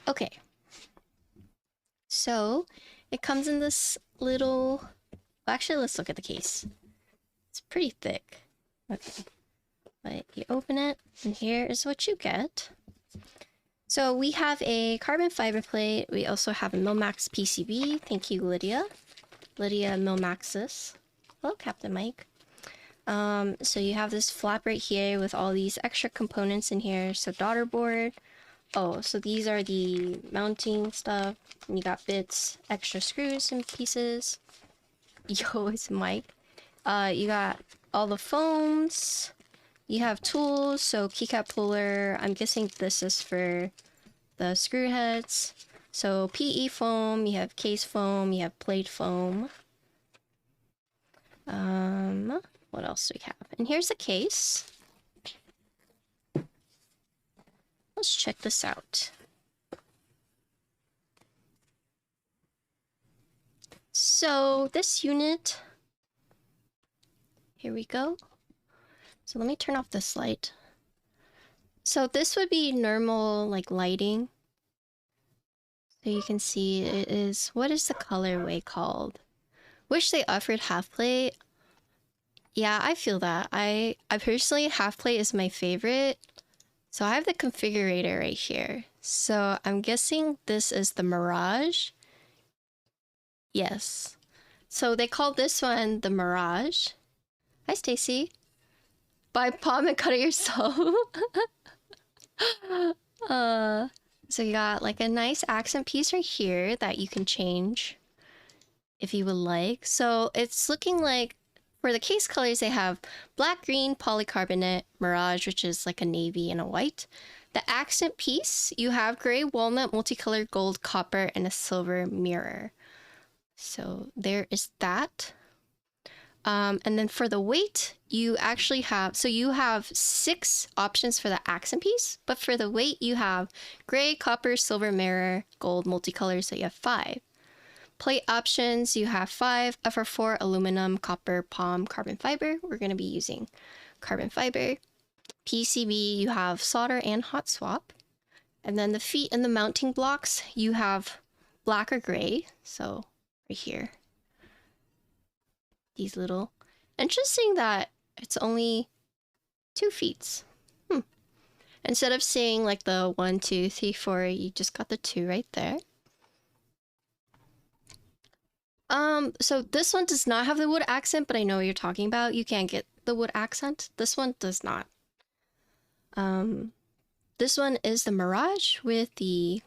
Okay. So, it comes in this little... Well, actually, let's look at the case. It's pretty thick. Okay. But you open it, and here is what you get. So we have a carbon fiber plate. We also have a Milmax PCB. Thank you, Lydia. Lydia Milmaxis. Hello, Captain Mike. So you have this flap right here with all these extra components in here. So daughter board. Oh, so these are the mounting stuff. And you got bits, extra screws and pieces. Yo, it's Mike. You got all the foams. You have tools, so keycap puller. I'm guessing this is for the screw heads. So PE foam, you have case foam, you have plate foam. What else do we have? And here's the case. Let's check this out. So this unit, here we go. So let me turn off this light. So this would be normal, like, lighting. So you can see it is... What is the colorway called? Wish they offered half plate. Yeah, I feel that. I personally, half plate is my favorite. So I have the configurator right here. So I'm guessing this is the Mirage. Yes. So they call this one the Mirage. Hi, Stacy. Buy palm and cut it yourself. So you got like a nice accent piece right here that you can change if you would like. So it's looking like for the case colors, they have black, green, polycarbonate, Mirage, which is like a navy and a white. The accent piece, you have gray, walnut, multicolored, gold, copper, and a silver mirror. So there is that. And then for the weight, you actually have, so you have 6 options for the accent piece, but for the weight, you have gray, copper, silver, mirror, gold, multicolor, so you have 5. Plate options, you have 5, FR4, aluminum, copper, palm, carbon fiber. We're going to be using carbon fiber. PCB, you have solder and hot swap. And then the feet and the mounting blocks, you have black or gray, so right here. These little... Interesting that it's only 2 feet. Instead of saying like the 1, 2, 3, 4, you just got the 2 right there. So this one does not have the wood accent, but I know what you're talking about. You can't get the wood accent. This one does not. This one is the Mirage with the...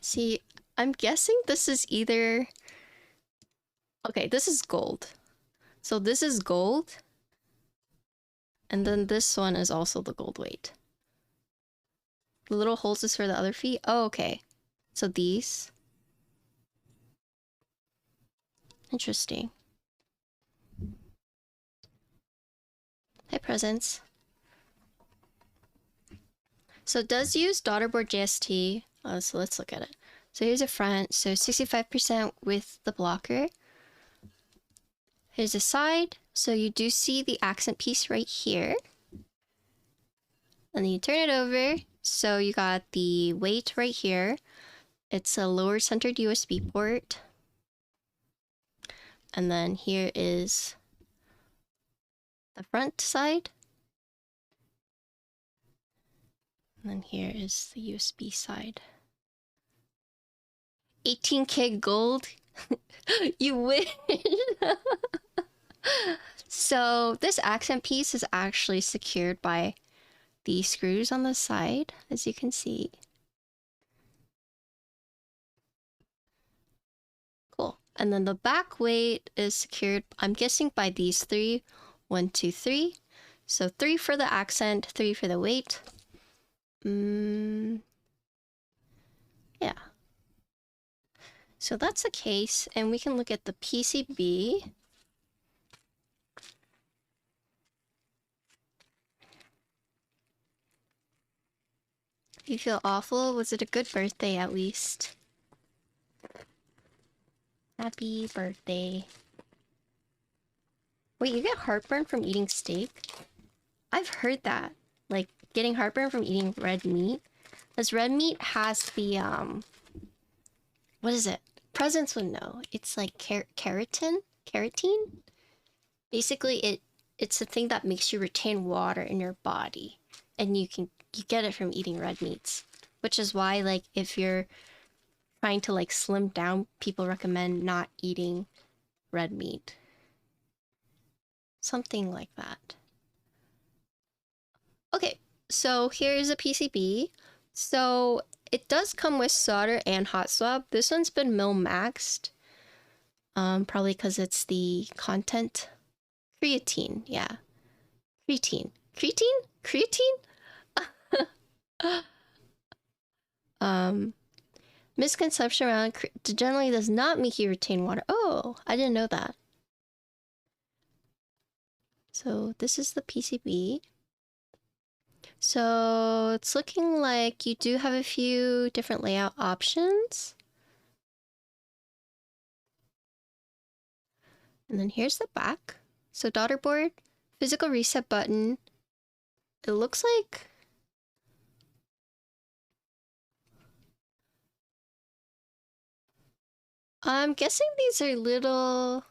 See, I'm guessing this is either... Okay, this is gold. So this is gold. And then this one is also the gold weight. The little holes is for the other feet. Oh, okay. So these. Interesting. Hi, Presents. So it does use daughterboard JST. So let's look at it. So here's a front. So 65% with the blocker. Here's a side. So you do see the accent piece right here. And then you turn it over. So you got the weight right here. It's a lower centered USB port. And then here is the front side. And then here is the USB side. 18K gold. You wish. So this accent piece is actually secured by the screws on the side, as you can see. Cool. And then the back weight is secured, I'm guessing, by these 3. 1, 2, 3. So 3 for the accent, 3 for the weight. Yeah. So that's the case, and we can look at the PCB. You feel awful? Was it a good birthday at least? Happy birthday. Wait, you get heartburn from eating steak? I've heard that. Like, getting heartburn from eating red meat. Because red meat has the what is it? Presence would know. It's like keratin. Basically, it's the thing that makes you retain water in your body, and you get it from eating red meats, which is why, like, if you're trying to like slim down, people recommend not eating red meat. Something like that. Okay, so here's a PCB. So it does come with solder and hot swap. This one's been mil-maxed. Probably because it's the content. Creatine, yeah. Creatine. Misconception around generally does not make you retain water. Oh, I didn't know that. So this is the PCB. So it's looking like you do have a few different layout options. And then here's the back. So daughter board, physical reset button. It looks like I'm guessing these are little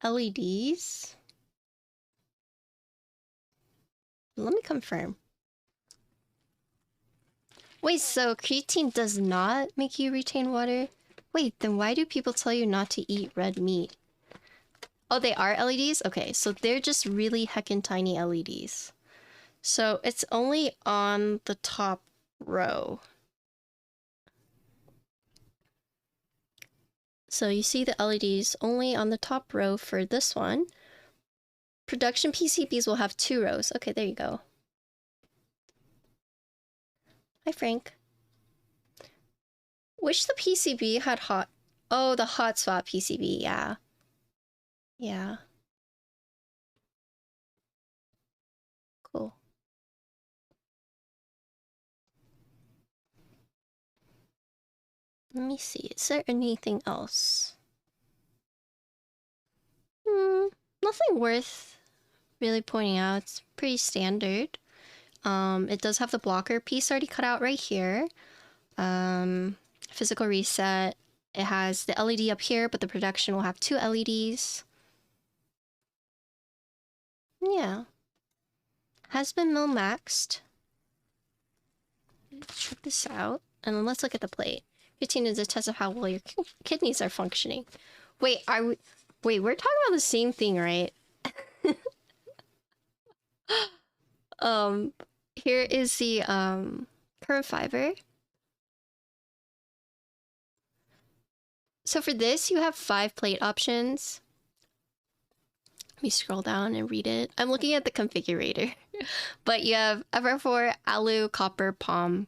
LEDs. Let me confirm. Wait, so creatine does not make you retain water? Wait, then why do people tell you not to eat red meat? Oh, they are LEDs? Okay, so they're just really heckin' tiny LEDs. So it's only on the top row. So you see the LEDs only on the top row for this one. Production PCBs will have 2 rows. Okay, there you go. Hi, Frank. Wish the PCB had hot... Oh, the hot swap PCB, yeah. Yeah. Cool. Let me see, is there anything else? Nothing worth really pointing out. It's pretty standard. It does have the blocker piece already cut out right here. Physical reset. It has the LED up here, but the production will have 2 LEDs. Yeah. Has been mil-maxed. Check this out. And then let's look at the plate. Creatine is a test of how well your kidneys are functioning. Wait, wait, we're talking about the same thing, right? Here is the curved fiber. So for this, you have 5 plate options. Let me scroll down and read it. I'm looking at the configurator. But you have FR4, alu, copper, palm,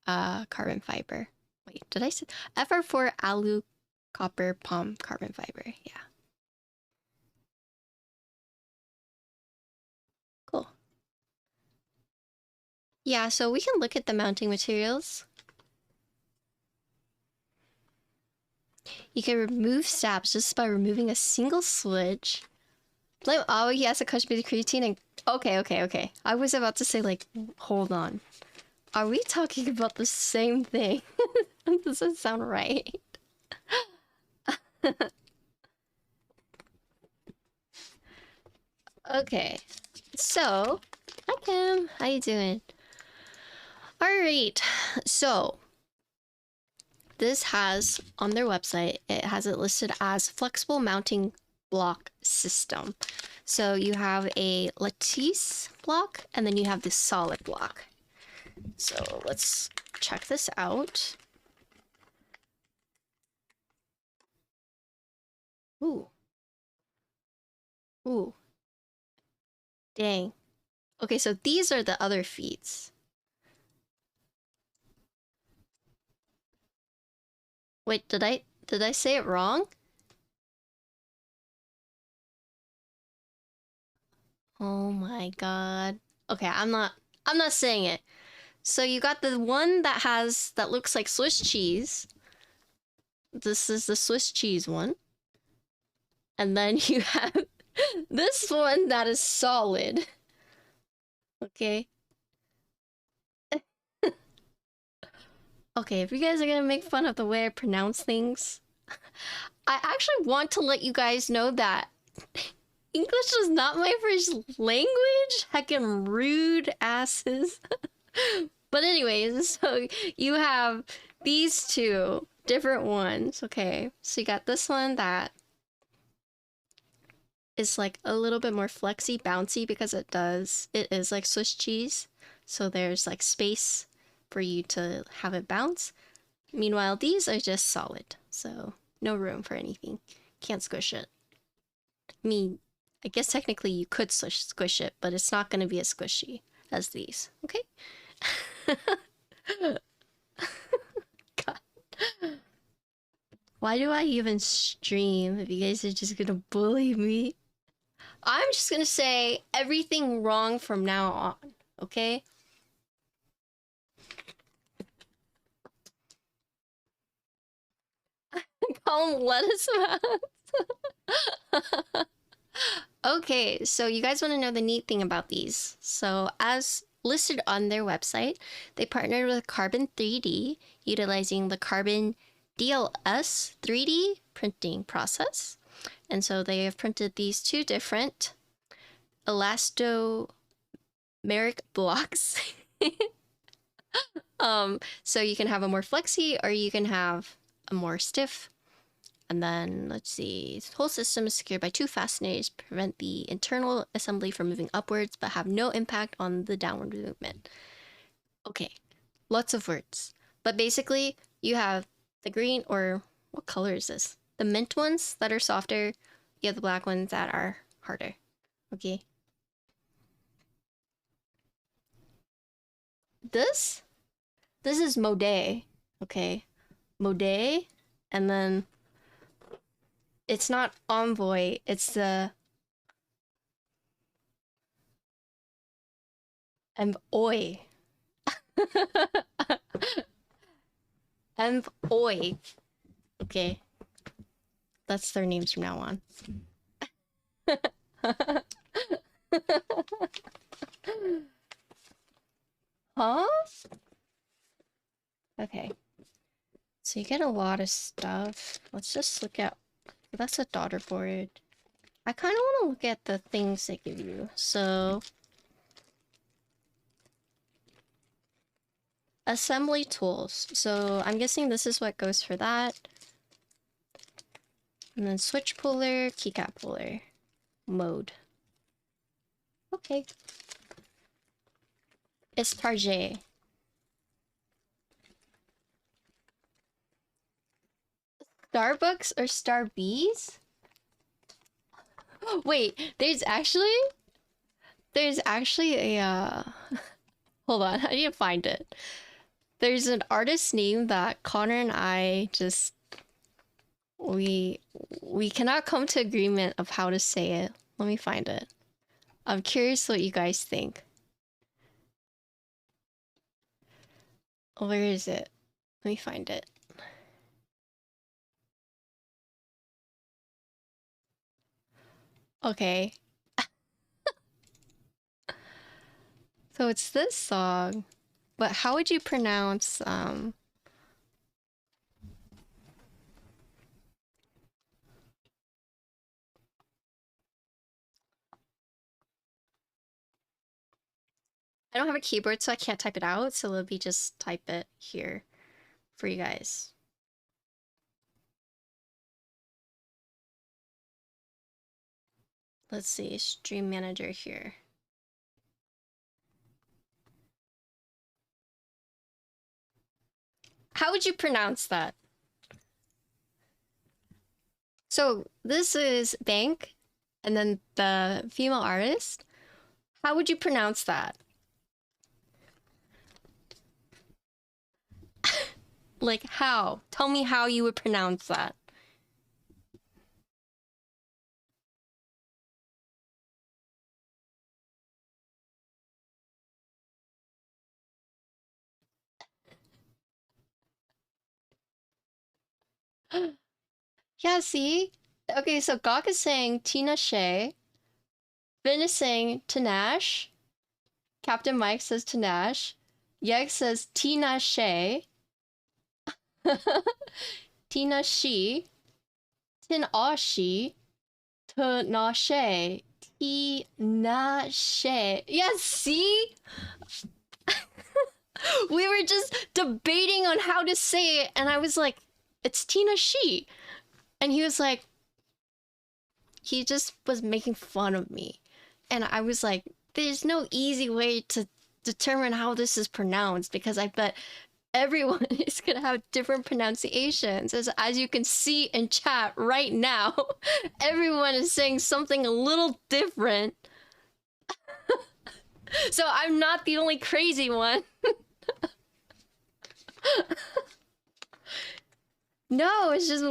carbon fiber. Wait, did I say FR4, alu, copper, palm, carbon fiber? Yeah. Cool. Yeah, so we can look at the mounting materials. You can remove snaps just by removing a single switch. Oh, he has a custom creatine and... Okay. I was about to say, like, hold on. Are we talking about the same thing? That doesn't sound right. Okay. So, hi Kim. How you doing? Alright. So, this has, on their website, it has it listed as flexible mounting block system. So you have a lattice block and then you have this solid block. So let's check this out. Ooh. Dang. Okay, so these are the other feeds. Wait, did I say it wrong? Oh my god. Okay, I'm not saying it. So you got the one that looks like Swiss cheese. This is the Swiss cheese one. And then you have this one that is solid. Okay. Okay, if you guys are gonna make fun of the way I pronounce things, I actually want to let you guys know that English is not my first language. Heckin' rude asses. But anyways, so you have these two different ones. Okay, so you got this one that is like a little bit more flexy, bouncy, because it is like Swiss cheese. So there's like space for you to have it bounce. Meanwhile, these are just solid, so no room for anything. Can't squish it. I mean, I guess technically you could squish it, but it's not going to be as squishy as these, okay? God. Why do I even stream if you guys are just gonna bully me? I'm just gonna say everything wrong from now on, okay? Call them lettuce mounts. Okay, so you guys want to know the neat thing about these. So as listed on their website, they partnered with Carbon 3D, utilizing the Carbon DLS 3D printing process. And so they have printed these two different elastomeric blocks. So you can have a more flexy or you can have a more stiff. And then, let's see, the whole system is secured by two fasteners, prevent the internal assembly from moving upwards, but have no impact on the downward movement. Okay, lots of words. But basically, you have the green, or what color is this? The mint ones that are softer, you have the black ones that are harder. Okay. This is Mode, okay? Mode, and then it's not Envoy, it's the Envoy. Envoy. Okay. That's their names from now on. Huh? Okay. So you get a lot of stuff. Let's just look at... That's a daughter board. I kind of want to look at the things they give you. So... assembly tools. So I'm guessing this is what goes for that. And then switch puller, keycap puller. Mode. Okay. It's Target. Starbucks or Starbees? Wait, there's actually a hold on, I need to find it. There's an artist name that Connor and I just we cannot come to agreement of how to say it. Let me find it. I'm curious what you guys think. Where is it? Let me find it. Okay. So it's this song, but how would you pronounce I don't have a keyboard, so I can't type it out, so let me just type it here for you guys. Let's see, stream manager here. How would you pronounce that? So this is Bank, and then the female artist. How would you pronounce that? Like how? Tell me how you would pronounce that. Yeah, see? Okay, so Gawk is saying Tina Shay. Vin is saying Tanash. Captain Mike says Tanash. Yeg says Tina Shay. Tina Shi, Tin Ashi, Tina She, Tina She. Yes, see? We were just debating on how to say it, and I was like, it's Tina Shi. And he was like, he just was making fun of me. And I was like, there's no easy way to determine how this is pronounced, because I bet everyone is gonna have different pronunciations. As you can see in chat right now, everyone is saying something a little different. So I'm not the only crazy one. No, it's just,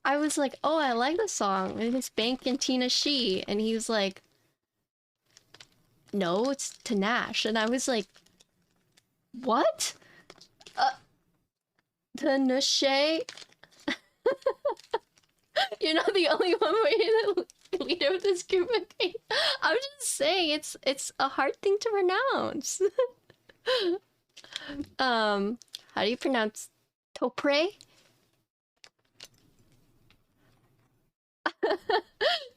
I was like, oh, I like the song. And it's Bank and Tina Shi. And he was like, no, it's Tanash. And I was like, what? Tanache? You're not the only one waiting the leader of this group. Okay? I'm just saying, it's a hard thing to pronounce. How do you pronounce Topre?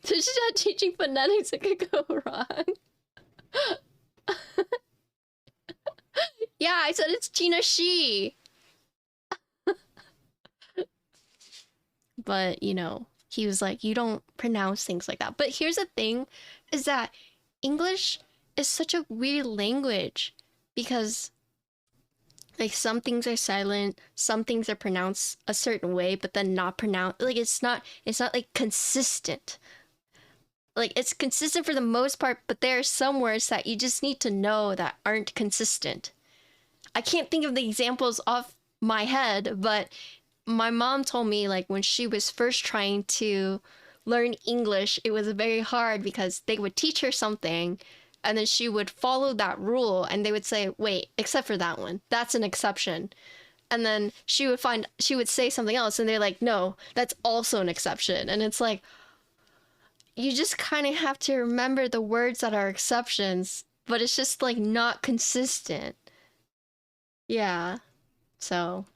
This is not teaching phonetics, it could go wrong. Yeah, I said it's Tina Shi. But, you know, he was like, you don't pronounce things like that. But here's the thing, is that English is such a weird language, because like some things are silent, some things are pronounced a certain way, but then not pronounced. Like it's not like consistent. Like it's consistent for the most part, but there are some words that you just need to know that aren't consistent. I can't think of the examples off my head, but my mom told me, like, when she was first trying to learn English, it was very hard because they would teach her something and then she would follow that rule and they would say, wait, except for that one, that's an exception. And then she would say something else and they're like, no, that's also an exception. And it's like, you just kind of have to remember the words that are exceptions, but it's just like not consistent. Yeah. So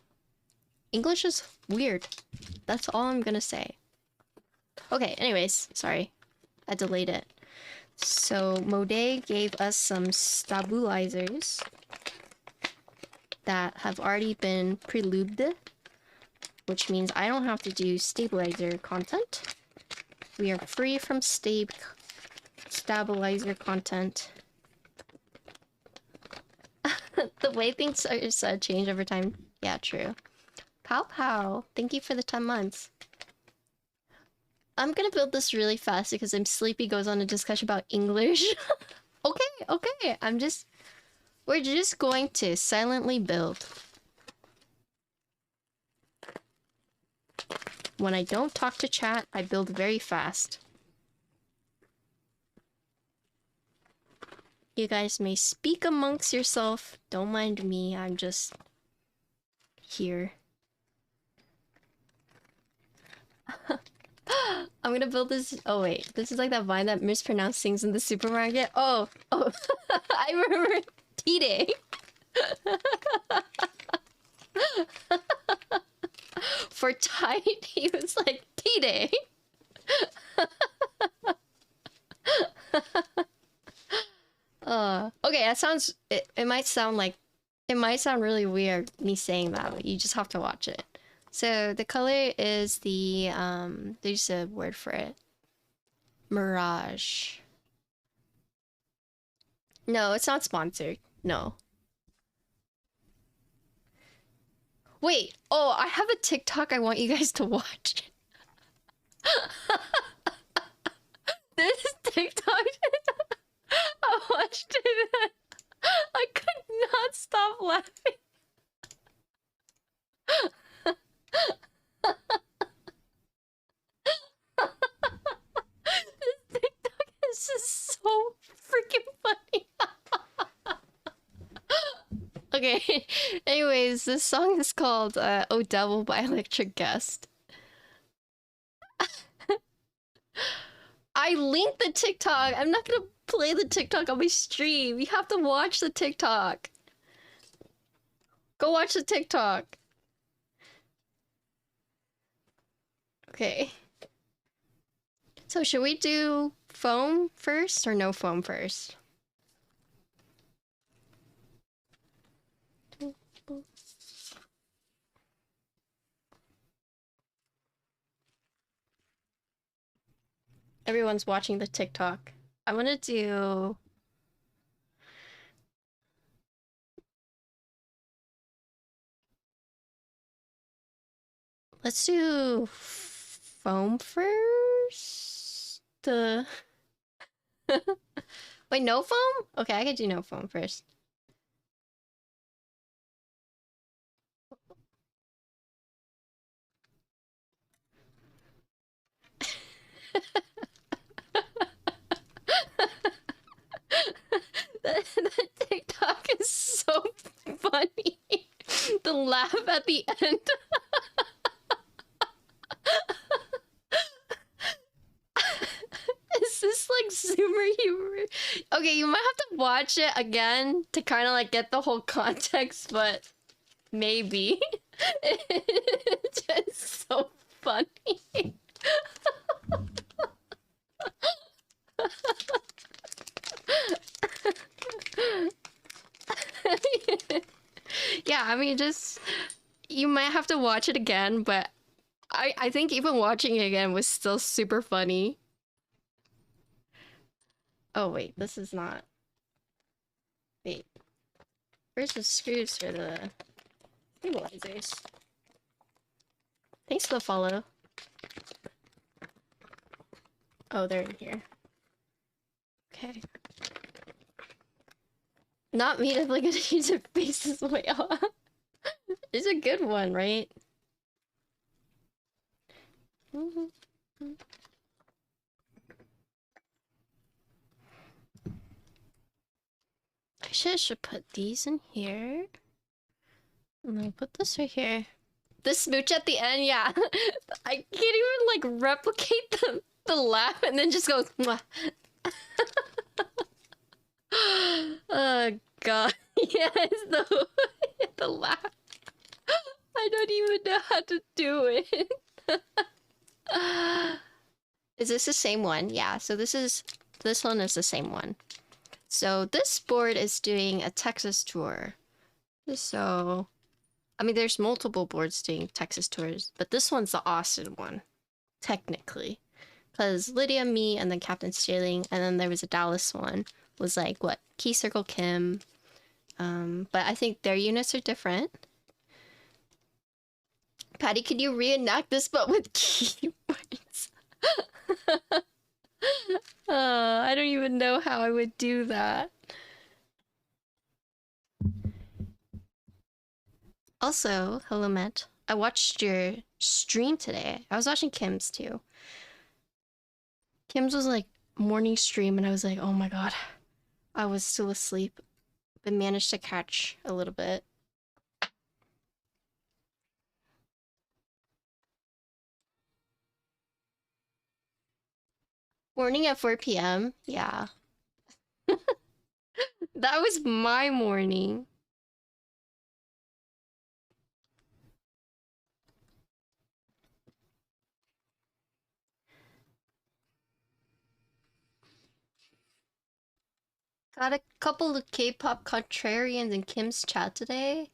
English is weird. That's all I'm gonna say. Okay, anyways, sorry. I delayed it. So Mode gave us some stabilizers that have already been pre-lubed, which means I don't have to do stabilizer content. We are free from stabilizer content. The way things are change over time. Yeah, true. Pow pow. Thank you for the 10 months. I'm gonna build this really fast because I'm sleepy. Goes on a discussion about English. Okay. We're just going to silently build. When I don't talk to chat, I build very fast. You guys may speak amongst yourself. Don't mind me. I'm just here. I'm gonna build this. Oh wait, this is like that vine that mispronounced things in the supermarket. Oh, I remember T-Day. For tight, he was like T-Day. Okay, that sounds. It might sound like. It might sound really weird me saying that, but you just have to watch it. So the color is the there's a word for it. Mirage. No, it's not sponsored. No. Wait, oh, I have a TikTok I want you guys to watch. This TikTok I watched it. I could not stop laughing. This TikTok is just so freaking funny. Okay, anyways, this song is called Oh Devil by Electric Guest. I linked the TikTok. I'm not gonna play the TikTok on my stream. You have to watch the TikTok. Go watch the TikTok. Okay. So should we do foam first or no foam first? Everyone's watching the TikTok. I want to do... Let's do foam first. Wait, no foam? Okay, I could do no foam first. That TikTok is so funny. The laugh at the end. Is this like Zoomer humor? Okay, you might have to watch it again to kind of like get the whole context, but maybe. It's just so funny. Yeah, I mean, just you might have to watch it again, but I think even watching it again was still super funny. Oh wait, this is not. Wait, where's the screws for the stabilizers? Thanks for the follow. Oh, they're in here. Okay. Not me definitely gonna use your faces way off. It's a good one, right? I should put these in here. And then put this right here. The smooch at the end, yeah. I can't even like replicate the laugh and then just goes mwah. Oh god. Yes, the laugh. I don't even know how to do it. Is this the same one? Yeah, so this one is the same one. So this board is doing a Texas tour. So, I mean, there's multiple boards doing Texas tours, but this one's the Austin one, technically. Because Lydia, me, and then Captain Sterling, and then there was a Dallas one, was like, what, Key Circle Kim. But I think their units are different. Patty, could you reenact this but with keyboards? I don't even know how I would do that. Also, hello Matt. I watched your stream today. I was watching Kim's too. Kim's was like morning stream and I was like, oh my god. I was still asleep, but managed to catch a little bit. Morning at 4 p.m. Yeah. That was my morning. Got a couple of K-pop contrarians in Kim's chat today.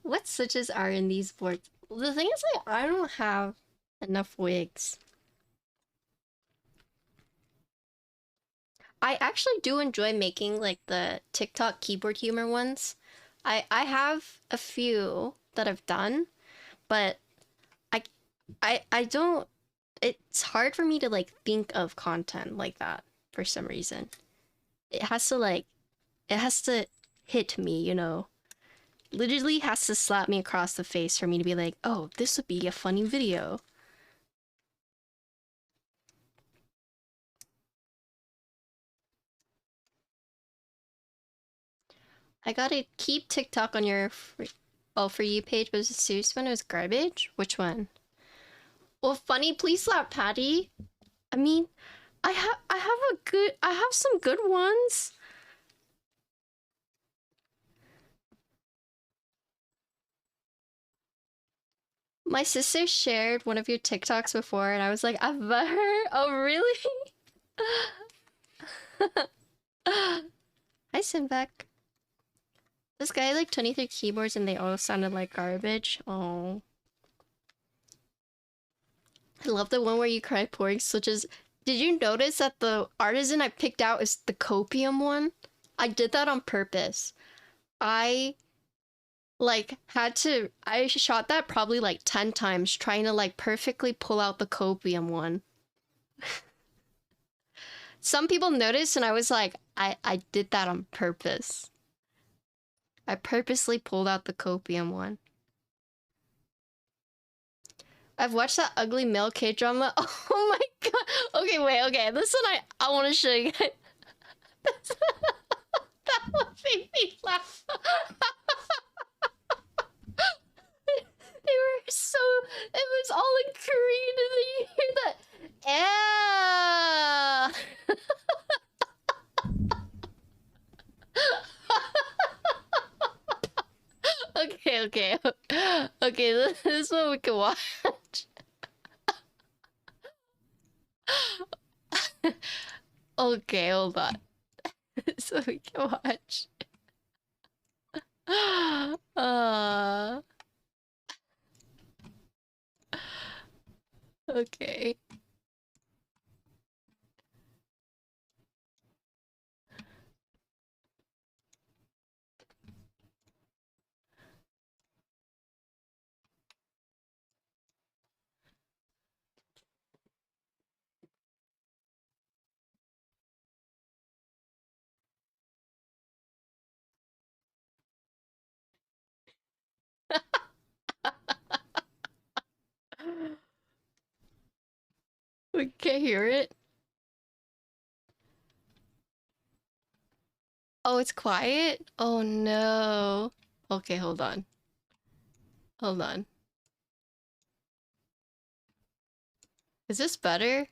What switches are in these boards? The thing is, like, I don't have enough wigs. I actually do enjoy making like the TikTok keyboard humor ones. I have a few that I've done, but I don't, it's hard for me to like think of content like that for some reason. It has to hit me, you know. Literally has to slap me across the face for me to be like, oh, this would be a funny video. I gotta keep TikTok on your For You page, but was it serious when it was garbage? Which one? Well, funny, please slap Patty. I mean, I have some good ones. My sister shared one of your TikToks before, and I was like, I've met her. Oh, really? Hi, Simvek. This guy had like 23 keyboards, and they all sounded like garbage. Oh. I love the one where you cry pouring switches. Did you notice that the artisan I picked out is the copium one? I did that on purpose. I I shot that probably like 10 times trying to like perfectly pull out the copium one. Some people noticed and I was like, I did that on purpose. I purposely pulled out the copium one. I've watched that ugly male K-drama. Oh my god. Okay, wait, okay. This one I want to show you guys. That one made me laugh. They were so... It was all in Korean and then you hear that... Okay, okay. Okay, this is what we can watch. Okay, hold on. So we can watch. Okay. We can't hear it. Oh, it's quiet? Oh no. Okay, hold on. Hold on. Is this better?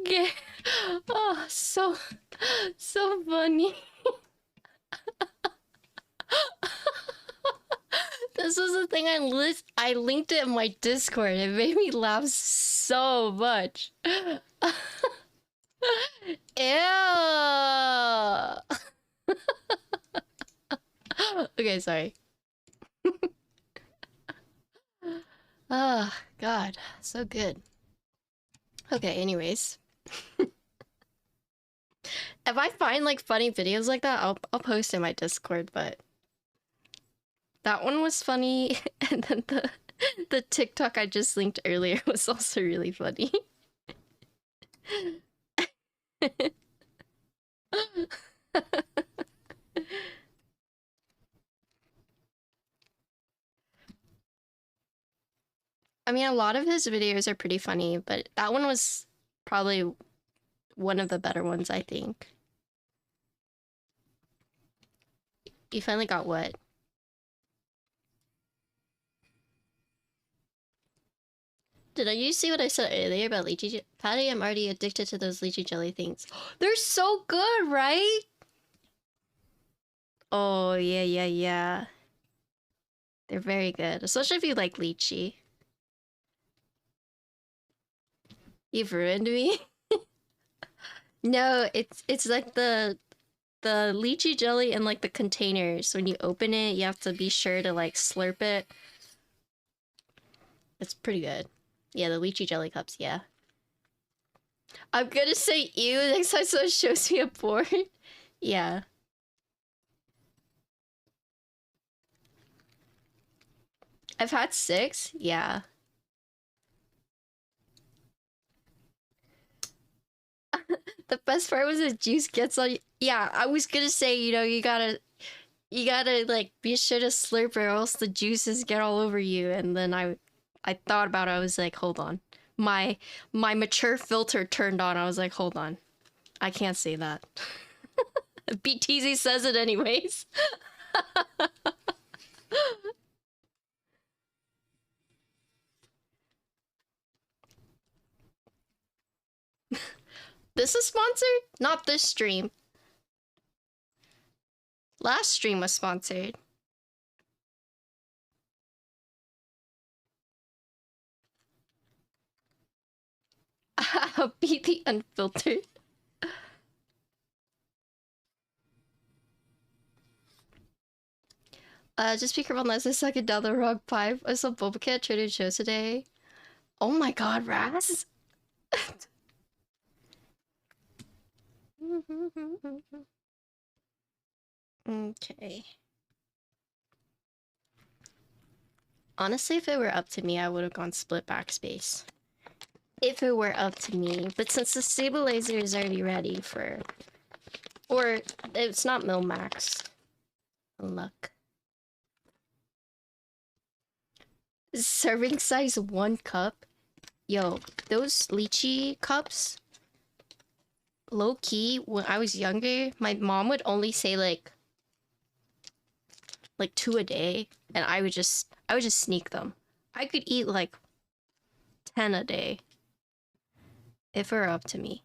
Okay. Oh, so funny. This was the thing I linked it in my Discord. It made me laugh so much. Ew. Okay, sorry. Oh, God. So good. Okay, anyways. if I find like funny videos like that, I'll post in my Discord, but that one was funny, and then the TikTok I just linked earlier was also really funny. I mean, a lot of his videos are pretty funny, but that one was probably one of the better ones, I think. You finally got what? Did you see what I said earlier about lychee? Patty, I'm already addicted to those lychee jelly things. They're so good, right? Oh, yeah, yeah, yeah. They're very good, especially if you like lychee. You've ruined me. No, it's like the lychee jelly in like the containers. When you open it, you have to be sure to like slurp it. It's pretty good. Yeah, the lychee jelly cups, yeah. I'm gonna say ew next time someone shows me a board. Yeah. I've had 6, yeah. The best part was the juice gets on you. Yeah, I was gonna say, you know, you gotta like be sure to slurp or else the juices get all over you. And then I thought about it, I was like, hold on. My mature filter turned on. I was like, hold on. I can't say that. BTZ says it anyways. This is sponsored? Not this stream. Last stream was sponsored. Beat the unfiltered. Just be careful not to suck it down the wrong pipe. I saw Boba Cat Trader Joe today. Oh my god, Raz! Okay. Honestly, if it were up to me, I would have gone split backspace. If it were up to me. But since the stabilizer is already ready for... Or, it's not mil-max. Luck. Serving size 1 cup? Yo, those lychee cups... Low-key, when I was younger, my mom would only say like 2 a day, and I would just sneak them. I could eat like 10 a day if it were up to me.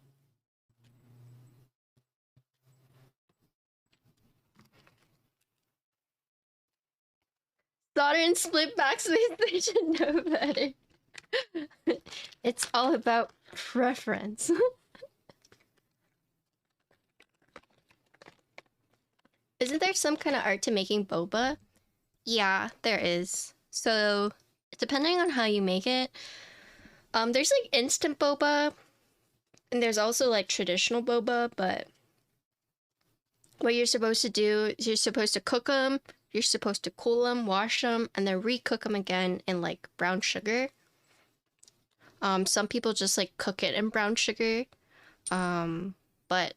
Daughter and split backspace, they should know better. It's all about preference. Isn't there some kind of art to making boba? Yeah, there is. So, depending on how you make it, there's like instant boba, and there's also like traditional boba, but what you're supposed to do is you're supposed to cook them, you're supposed to cool them, wash them, and then recook them again in like brown sugar. Some people just like cook it in brown sugar, but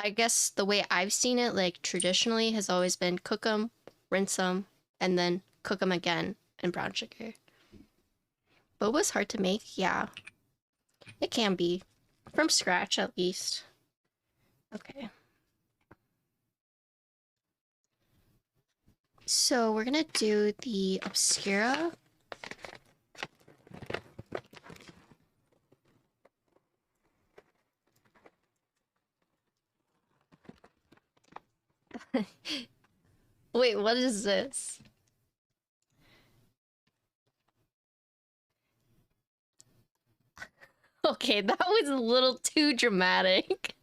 I guess the way I've seen it, like traditionally, has always been cook them, rinse them, and then cook them again in brown sugar. Boba's hard to make, yeah. It can be. From scratch, at least. Okay. So we're gonna do the Obscura. Wait, what is this? Okay, that was a little too dramatic.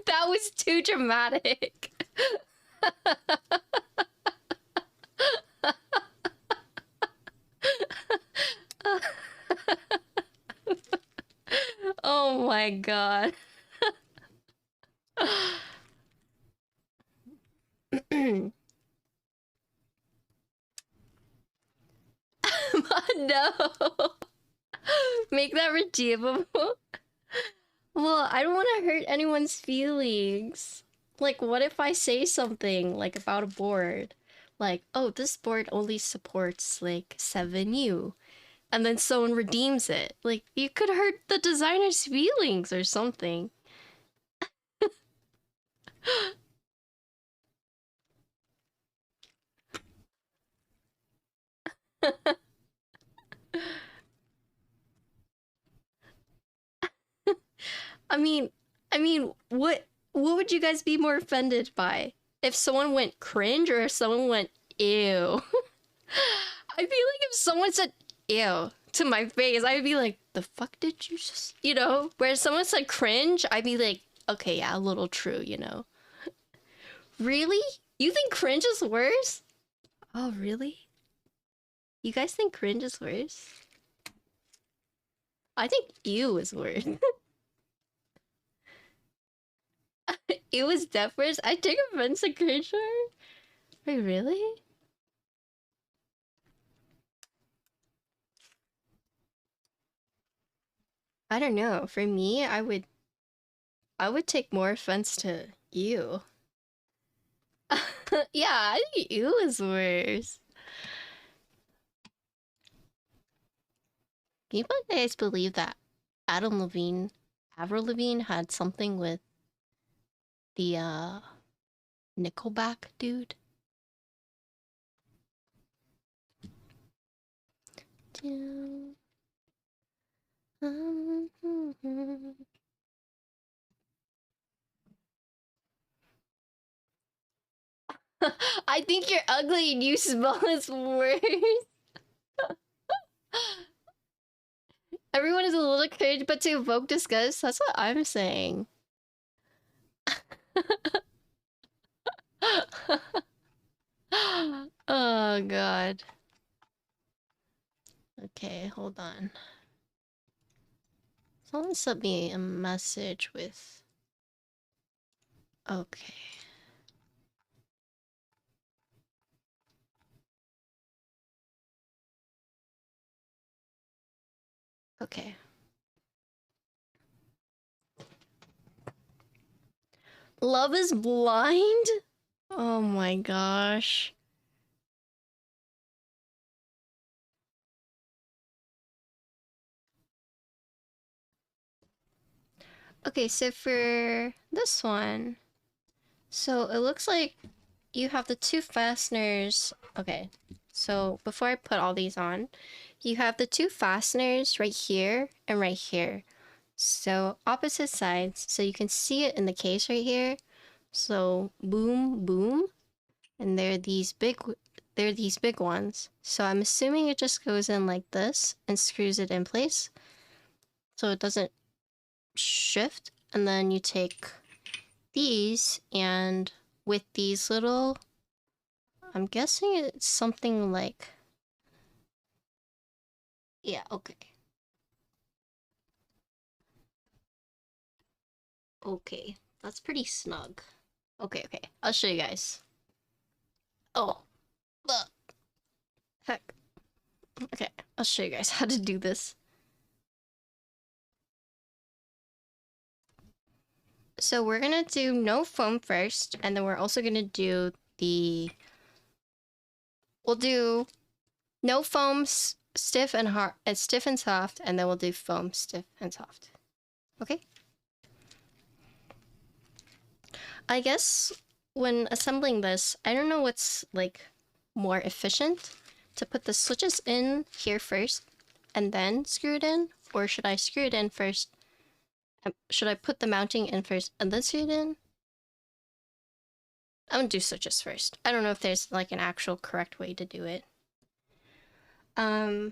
That was too dramatic. Oh my god. No. Make that redeemable. Well, I don't want to hurt anyone's feelings. Like, what if I say something, like, about a board? Like, oh, this board only supports, like, 7U. And then someone redeems it. Like, you could hurt the designer's feelings or something. I mean, what would you guys be more offended by? If someone went cringe or if someone went ew? I feel like if someone said ew to my face, I'd be like, the fuck did you just, you know? Whereas someone said cringe, I'd be like, okay, yeah, a little true, you know? Really? You think cringe is worse? Oh, really? You guys think cringe is worse? I think ew is worse. Ew is death worse? I take offense to cringe. Wait, really? I don't know. For me, I would take more offense to ew. Yeah, I think ew is worse. Can you guys believe that Avril Lavigne had something with the Nickelback dude? I think you're ugly and you smell is worse. Everyone is a little cringe, but to evoke disgust, that's what I'm saying. Oh god. Okay, hold on. Someone sent me a message with... Okay. Okay. Love is blind? Oh my gosh. Okay, so for this one, so it looks like you have the two fasteners. Okay, so before I put all these on, you have the two fasteners right here and right here. So opposite sides, so you can see it in the case right here. So boom, boom, and they're these big ones. So I'm assuming it just goes in like this and screws it in place, so it doesn't shift. And then you take these, and with these little, I'm guessing it's something like, yeah, okay. Okay, that's pretty snug. Okay, I'll show you guys. Oh, look. Heck. Okay, I'll show you guys how to do this. So we're gonna do no foam first, and then we're also gonna do we'll do no foam stiff and hard, stiff and soft, and then we'll do foam stiff and soft. Okay? I guess when assembling this, I don't know what's like more efficient, to put the switches in here first and then screw it in, or should I screw it in first? Should I put the mounting in first and then screw it in? I'm gonna do switches first. I don't know if there's like an actual correct way to do it. Yeah.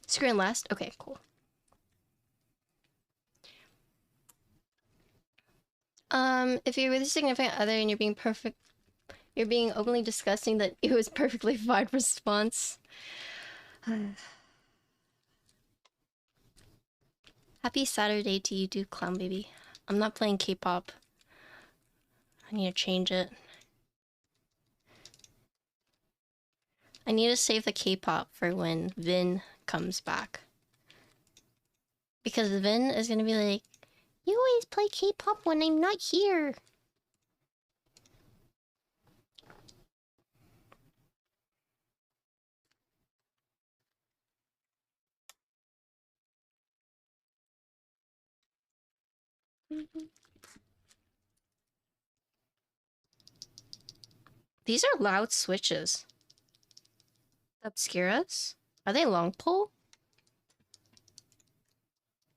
Screw in last? Okay, cool. If you're with a significant other and you're being openly disgusting, that it was perfectly fine response. Happy Saturday to you too, Clown Baby. I'm not playing K-pop. I need to change it. I need to save the K-pop for when Vin comes back. Because Vin is gonna be like, you always play K-pop when I'm not here. These are loud switches. Obscuras? Are they long pole?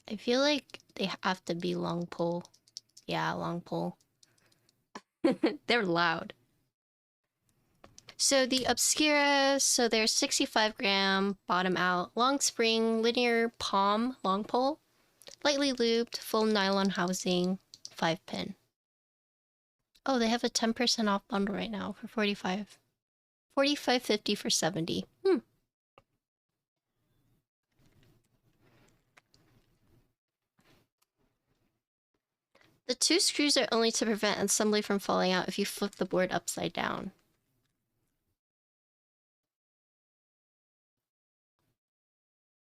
I feel like they have to be long pole. Yeah, long pole. They're loud. So the Obscura, so they're 65 gram, bottom out, long spring, linear palm, long pole, lightly looped, full nylon housing, 5-pin. Oh, they have a 10% off bundle right now for 45. 45.50 for 70. The 2 screws are only to prevent assembly from falling out if you flip the board upside down.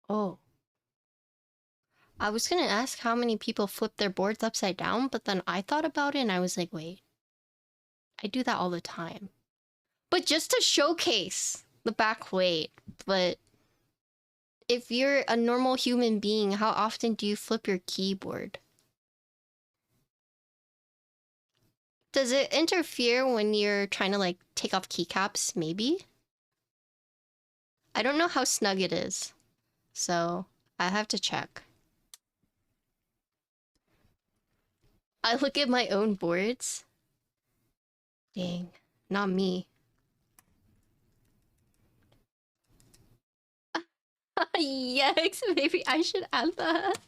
Oh. I was gonna ask how many people flip their boards upside down, but then I thought about it and I was like, wait. I do that all the time. But just to showcase the back weight. But if you're a normal human being, how often do you flip your keyboard? Does it interfere when you're trying to like take off keycaps? Maybe? I don't know how snug it is. So I have to check. I look at my own boards. Dang, not me. Yikes, maybe I should add that.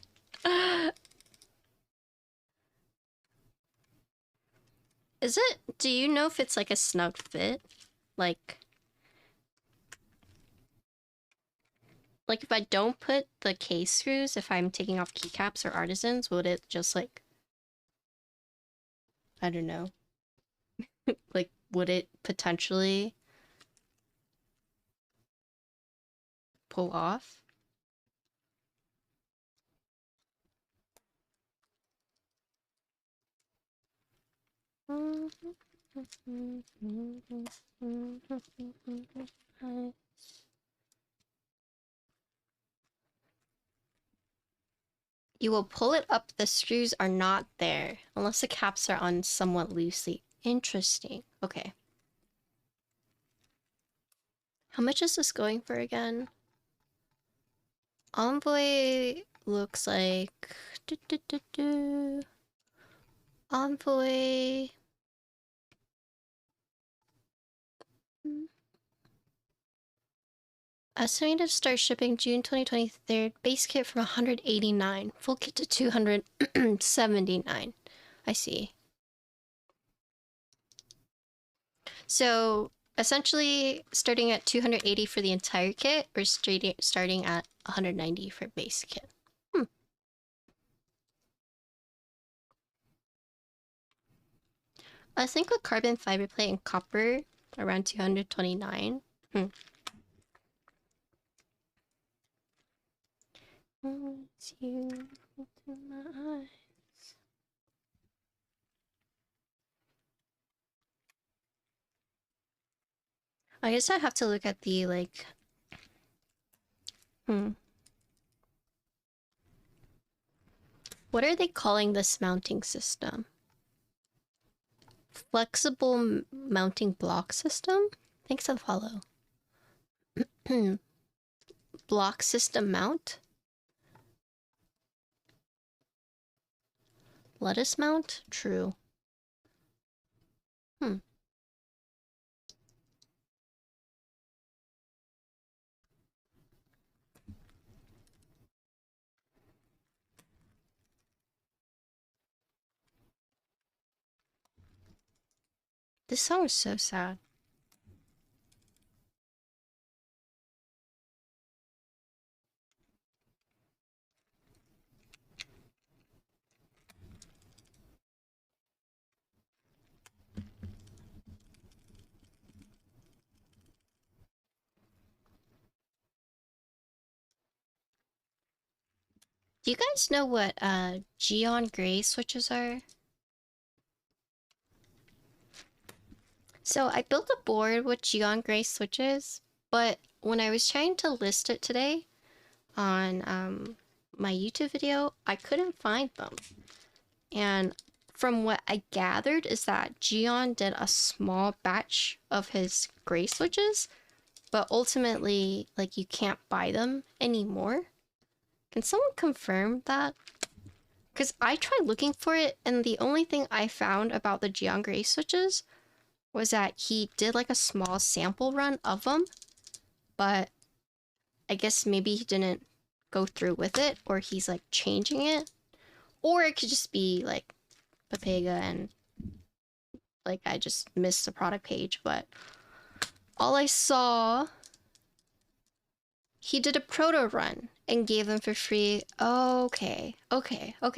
Is it? Do you know if it's like a snug fit? Like if I don't put the case screws, if I'm taking off keycaps or artisans, would it just like, I don't know. Like, would it potentially pull off? You will pull it up, the screws are not there, unless the caps are on somewhat loosely. Interesting. Okay. How much is this going for again? Envoy looks like... Envoy... Estimated to start shipping June 2023. Base kit from 189. Full kit to 279. I see. So essentially starting at 280 for the entire kit, or starting at 190 for base kit. I think with carbon fiber plate and copper, around 229. I guess I have to look at the, like... What are they calling this mounting system? Flexible mounting block system? Thanks for the follow. Block system mount? Lattice mount? True. This song is so sad. Do you guys know what Geon gray switches are? So I built a board with Geon gray switches, but when I was trying to list it today on my YouTube video, I couldn't find them. And from what I gathered is that Geon did a small batch of his gray switches, but ultimately, like, you can't buy them anymore. Can someone confirm that? Because I tried looking for it, and the only thing I found about the Geon gray switches was that he did like a small sample run of them, but I guess maybe he didn't go through with it, or he's like changing it, or it could just be like Papega and like I just missed the product page. But all I saw, he did a proto run and gave them for free. Okay,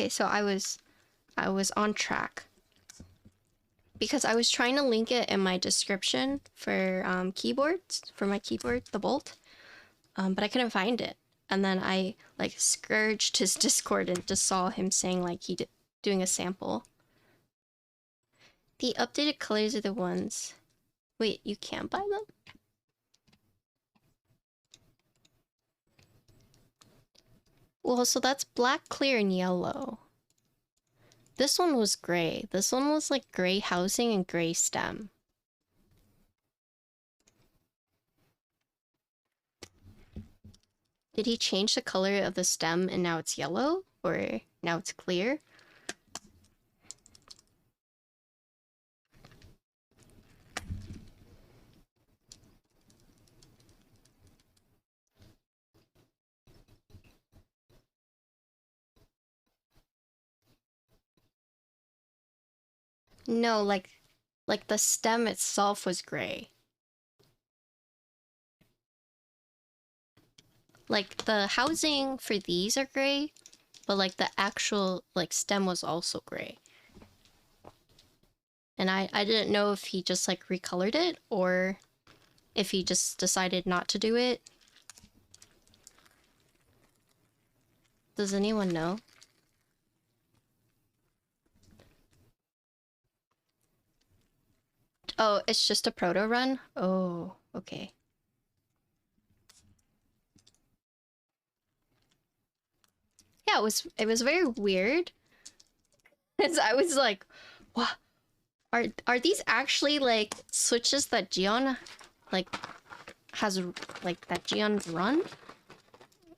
so I was on track, because I was trying to link it in my description for keyboards, for my keyboard, the Bolt, but I couldn't find it. And then I like scourged his Discord and just saw him saying like he did doing a sample. The updated colors are the ones. Wait, you can't buy them? Well, so that's black, clear, and yellow. This one was gray. This one was like gray housing and gray stem. Did he change the color of the stem and now it's yellow? Or now it's clear? No, like the stem itself was gray. Like the housing for these are gray, but like the actual like stem was also gray. And I didn't know if he just like recolored it or if he just decided not to do it. Does anyone know? Oh, it's just a proto run? Oh, okay. Yeah, it was very weird. Cause I was like, what? Are these actually like switches that Geon like has like that Geon run?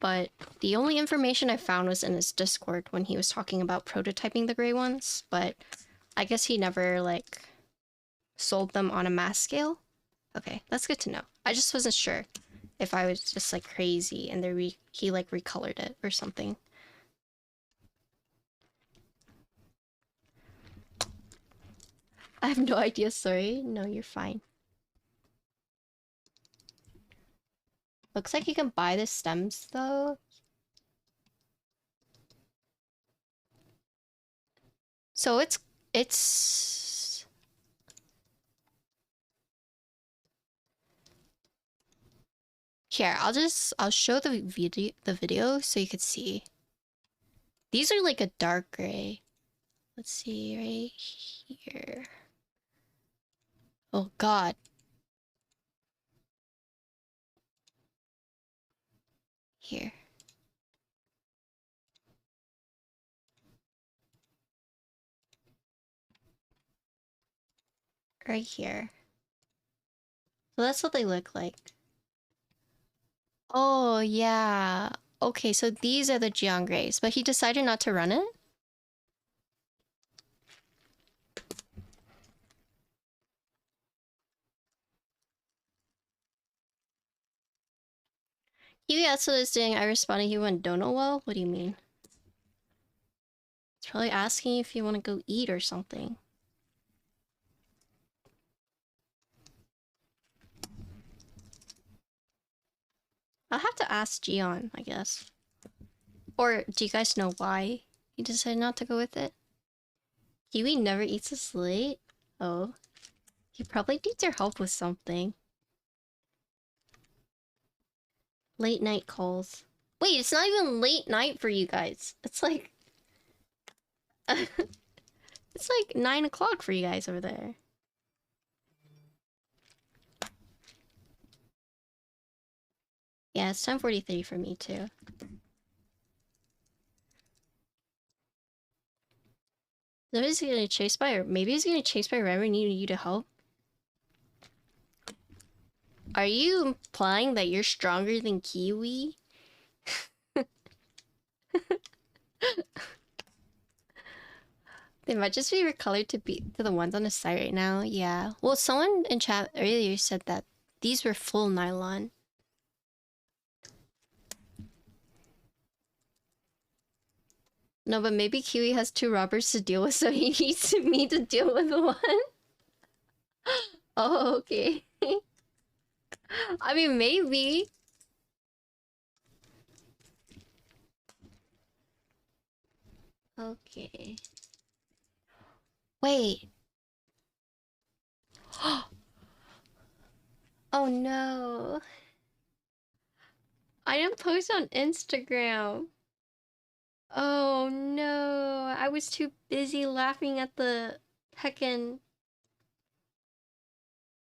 But the only information I found was in his Discord when he was talking about prototyping the gray ones, but I guess he never like sold them on a mass scale. Okay, that's good to know. I just wasn't sure if I was just like crazy and he like recolored it or something. I have no idea, sorry. No, you're fine. Looks like you can buy the stems though. So it's here, I'll show the video so you could see. These are like a dark gray. Let's see right here. Oh god. Here. Right here. So that's what they look like. Oh yeah. Okay, so these are the Geon Grays, but he decided not to run it? That's what I was doing. I responded, he went, don't know well? What do you mean? It's probably asking if you want to go eat or something. I'll have to ask Geon, I guess. Or do you guys know why he decided not to go with it? Kiwi never eats a slate? Oh. He probably needs your help with something. Late night calls. Wait, it's not even late night for you guys. It's like... it's like 9 o'clock for you guys over there. Yeah, it's 10:43 for me too. Nobody's gonna chase by, or maybe he's gonna chase by Remy needing you to help. Are you implying that you're stronger than Kiwi? They might just be recolored to the ones on the site right now. Yeah. Well, someone in chat earlier said that these were full nylon. No, but maybe Kiwi has 2 robbers to deal with, so he needs me to deal with one. Oh, okay. I mean, maybe. Okay. Wait. Oh no. I didn't post on Instagram. Oh no. I was too busy laughing at the heckin'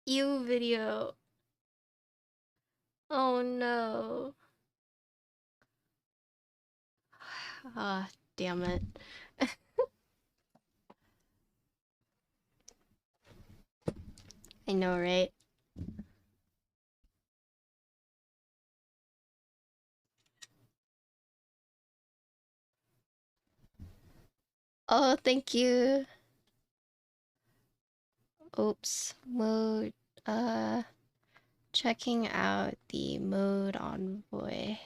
ew video. Oh no. Ah, damn it. I know, right? Oh, thank you. Oops. Mode, checking out the Mode Envoy.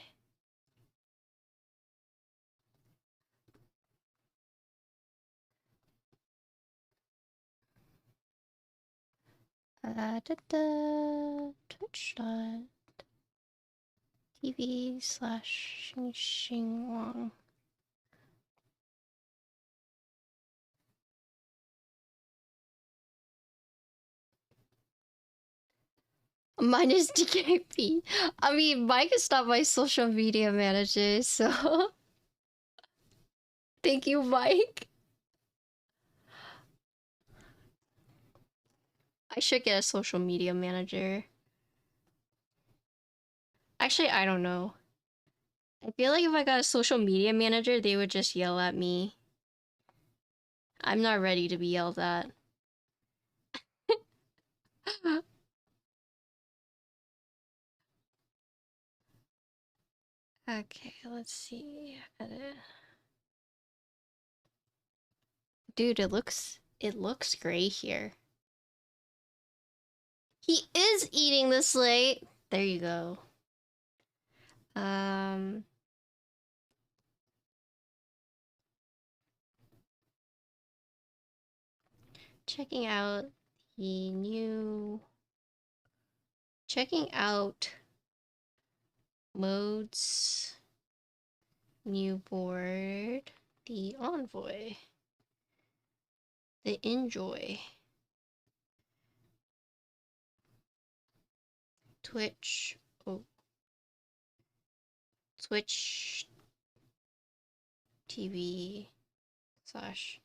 Twitch.tv/xinxinwong. Mine is DKP. I mean, Mike is not my social media manager, so... Thank you, Mike. I should get a social media manager. Actually, I don't know. I feel like if I got a social media manager, they would just yell at me. I'm not ready to be yelled at. Okay, let's see. Edit. Dude, it looks gray here. He is eating this late. There you go. Checking out the new... Checking out modes, new board, the Envoy, the Enjoy, Twitch, oh, Twitch TV slash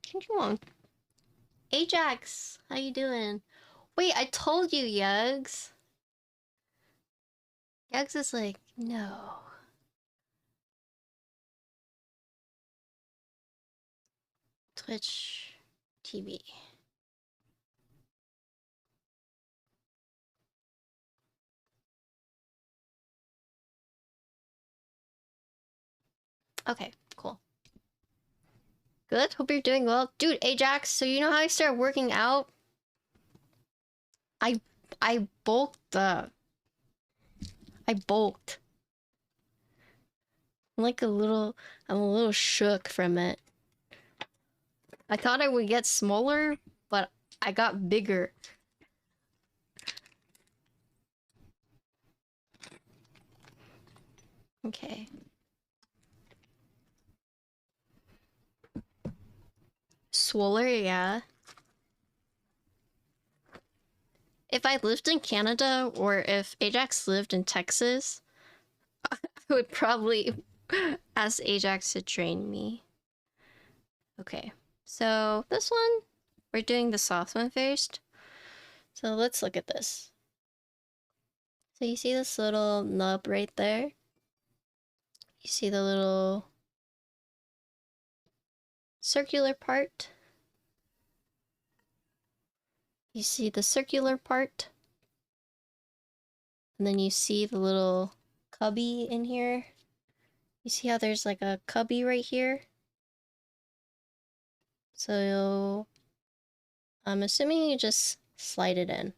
xinxinwong. Ajax, how you doing? Wait, I told you, Yugs. Yugs is like, no. Twitch TV. Okay, cool. Good, hope you're doing well. Dude, Ajax, so you know how I started working out? I bulked up. I bulked. I'm like I'm a little shook from it. I thought I would get smaller, but I got bigger. Okay. Swoller, yeah. if I lived in Canada or if Ajax lived in Texas, I would probably ask Ajax to train me. Okay, so this one, we're doing the soft one first. So let's look at this. So you see this little nub right there? You see the little circular part? You see the circular part? And then you see the little cubby in here? You see how there's like a cubby right here? So I'm assuming you just slide it in.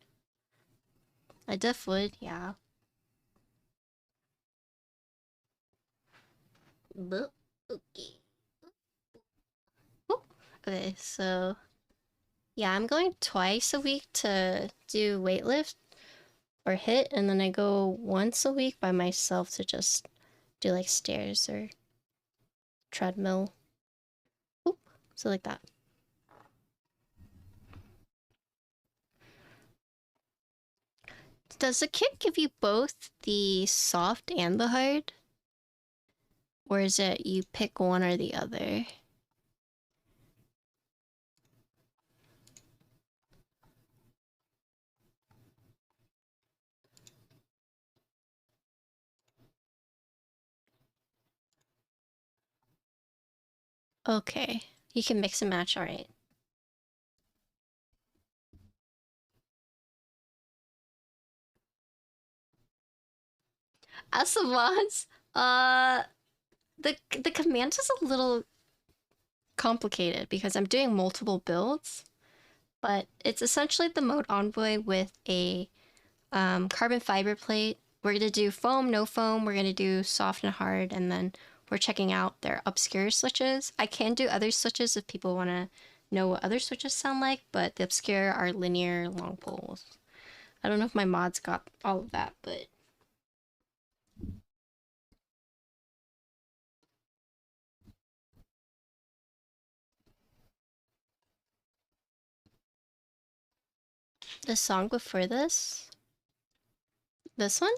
I def would, yeah. Okay. Okay, so yeah, I'm going twice a week to do weightlift or hit, and then I go once a week by myself to just do like stairs or treadmill. Oop, so like that. Does the kit give you both the soft and the hard? Or is it you pick one or the other? Okay, you can mix and match, alright. As the mods, the command is a little complicated because I'm doing multiple builds, but it's essentially the Mode Envoy with a carbon fiber plate. We're gonna do foam, no foam, we're gonna do soft and hard, and then we're checking out their Obscura switches. I can do other switches if people want to know what other switches sound like, but the Obscura are linear long poles. I don't know if my mods got all of that, but the song before this one?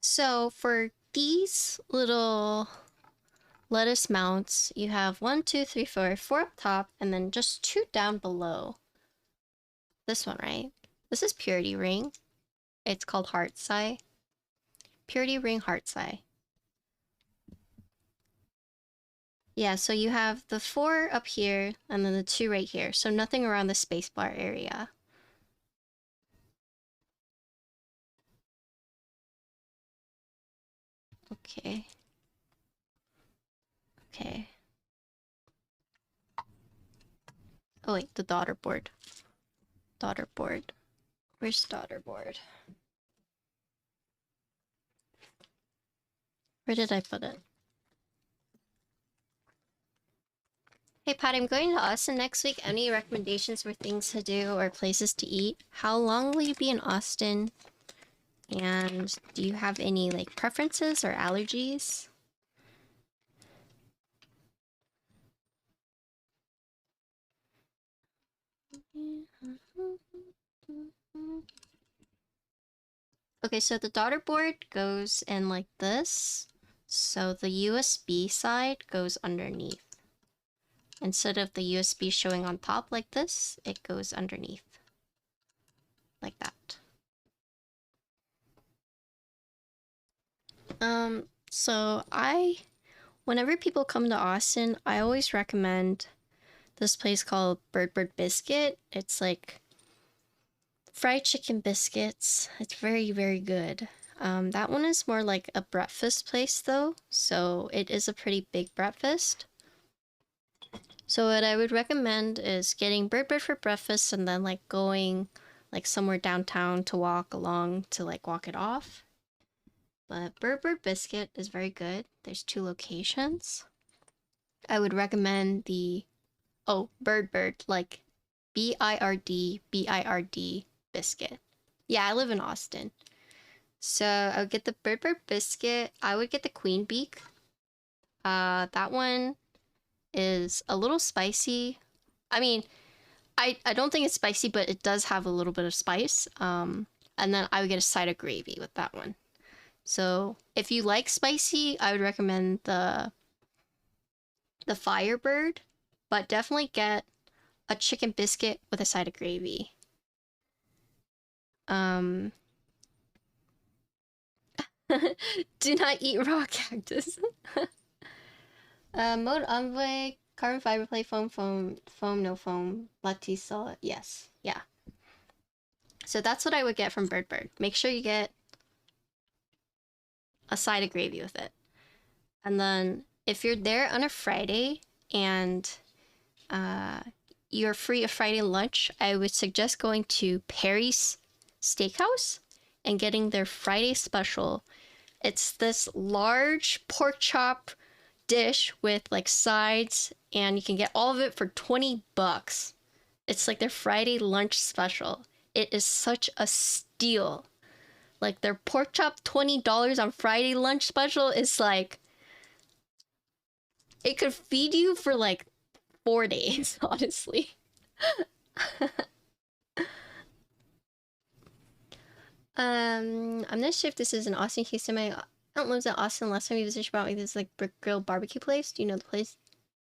So for these little lettuce mounts, you have 1, 2, 3, 4, 4 up top, and then just 2 down below. This one, right? This is Purity Ring. It's called Heart's Eye. Purity Ring Heart's Eye. Yeah, so you have the 4 up here, and then the 2 right here. So nothing around the spacebar area. Okay. Okay. Oh wait, the daughter board. Daughter board. Where's daughter board? Where did I put it? Hey Pat, I'm going to Austin next week. Any recommendations for things to do or places to eat? How long will you be in Austin? And do you have any like preferences or allergies? Okay, so the daughter board goes in like this. So the USB side goes underneath. Instead of the USB showing on top like this, it goes underneath. Like that. So whenever people come to Austin, I always recommend this place called Bird Biscuit. It's like fried chicken biscuits. It's very, very good. That one is more like a breakfast place though, so it is a pretty big breakfast. So what I would recommend is getting Bird for breakfast and then like going like somewhere downtown to walk along to like walk it off. But Bird Biscuit is very good. There's 2 locations. I would recommend the Bird, like BIRD biscuit. Yeah, I live in Austin. So I would get the Bird biscuit. I would get the Queen Beak. That one is a little spicy. I mean, I don't think it's spicy, but it does have a little bit of spice. And then I would get a side of gravy with that one. So if you like spicy, I would recommend the Firebird, but definitely get a chicken biscuit with a side of gravy. Do not eat raw cactus. Mode Envoy, carbon fiber plate, foam, no foam, lattice solid. Yes, yeah. So that's what I would get from Bird. Make sure you get a side of gravy with it. And then if you're there on a Friday and you're free of Friday lunch, I would suggest going to Perry's Steakhouse and getting their Friday special. It's this large pork chop dish with like sides, and you can get all of it for $20. It's like their Friday lunch special. It is such a steal. Like their pork chop $20 on Friday lunch special is like, it could feed you for like 4 days, honestly. I'm not sure if this is an Austin, Houston. I don't know if it's Austin. Last time we visited about like this like Brick Grill barbecue place. Do you know the place?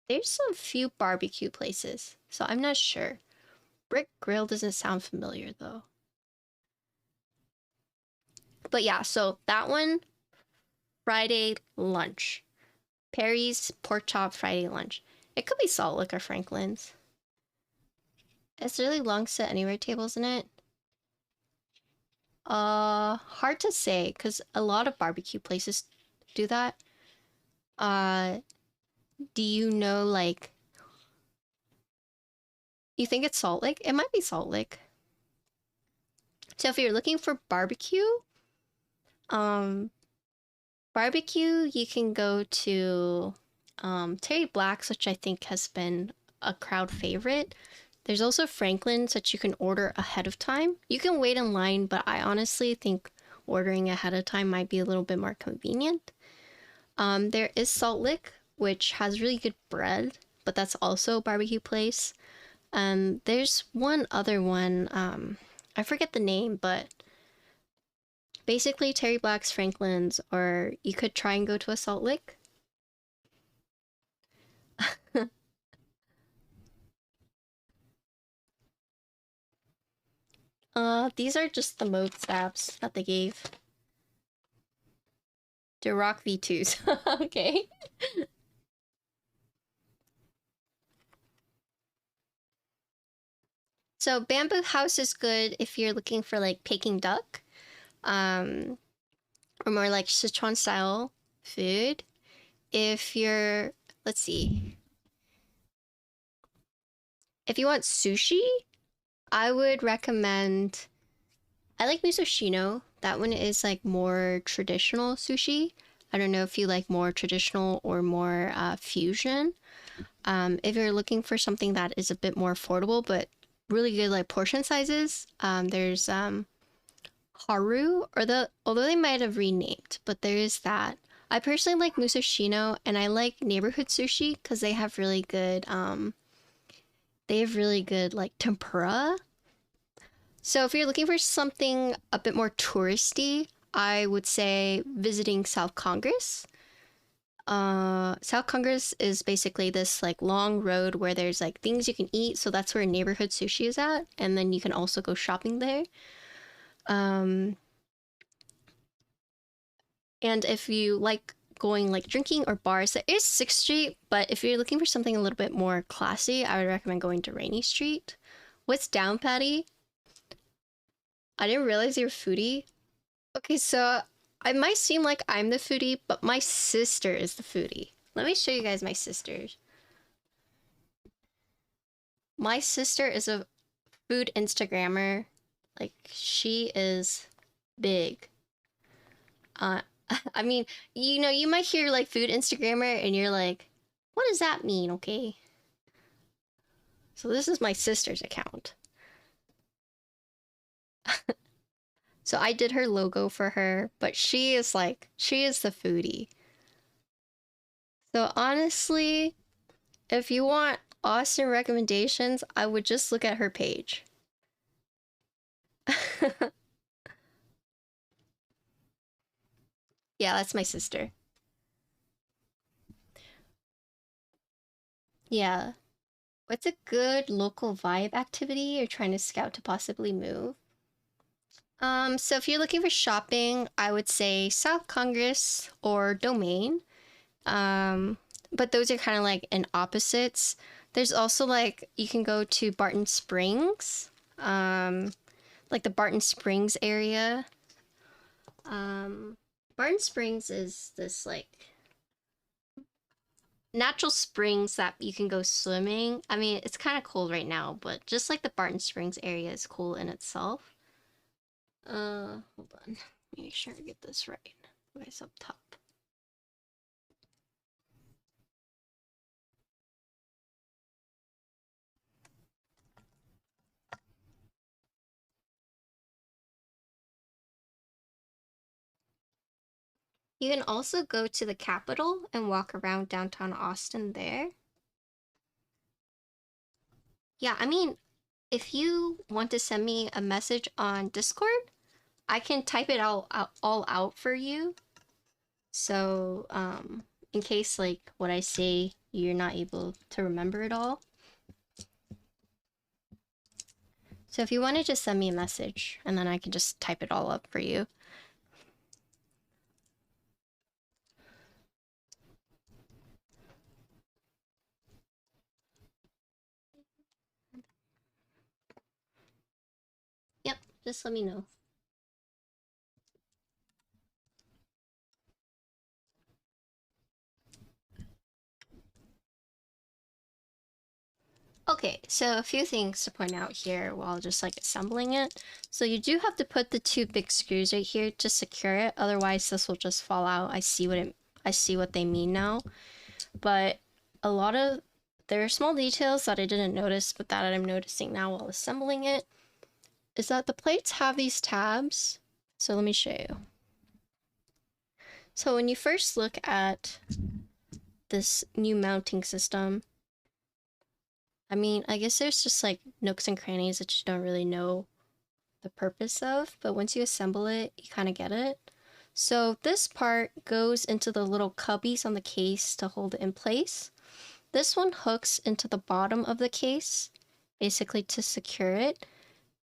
There's a few barbecue places, so I'm not sure. Brick Grill doesn't sound familiar though. But yeah, so that one, Friday lunch. Perry's pork chop Friday lunch. It could be Salt Lick or Franklin's. It's really long set anywhere tables in it. Hard to say, because a lot of barbecue places do that. Do you know, like... You think it's Salt Lick? It might be Salt Lick. So if you're looking for barbecue, you can go to Terry Black's, which I think has been a crowd favorite. There's also Franklin's that you can order ahead of time. You can wait in line, but I honestly think ordering ahead of time might be a little bit more convenient. There is Salt Lick, which has really good bread, but that's also a barbecue place. There's one other one, I forget the name, but basically Terry Black's, Franklin's, or you could try and go to a Salt Lick. These are just the mode stabs that they gave. The Rock V2s. Okay. So Bamboo House is good if you're looking for like Peking duck. Or more like Sichuan style food. If you're, let's see. If you want sushi, I would recommend, I like Musoshino. That one is like more traditional sushi. I don't know if you like more traditional or more fusion. If you're looking for something that is a bit more affordable, but really good like portion sizes, there's Haru, although they might have renamed, but there is that. I personally like Musoshino, and I like Neighborhood Sushi because they have really good like tempura. So if you're looking for something a bit more touristy, I would say visiting South Congress. South Congress is basically this like long road where there's like things you can eat, so that's where Neighborhood Sushi is at, and then you can also go shopping there. And if you like going like drinking or bars, there is 6th Street, but if you're looking for something a little bit more classy, I would recommend going to Rainy Street. What's down, Patty? I didn't realize you're a foodie. Okay, so I might seem like I'm the foodie, but my sister is the foodie. Let me show you guys my sisters. My sister is a food Instagrammer. Like, she is big. I mean, you know, you might hear like food Instagrammer and you're like, what does that mean, okay? So this is my sister's account. So I did her logo for her, but she is the foodie. So honestly, if you want awesome recommendations, I would just look at her page. Yeah, that's my sister. Yeah. What's a good local vibe activity you're trying to scout to possibly move? So if you're looking for shopping, I would say South Congress or Domain. But those are kind of like in opposites. There's also like you can go to Barton Springs, like the Barton Springs area. Barton Springs is this like natural springs that you can go swimming. I mean, it's kind of cold right now, but just like the Barton Springs area is cool in itself. Hold on. Make sure I get this right. Where's up top? You can also go to the Capitol and walk around downtown Austin there. Yeah, I mean, if you want to send me a message on Discord, I can type it all out for you. So, in case like what I say, you're not able to remember it all. So if you want to just send me a message and then I can just type it all up for you. Yep, just let me know. Okay, so a few things to point out here while just like assembling it. So you do have to put the two big screws right here to secure it, otherwise this will just fall out. I see what they mean now. But there are small details that I didn't notice, but that I'm noticing now while assembling it, is that the plates have these tabs. So let me show you. So when you first look at this new mounting system, I mean, I guess there's just like nooks and crannies that you don't really know the purpose of, but once you assemble it, you kind of get it. So this part goes into the little cubbies on the case to hold it in place. This one hooks into the bottom of the case, basically to secure it.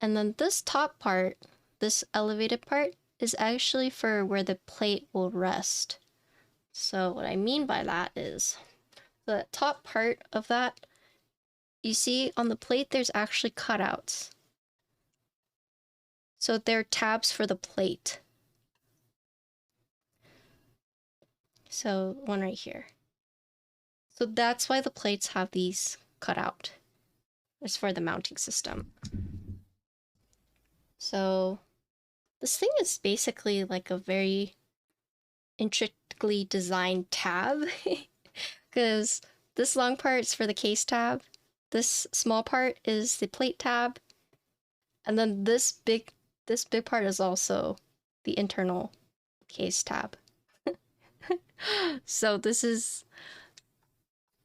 And then this top part, this elevated part, is actually for where the plate will rest. So what I mean by that is the top part of that, you see on the plate there's actually cutouts. So they're tabs for the plate. So one right here. So that's why the plates have these cut out. It's for the mounting system. So this thing is basically like a very intricately designed tab because this long part is for the case tab, this small part is the plate tab, and then this big part is also the internal case tab. So there's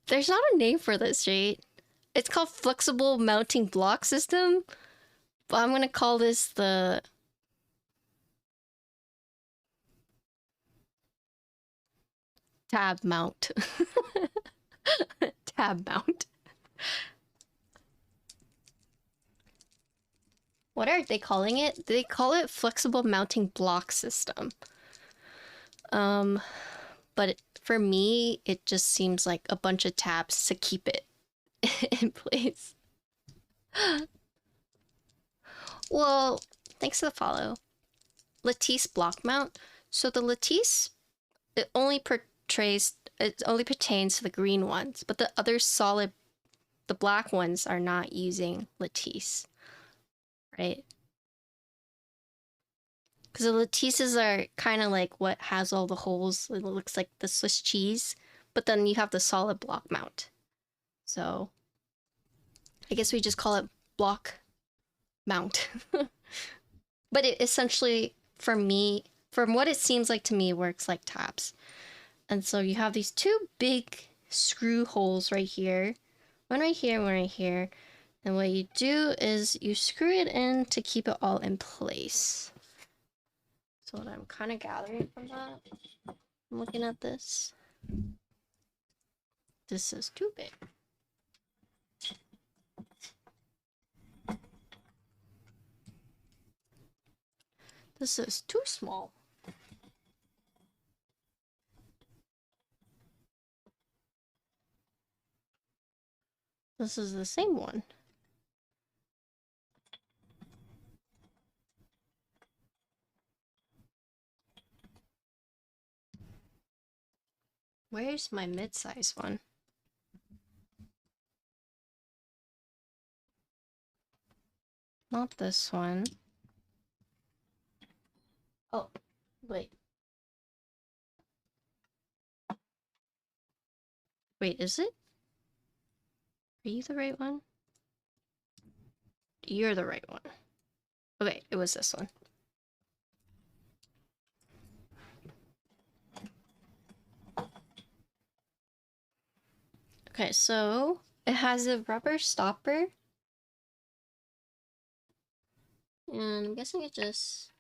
not a name for this, right? It's called flexible mounting block system, but I'm gonna call this the tab mount. Tab mount. What are they calling it? They call it flexible mounting block system. But for me, it just seems like a bunch of tabs to keep it in place. Well, thanks for the follow. Lattice block mount. So the Lattice, it only pertains to the green ones, but the other solid, the black ones are not using Lattice, right? Because the Lattices are kind of like what has all the holes. It looks like the Swiss cheese, but then you have the solid block mount. So I guess we just call it block mount. But it essentially, for me, from what it seems like to me, works like tabs. And so you have these two big screw holes right here. One right here, one right here. And what you do is you screw it in to keep it all in place. So what I'm kind of gathering from that, I'm looking at this. This is too big. This is too small. This is the same one. Where's my mid-size one? Not this one. Oh, wait. Wait, is it? Are you the right one? You're the right one. Okay, it was this one. Okay, so it has a rubber stopper. And I'm guessing it just...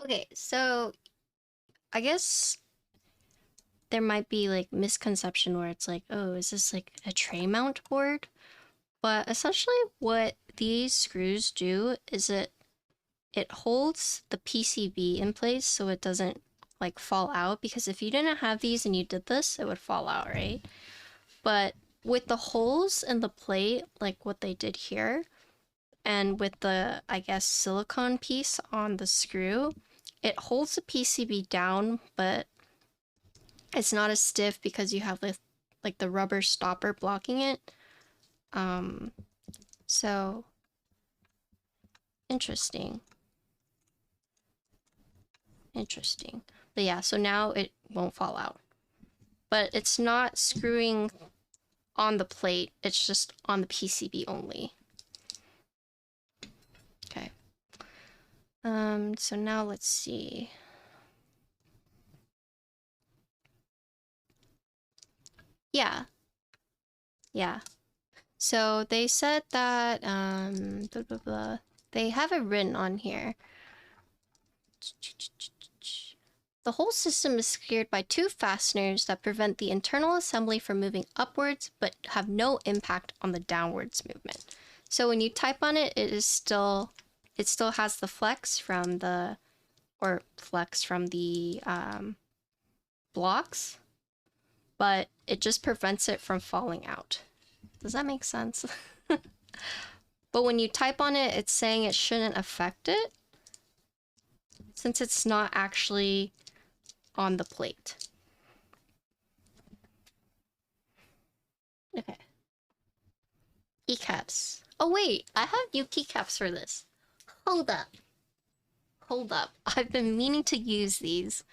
Okay, so I guess there might be like misconception where it's like, oh, is this like a tray mount board? But essentially what these screws do is it holds the PCB in place so it doesn't like fall out, because if you didn't have these and you did this, it would fall out, right? But with the holes in the plate, like what they did here, and with the, I guess, silicone piece on the screw, it holds the PCB down, but it's not as stiff because you have like the rubber stopper blocking it. So interesting. Interesting. But yeah, so now it won't fall out. But it's not screwing on the plate, it's just on the PCB only. Okay. So now let's see. Yeah. Yeah. So they said that, blah, blah, blah. They have it written on here. The whole system is secured by two fasteners that prevent the internal assembly from moving upwards, but have no impact on the downwards movement. So when you type on it, it still has the flex from the, blocks, but it just prevents it from falling out. Does that make sense? But when you type on it, it's saying it shouldn't affect it, since it's not actually on the plate. Okay. Keycaps. Oh wait, I have new keycaps for this. Hold up. Hold up. I've been meaning to use these.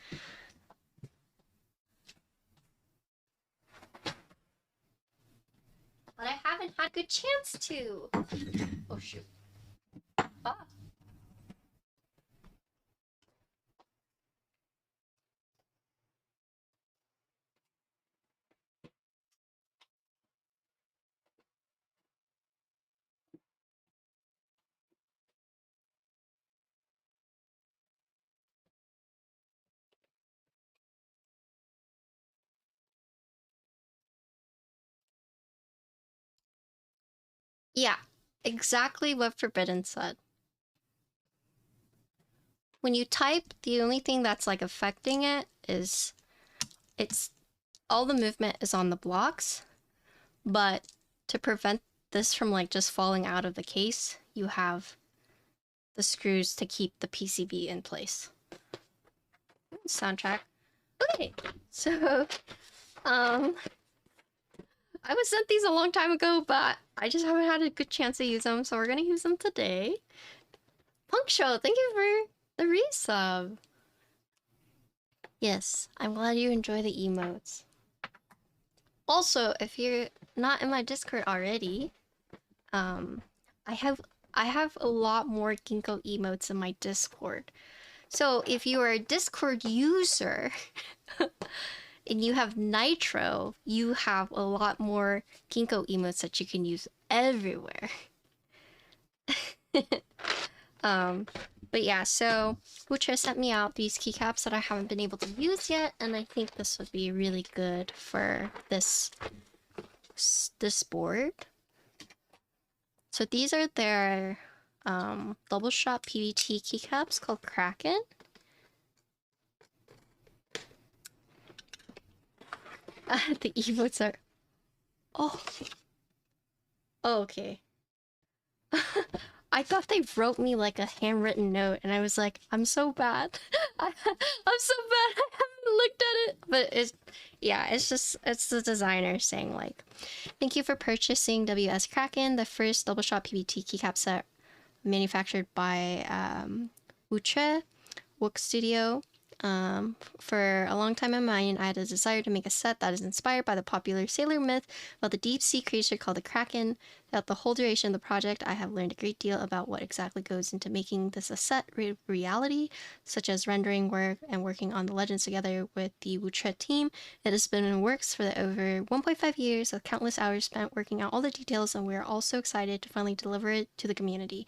But I haven't had a good chance to. Oh shoot. Ah. Yeah, exactly what Forbidden said. When you type, the only thing that's like affecting it is all the movement is on the blocks, but to prevent this from like just falling out of the case, you have the screws to keep the PCB in place. Soundtrack. Okay, so I was sent these a long time ago, but I just haven't had a good chance to use them, so we're gonna use them today. Punk Show, thank you for the resub. Yes, I'm glad you enjoy the emotes. Also, if you're not in my Discord already, I have a lot more Ginkgo emotes in my Discord. So if you are a Discord user and you have Nitro, you have a lot more Ginkgo emotes that you can use everywhere. But yeah, so Wucha sent me out these keycaps that I haven't been able to use yet, and I think this would be really good for this board. So these are their double shot PVT keycaps called Kranken. The emotes are... Oh, okay. I thought they wrote me like a handwritten note, and I was like, I'm so bad. I'm so bad. I haven't looked at it. But it's, yeah, it's the designer saying like, thank you for purchasing WS Kranken, the first double shot PVT keycap set manufactured by Utre Wook Studio. For a long time in mind, I had a desire to make a set that is inspired by the popular sailor myth about the deep sea creature called the Kranken. Throughout the whole duration of the project, I have learned a great deal about what exactly goes into making this a set reality, such as rendering work and working on the legends together with the Wutre team. It has been in the works for over 1.5 years with countless hours spent working out all the details, and we are all so excited to finally deliver it to the community.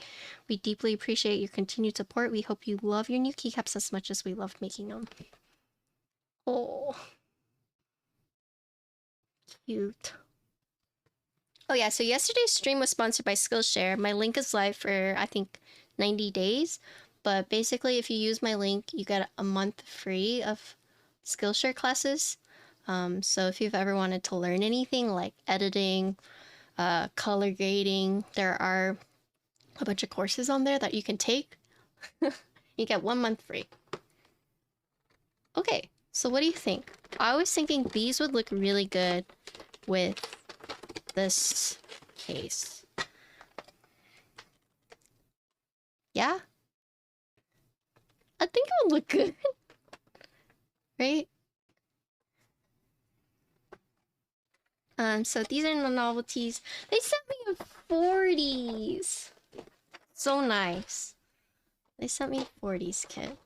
We deeply appreciate your continued support. We hope you love your new keycaps as much as we loved making them. Oh, cute. Oh yeah, so yesterday's stream was sponsored by Skillshare. My link is live for, I think, 90 days. But basically, if you use my link, you get a month free of Skillshare classes. So if you've ever wanted to learn anything like editing, color grading, there are a bunch of courses on there that you can take. You get 1 month free. Okay, so what do you think? I was thinking these would look really good with this case. Yeah? I think it would look good. Right? So these are the novelties. They sent me a 40s. So nice. They sent me a 40s kit.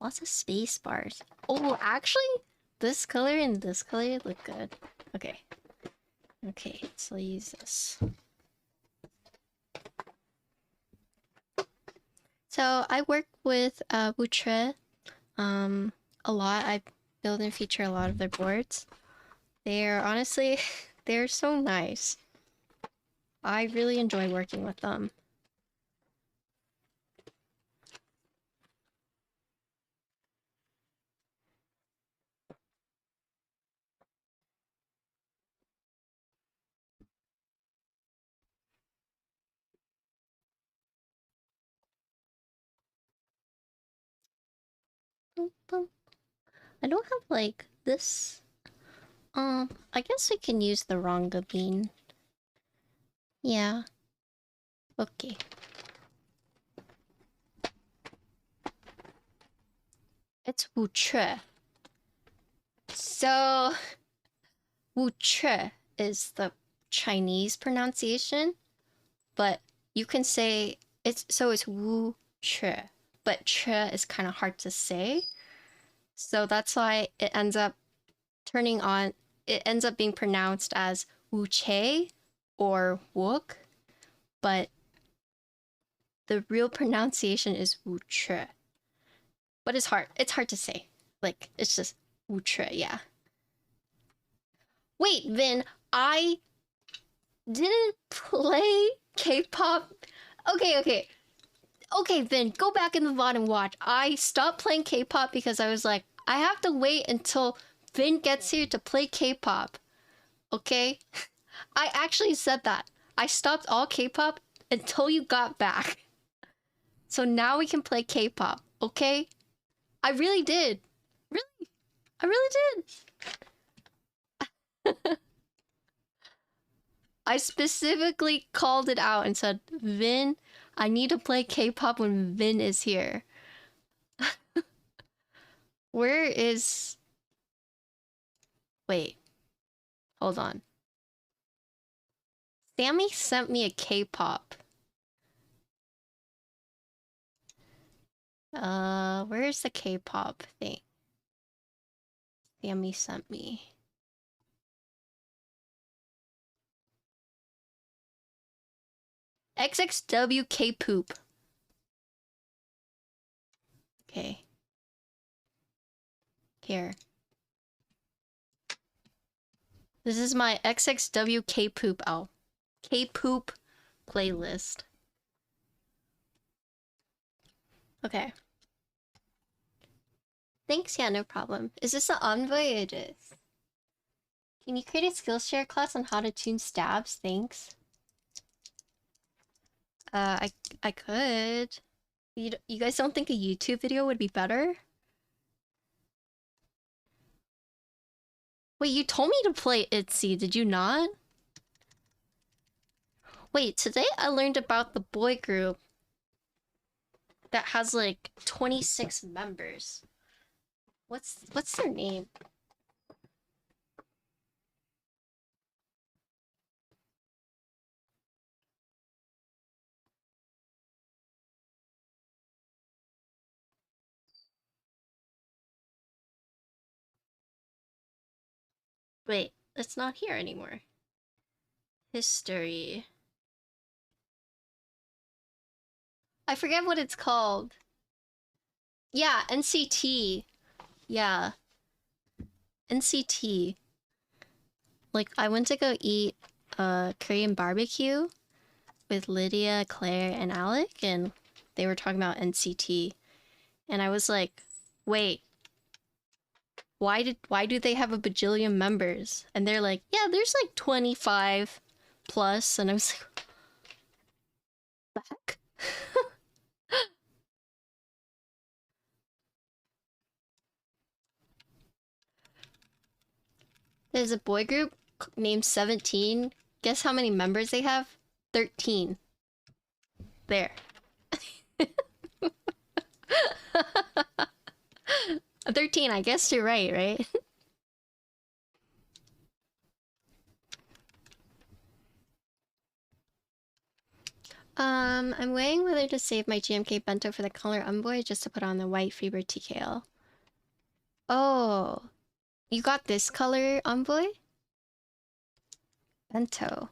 Lots of space bars. Oh, actually, this color and this color look good. Okay. Okay, so I'll use this. So I work with Wutre a lot. I build and feature a lot of their boards. They're honestly, they're so nice. I really enjoy working with them. I don't have like this. I guess we can use the Ronga bean. Yeah. Okay. It's Wutre. So Wutre is the Chinese pronunciation, but you can say it's Wutre, but tre is kind of hard to say. So that's why it ends up being pronounced as Wuche or Wook, but the real pronunciation is Wutre. But it's hard to say. Like, it's just Wutre, yeah. Wait, Vin, I didn't play K-pop. Okay, Vin, go back in the VOD and watch. I stopped playing K-pop because I was like, I have to wait until Vin gets here to play K-pop. Okay? I actually said that. I stopped all K-pop until you got back. So now we can play K-pop, okay? I really did. Really? I really did. I specifically called it out and said, Vin, I need to play K-pop when Vin is here. Where is... Wait, hold on. Sammy sent me a K-pop. Where's the K-pop thing? Sammy sent me. XXW K-poop. Okay. Here. This is my XXW K-poop K-poop playlist. Okay. Thanks, yeah, no problem. Is this an Envoy? It is. Can you create a Skillshare class on how to tune stabs? Thanks. I could. You guys don't think a YouTube video would be better? Wait, you told me to play ITZY, did you not? Wait, today I learned about the boy group that has like 26 members. What's their name? Wait, it's not here anymore. History. I forget what it's called. Yeah, NCT. Yeah. NCT. Like, I went to go eat Korean barbecue with Lydia, Claire, and Alec, and they were talking about NCT. And I was like, wait, why do they have a bajillion members? And they're like, yeah, there's like 25 plus. And I was like, the heck? There's a boy group named 17. Guess how many members they have? 13. There. 13, I guess you're right? I'm weighing whether to save my GMK bento for the color Envoy just to put on the white Faber TKL. Oh, you got this color Envoy? Bento.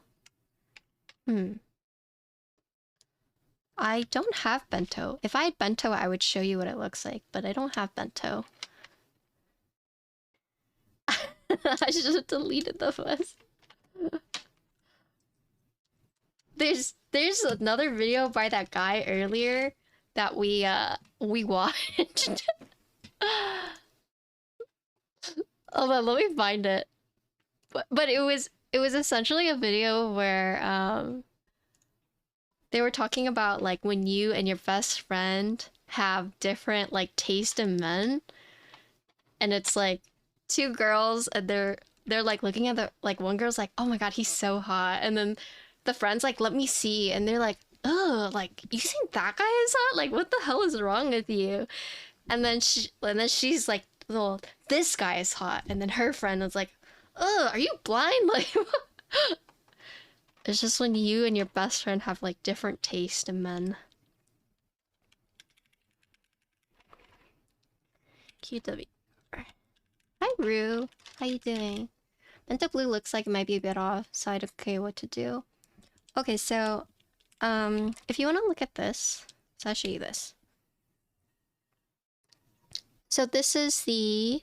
I don't have bento. If I had bento, I would show you what it looks like, but I don't have bento. I should have deleted the fuss. There's another video by that guy earlier that we watched. Hold on, let me find it. But it was essentially a video where they were talking about like when you and your best friend have different like taste in men, and it's like two girls and they're like looking at the like one girl's like, oh my god, he's so hot, and then the friend's like, let me see, and they're like, ugh, like you think that guy is hot? Like what the hell is wrong with you? And then she's like, well, this guy is hot, and then her friend was like, ugh, are you blind? Like it's just when you and your best friend have like different taste in men. QW. Hi Rue, how you doing? Bento blue looks like it might be a bit off, so I don't care what to do. Okay, so if you want to look at this, so I'll show you this. So this is the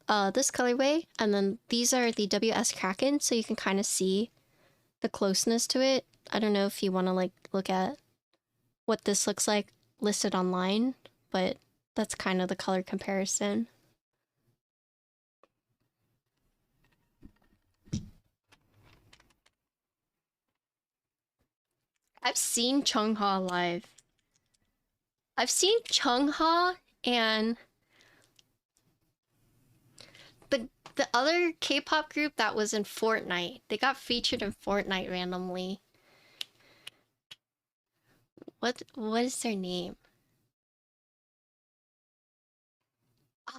this colorway, and then these are the WS Kranken, so you can kind of see the closeness to it. I don't know if you want to like look at what this looks like listed online, but that's kind of the color comparison. I've seen Chungha live. I've seen Chungha and the other K-pop group that was in Fortnite. They got featured in Fortnite randomly. What is their name?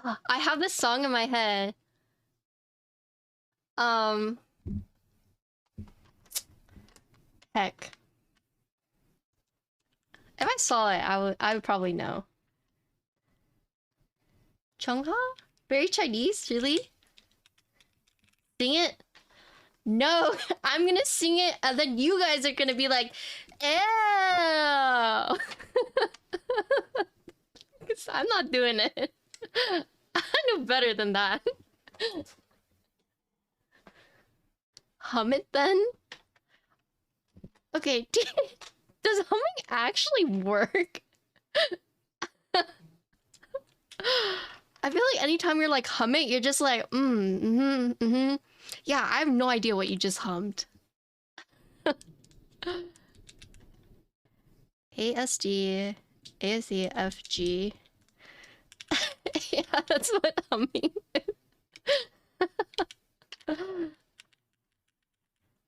I have this song in my head. Um, heck. If I saw it, I would probably know. Chungha? Very Chinese, really? Sing it? No, I'm gonna sing it, and then you guys are gonna be like, ew! 'Cause I'm not doing it. I know better than that. Hum it then? Okay, does humming actually work? I feel like anytime you're like humming, you're just like, Yeah, I have no idea what you just hummed. ASD, ASE, FG. Yeah, that's what humming is.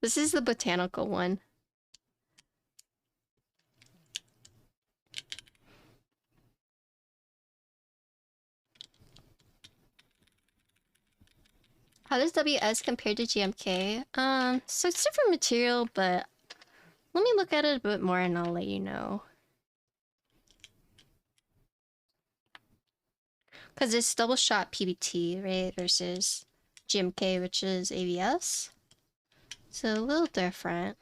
This is the botanical one. How does WS compare to GMK? So it's different material, but let me look at it a bit more and I'll let you know. Because it's double shot PBT, right? Versus GMK, which is ABS. So a little different.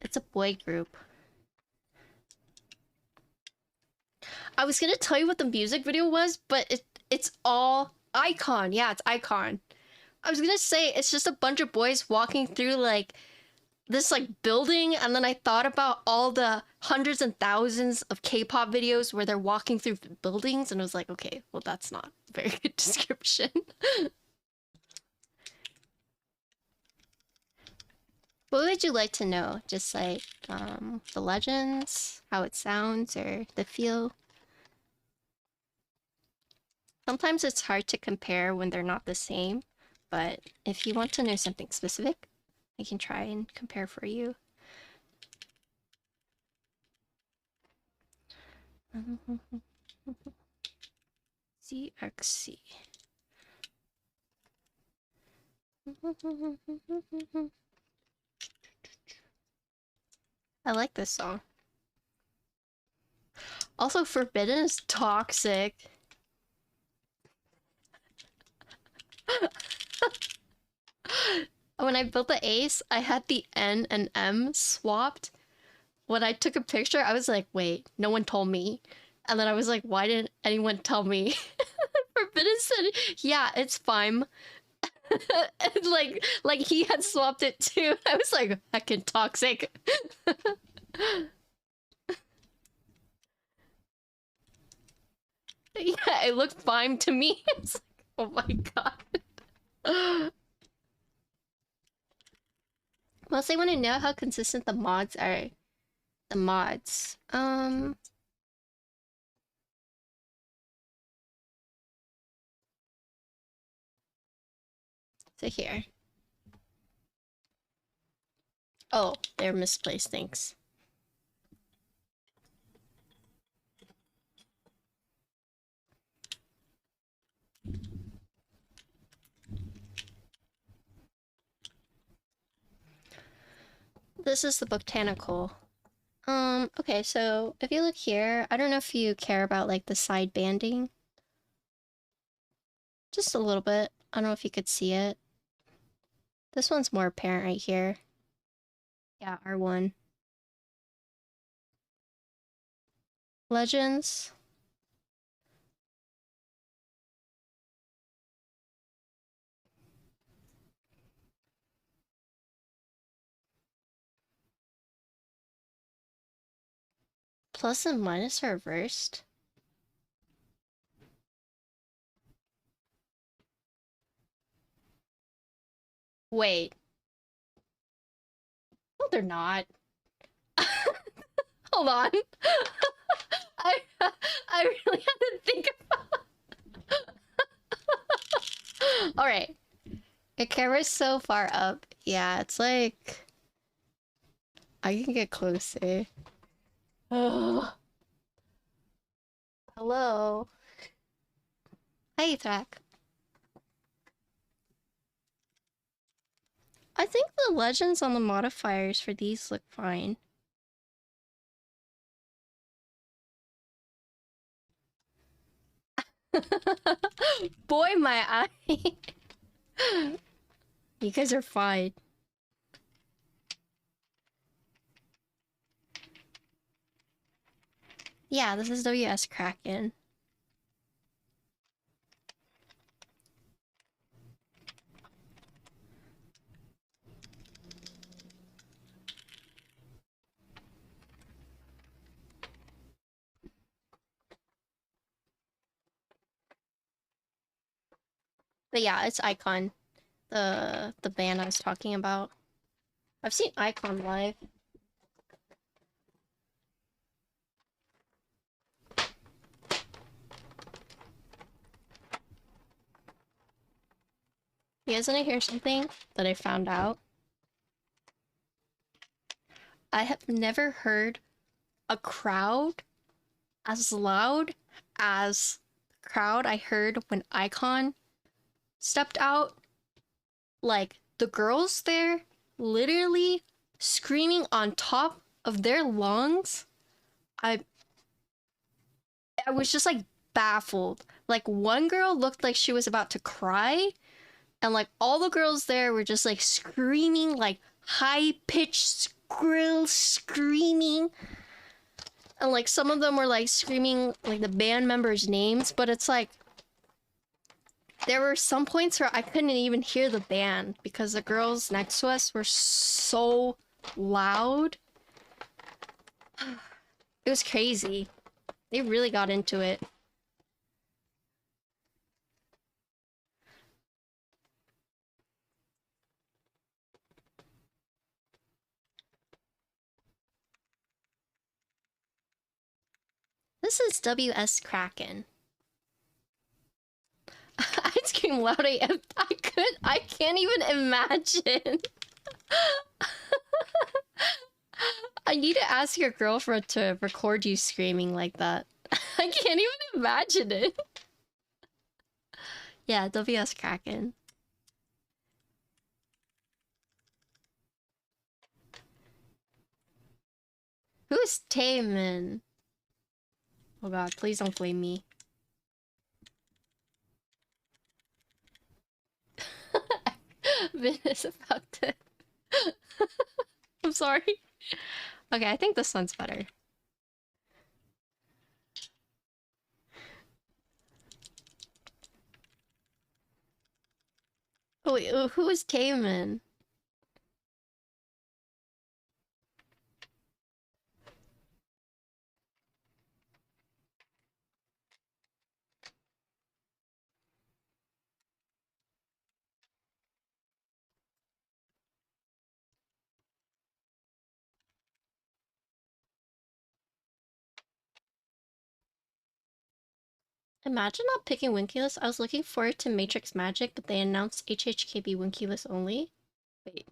It's a boy group. I was gonna tell you what the music video was, but it's all Icon. Yeah, it's Icon. I was gonna say it's just a bunch of boys walking through like this like building, and then I thought about all the hundreds and thousands of K-pop videos where they're walking through buildings, and I was like, okay, well that's not a very good description. What would you like to know? Just like the legends, how it sounds, or the feel? Sometimes it's hard to compare when they're not the same, but if you want to know something specific, I can try and compare for you. CXC. I like this song. Also, Forbidden is toxic. When I built the Ace, I had the N and M swapped. When I took a picture, I was like, wait, no one told me. And then I was like, why didn't anyone tell me? Forbidden said, yeah, it's fine. And like he had swapped it too. I was like, heckin' toxic. Yeah, it looked fine to me. It's like, oh my god. Mostly want to know how consistent the mods are. The mods. So here. Oh, they're misplaced things. This is the botanical. Okay, so if you look here, I don't know if you care about like the side banding. Just a little bit. I don't know if you could see it. This one's more apparent right here. Yeah, R1. Legends. Plus and minus are reversed. Wait. No, they're not. Hold on. I really had to think about. All right. Your camera's so far up. Yeah, it's like I can get closer. Oh. Hello. Hi, Thrak. I think the legends on the modifiers for these look fine. Boy, my eye. You guys are fine. Yeah, this is WS Kranken. But yeah, it's Icon, the band I was talking about. I've seen Icon live. You guys want to hear something that I found out? I have never heard a crowd as loud as the crowd I heard when Icon stepped out. Like, the girls there literally screaming on top of their lungs. I was just like baffled. Like, one girl looked like she was about to cry, and like all the girls there were just like screaming, like high-pitched screaming. And like some of them were like screaming like the band members' names, but it's like there were some points where I couldn't even hear the band because the girls next to us were so loud. It was crazy. They really got into it. This is WS Kranken. I'd scream loud AF. I can't even imagine. I need to ask your girlfriend to record you screaming like that. I can't even imagine it. Yeah, WS Kranken. Who's Taemin? Oh god, please don't blame me. Vin is about to... I'm sorry. Okay, I think this one's better. Oh wait, who is Taemin? Imagine not picking Winkyless. I was looking forward to Matrix Magic, but they announced HHKB Winkyless only. Wait.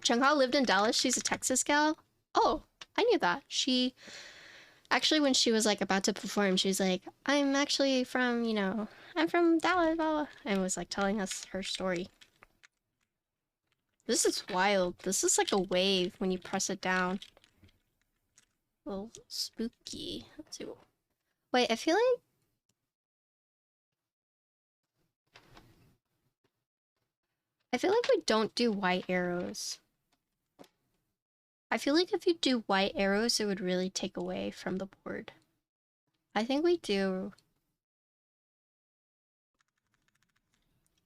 Chunghao lived in Dallas. She's a Texas gal. Oh, I knew that. She... Actually, when she was, like, about to perform, she was like, I'm actually from, you know... I'm from Dallas, blah, blah. And was, like, telling us her story. This is wild. This is like a wave when you press it down. A little spooky. Let's see. Wait, I feel like... we don't do white arrows. I feel like if you do white arrows, it would really take away from the board. I think we do.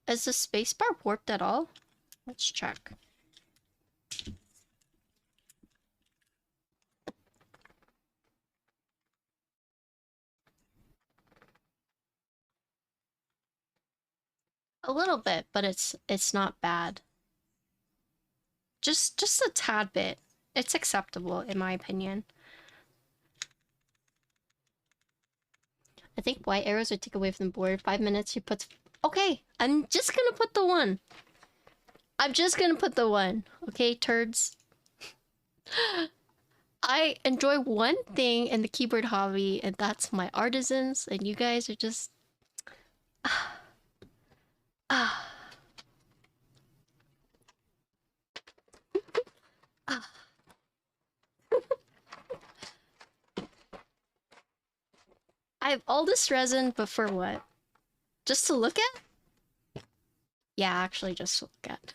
Is the spacebar warped at all? Let's check. A little bit, but it's not bad. Just a tad bit. It's acceptable in my opinion. I think white arrows would take away from the board. 5 minutes, she puts... Okay, I'm just gonna put the one. I'm just gonna put the one. Okay, turds. I enjoy one thing in the keyboard hobby, and that's my artisans, and you guys are just... I have all this resin, but for what? Just to look at? Yeah, actually just to look at.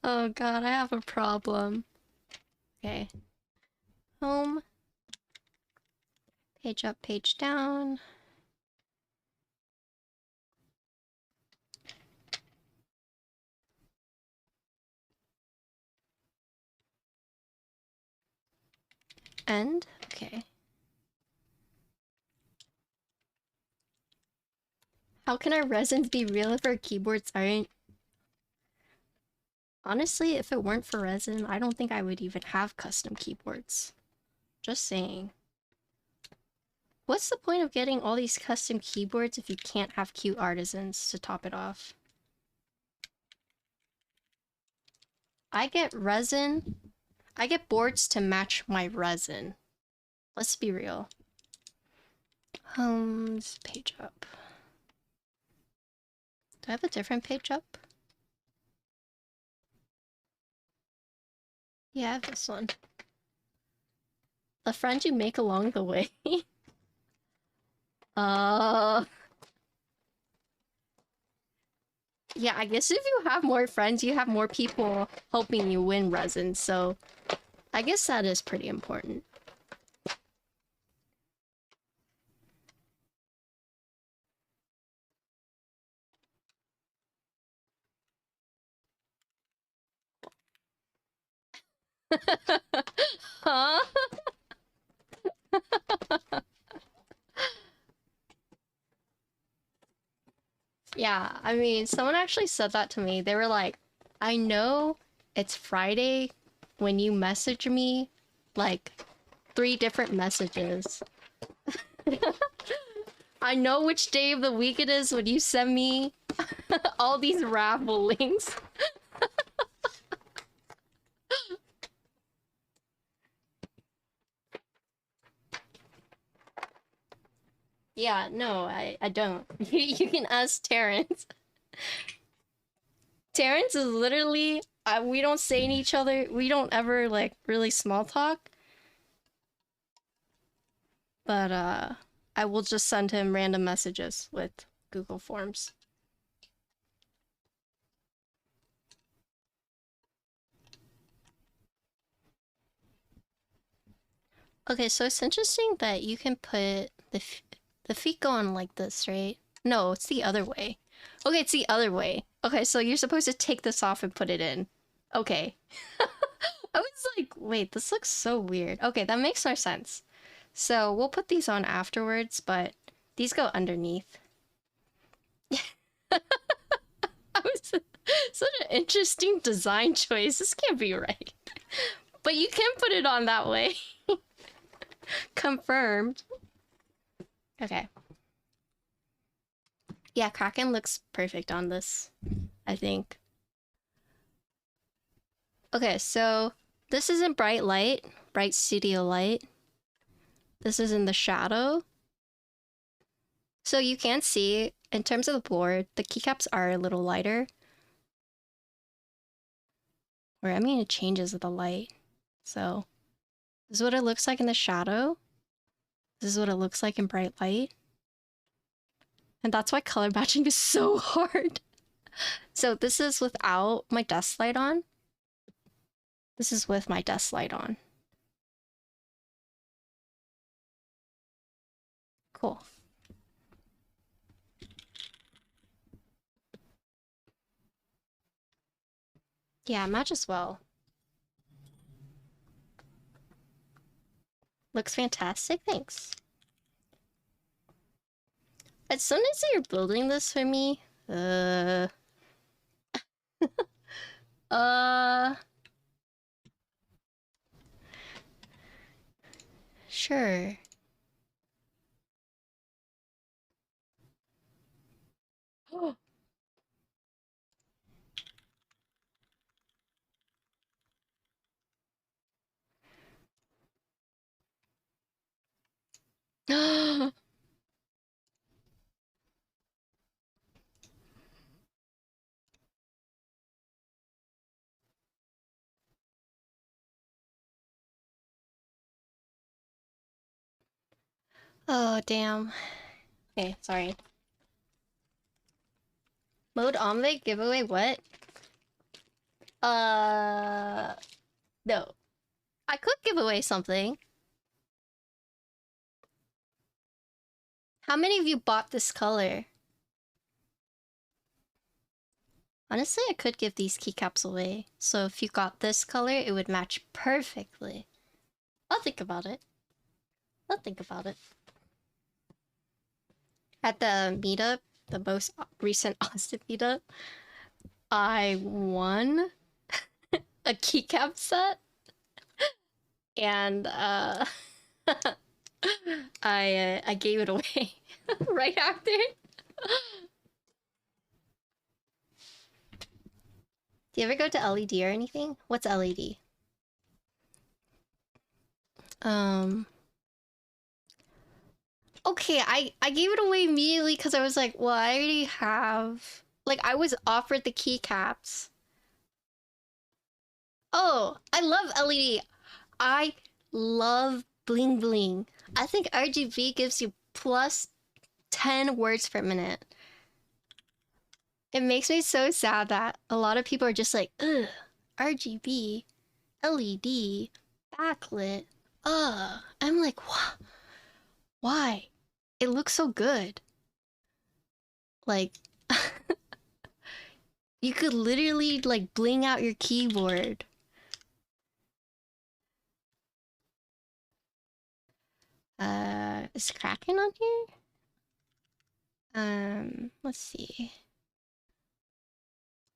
Oh god, I have a problem. Okay. Home. Page up, page down. End. Okay. How can our resins be real if our keyboards aren't? Honestly, if it weren't for resin, I don't think I would even have custom keyboards. Just saying. What's the point of getting all these custom keyboards if you can't have cute artisans to top it off? I get resin. I get boards to match my resin. Let's be real. Homes, page up. Do I have a different page up? Yeah, I have this one. The friend you make along the way. Yeah, I guess if you have more friends, you have more people helping you win resin, so I guess that is pretty important. Huh? Yeah, I mean, someone actually said that to me. They were like, I know it's Friday when you message me like 3 different messages. I know which day of the week it is when you send me all these raffle links. Yeah, no, I don't. You can ask Terrence. Terrence is literally, we don't say to each other, we don't ever like really small talk. But I will just send him random messages with Google Forms. Okay, so it's interesting that you can put the feet go on like this, right? No, it's the other way. Okay, it's the other way. Okay, so you're supposed to take this off and put it in. Okay. I was like, wait, this looks so weird. Okay, that makes more sense. So we'll put these on afterwards, but these go underneath. That was such an interesting design choice. This can't be right. But you can put it on that way. Confirmed. Okay. Yeah, Kranken looks perfect on this, I think. Okay, so this is in bright light, bright studio light. This is in the shadow. So you can see, in terms of the board, the keycaps are a little lighter. Or, I mean, it changes with the light. So, this is what it looks like in the shadow. This is what it looks like in bright light. And that's why color matching is so hard. So this is without my desk light on. This is with my desk light on. Cool. Yeah, matches well. Looks fantastic, thanks. As soon as you're building this for me, sure. Oh, damn. Okay, sorry. Mode Envoy giveaway, what? No. I could give away something. How many of you bought this color? Honestly, I could give these keycaps away. So if you got this color, it would match perfectly. I'll think about it. I'll think about it. At the meetup, the most recent Austin meetup, I won a keycap set. And I gave it away right after. Do you ever go to LED or anything? What's LED? Okay, I gave it away immediately because I was like, well, I already have, like, I was offered the keycaps. Oh, I love LED. I love bling bling. I think RGB gives you plus 10 words per minute. It makes me so sad that a lot of people are just like, ugh, RGB, LED, backlit, ugh. I'm like, why? It looks so good. Like, you could literally, like, bling out your keyboard. Is Kranken on here? Let's see.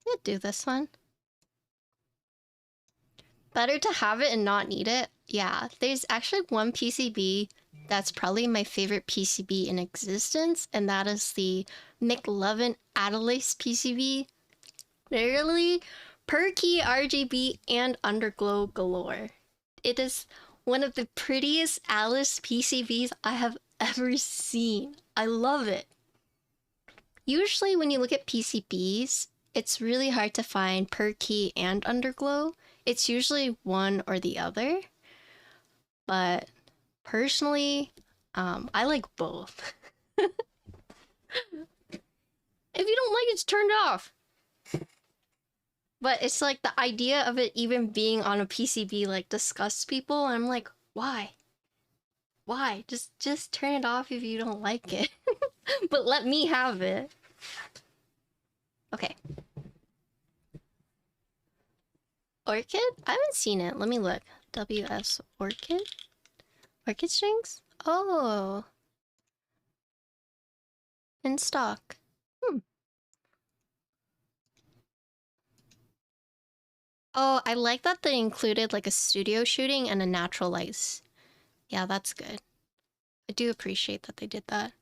Let's do this one. Better to have it and not need it. Yeah, there's actually one PCB that's probably my favorite PCB in existence, and that is the McLovin Atlas PCB. Literally, perky RGB and underglow galore. It is one of the prettiest Atlas PCBs I have ever seen. I love it. Usually when you look at PCBs, it's really hard to find perky and underglow. It's usually one or the other. But personally, I like both. If you don't like it, just turn it off. But it's like the idea of it even being on a PCB like disgusts people. And I'm like, why? Why? Just turn it off if you don't like it. But let me have it. Okay. Orchid? I haven't seen it. Let me look. WS Orchid? Orchid strings? Oh. In stock. Oh, I like that they included like a studio shooting and a natural lights. Yeah, that's good. I do appreciate that they did that.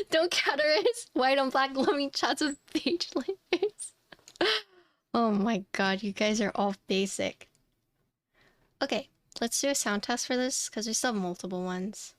Don't categorize white on black loving chats with page layers. Oh my god, you guys are all basic. Okay, let's do a sound test for this because we still have multiple ones.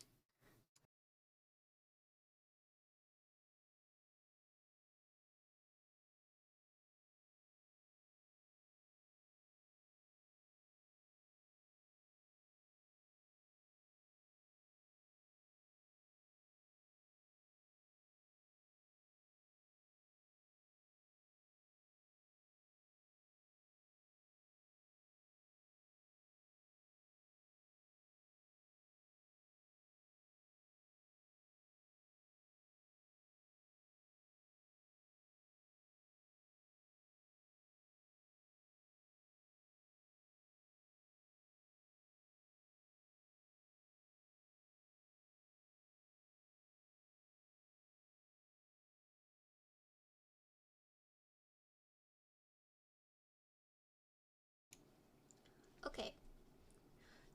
Okay,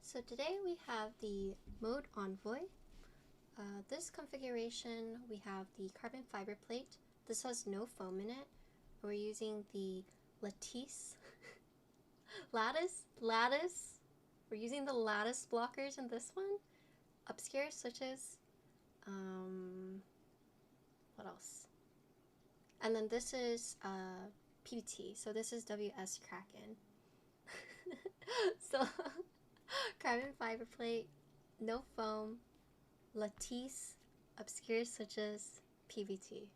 so today we have the Mode Envoy. This configuration, we have the carbon fiber plate. This has no foam in it. We're using the Lattice Lattice. We're using the lattice blockers in this one. Obscura switches. What else? And then this is PVT. So this is WS Kranken. So, carbon fiber plate, no foam, Lattice, Obscura switches, PVT.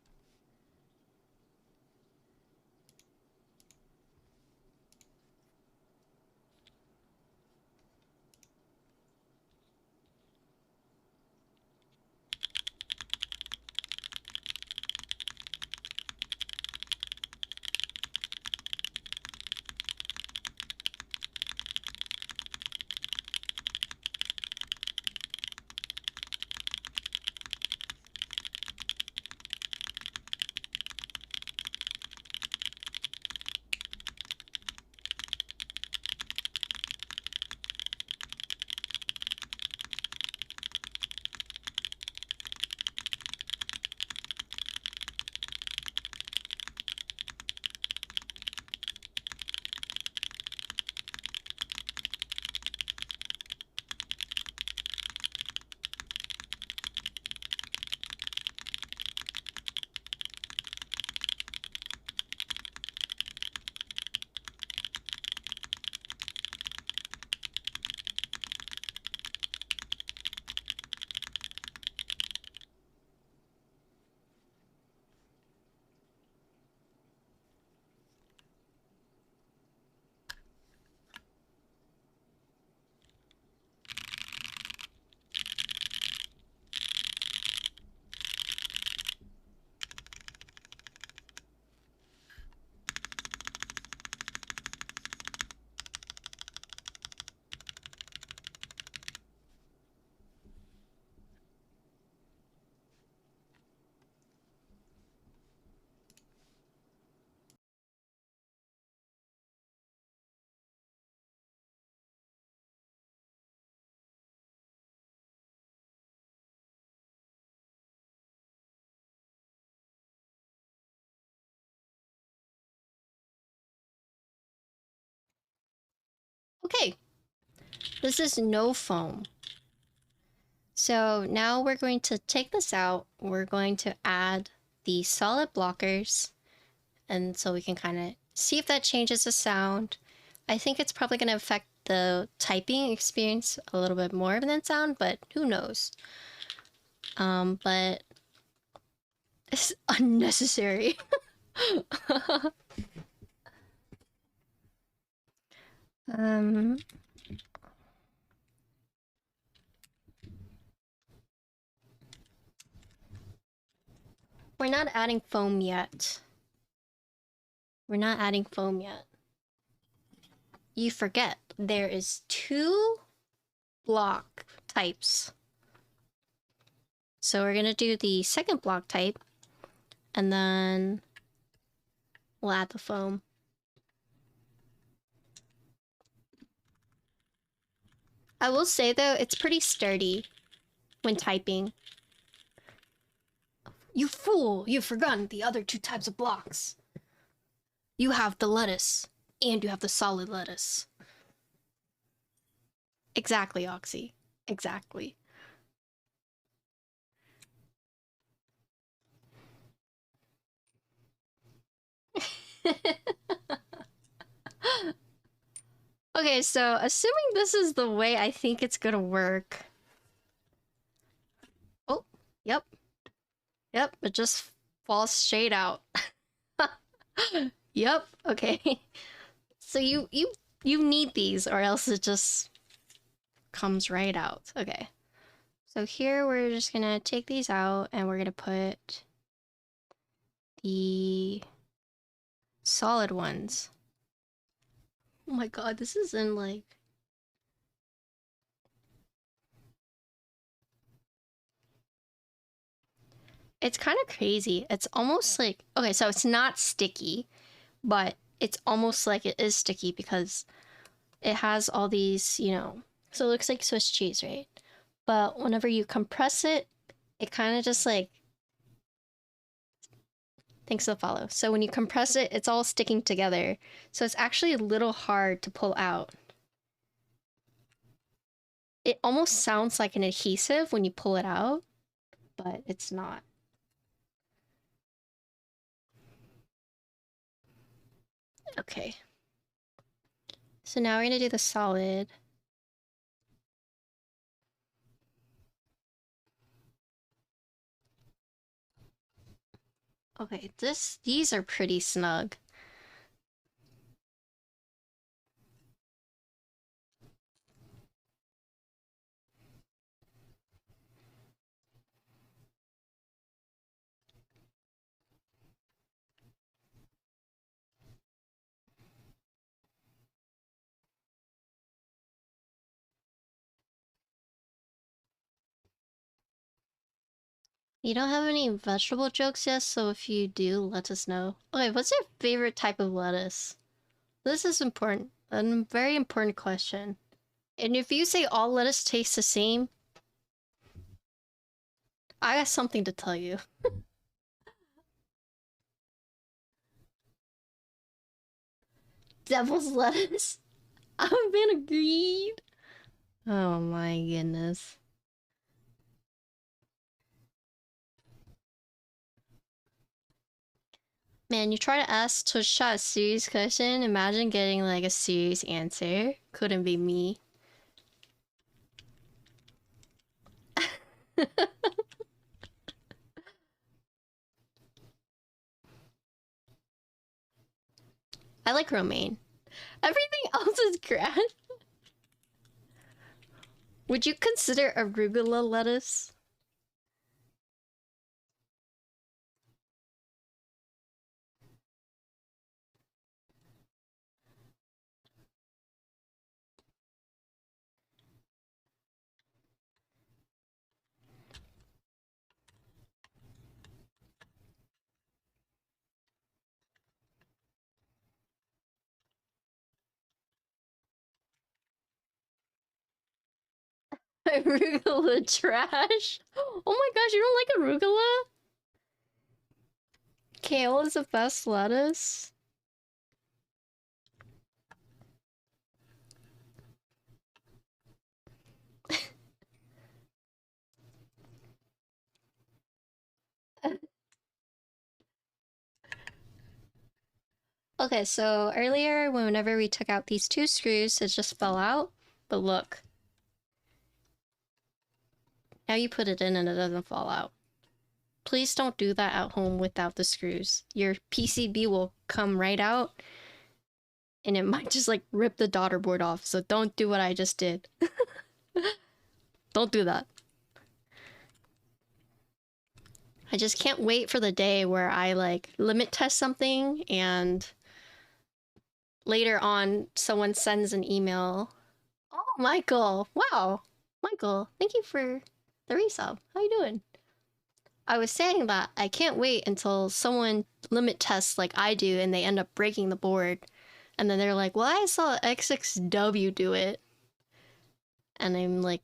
Okay, this is no foam. So now we're going to take this out. We're going to add the solid blockers. And so we can kind of see if that changes the sound. I think it's probably going to affect the typing experience a little bit more than sound, but who knows. But it's unnecessary. We're not adding foam yet. We're not adding foam yet. You forget, there is 2 block types. So we're gonna do the second block type, and then we'll add the foam. I will say though, it's pretty sturdy when typing. You fool! You've forgotten the other 2 types of blocks. You have the lettuce, and you have the solid lettuce. Exactly, Oxy. Exactly. Okay, so assuming this is the way I think it's gonna work. Oh, yep. Yep, it just falls straight out. Yep, okay. So you need these or else it just comes right out. Okay. So here we're just gonna take these out and we're gonna put the solid ones. Oh my god, this is in like... It's kind of crazy. It's almost like... Okay, so it's not sticky, but it's almost like it is sticky because it has all these, you know... So it looks like Swiss cheese, right? But whenever you compress it, it kind of just like... Thanks for the follow. So when you compress it, it's all sticking together. So it's actually a little hard to pull out. It almost sounds like an adhesive when you pull it out, but it's not. Okay. So now we're gonna do the solid. Okay, these are pretty snug. You don't have any vegetable jokes yet, so if you do, let us know. Okay, what's your favorite type of lettuce? This is important. A very important question. And if you say all lettuce tastes the same, I got something to tell you. Devil's lettuce? I'm being agreed. Oh my goodness. Man, you try to ask Twitchchat a serious question, imagine getting like a serious answer. Couldn't be me. I like romaine. Everything else is grand. Would you consider arugula lettuce? Arugula trash? Oh my gosh, you don't like arugula? Kale is the best lettuce. Okay, so earlier, whenever we took out these two screws, it just fell out. But look. Now you put it in and it doesn't fall out. Please don't do that at home without the screws. Your PCB will come right out and it might just like rip the daughter board off. So don't do what I just did. Don't do that. I just can't wait for the day where I like limit test something and later on someone sends an email. Oh, Michael. Wow. Michael, thank you for the resub. How you doing? I was saying that I can't wait until someone limit tests like I do and they end up breaking the board. And then they're like, well, I saw XXW do it. And I'm like,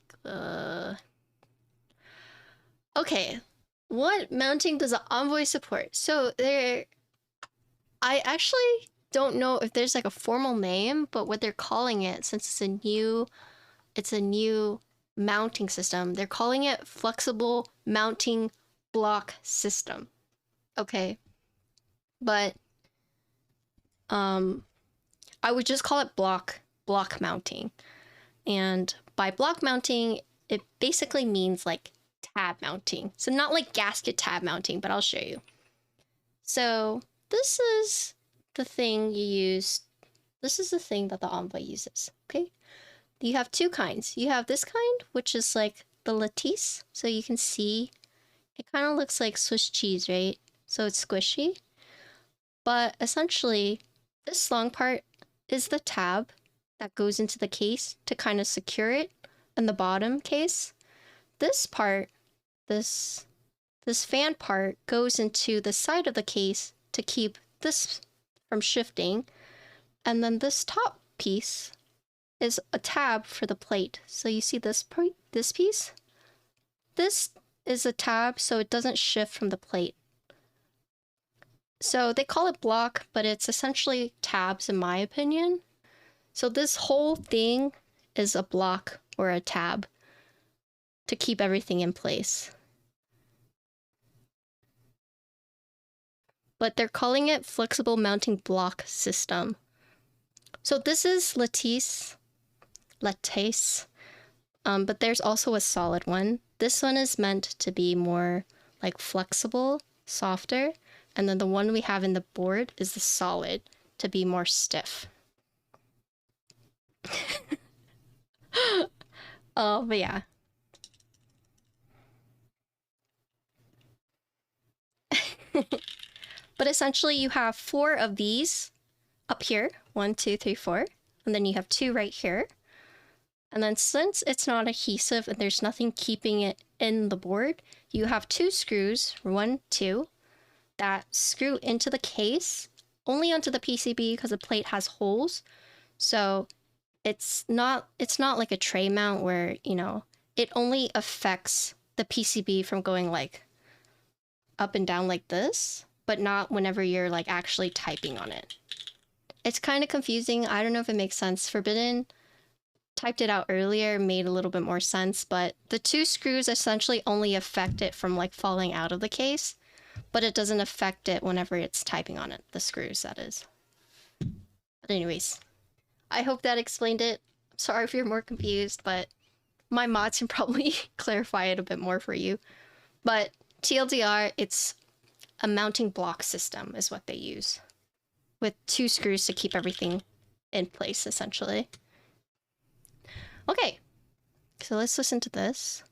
Okay, what mounting does an Envoy support? So I actually don't know if there's like a formal name, but what they're calling it, since it's a new mounting system, they're calling it Flexible Mounting Block System. Okay. But I would just call it block mounting. And by block mounting, it basically means like tab mounting. So not like gasket tab mounting, but I'll show you. So this is the thing you use. This is the thing that the Envoy uses, okay? You have two kinds. You have this kind, which is like the Lattice. So you can see it kind of looks like Swiss cheese, right? So it's squishy. But essentially, this long part is the tab that goes into the case to kind of secure it in the bottom case. This part, this fan part goes into the side of the case to keep this from shifting. And then this top piece is a tab for the plate. So you see this piece? This is a tab so it doesn't shift from the plate. So they call it block, but it's essentially tabs in my opinion. So this whole thing is a block or a tab to keep everything in place. But they're calling it Flexible Mounting Block System. So this is Lattice, but there's also a solid one. This one is meant to be more like flexible, softer, and then the one we have in the board is the solid to be more stiff. Oh, but yeah. But essentially you have 4 of these up here. 1, 2, 3, 4. And then you have 2 right here. And then since it's not adhesive and there's nothing keeping it in the board, you have 2 screws, 1, 2, that screw into the case, only onto the PCB because the plate has holes. So it's not like a tray mount where, you know, it only affects the PCB from going like up and down like this, but not whenever you're like actually typing on it. It's kind of confusing. I don't know if it makes sense. Forbidden typed it out earlier, made a little bit more sense, but the 2 screws essentially only affect it from like falling out of the case, but it doesn't affect it whenever it's typing on it, the screws that is. But anyways, I hope that explained it. Sorry if you're more confused, but my mods can probably clarify it a bit more for you. But TLDR, it's a mounting block system is what they use, with 2 screws to keep everything in place, essentially. Okay, so let's listen to this.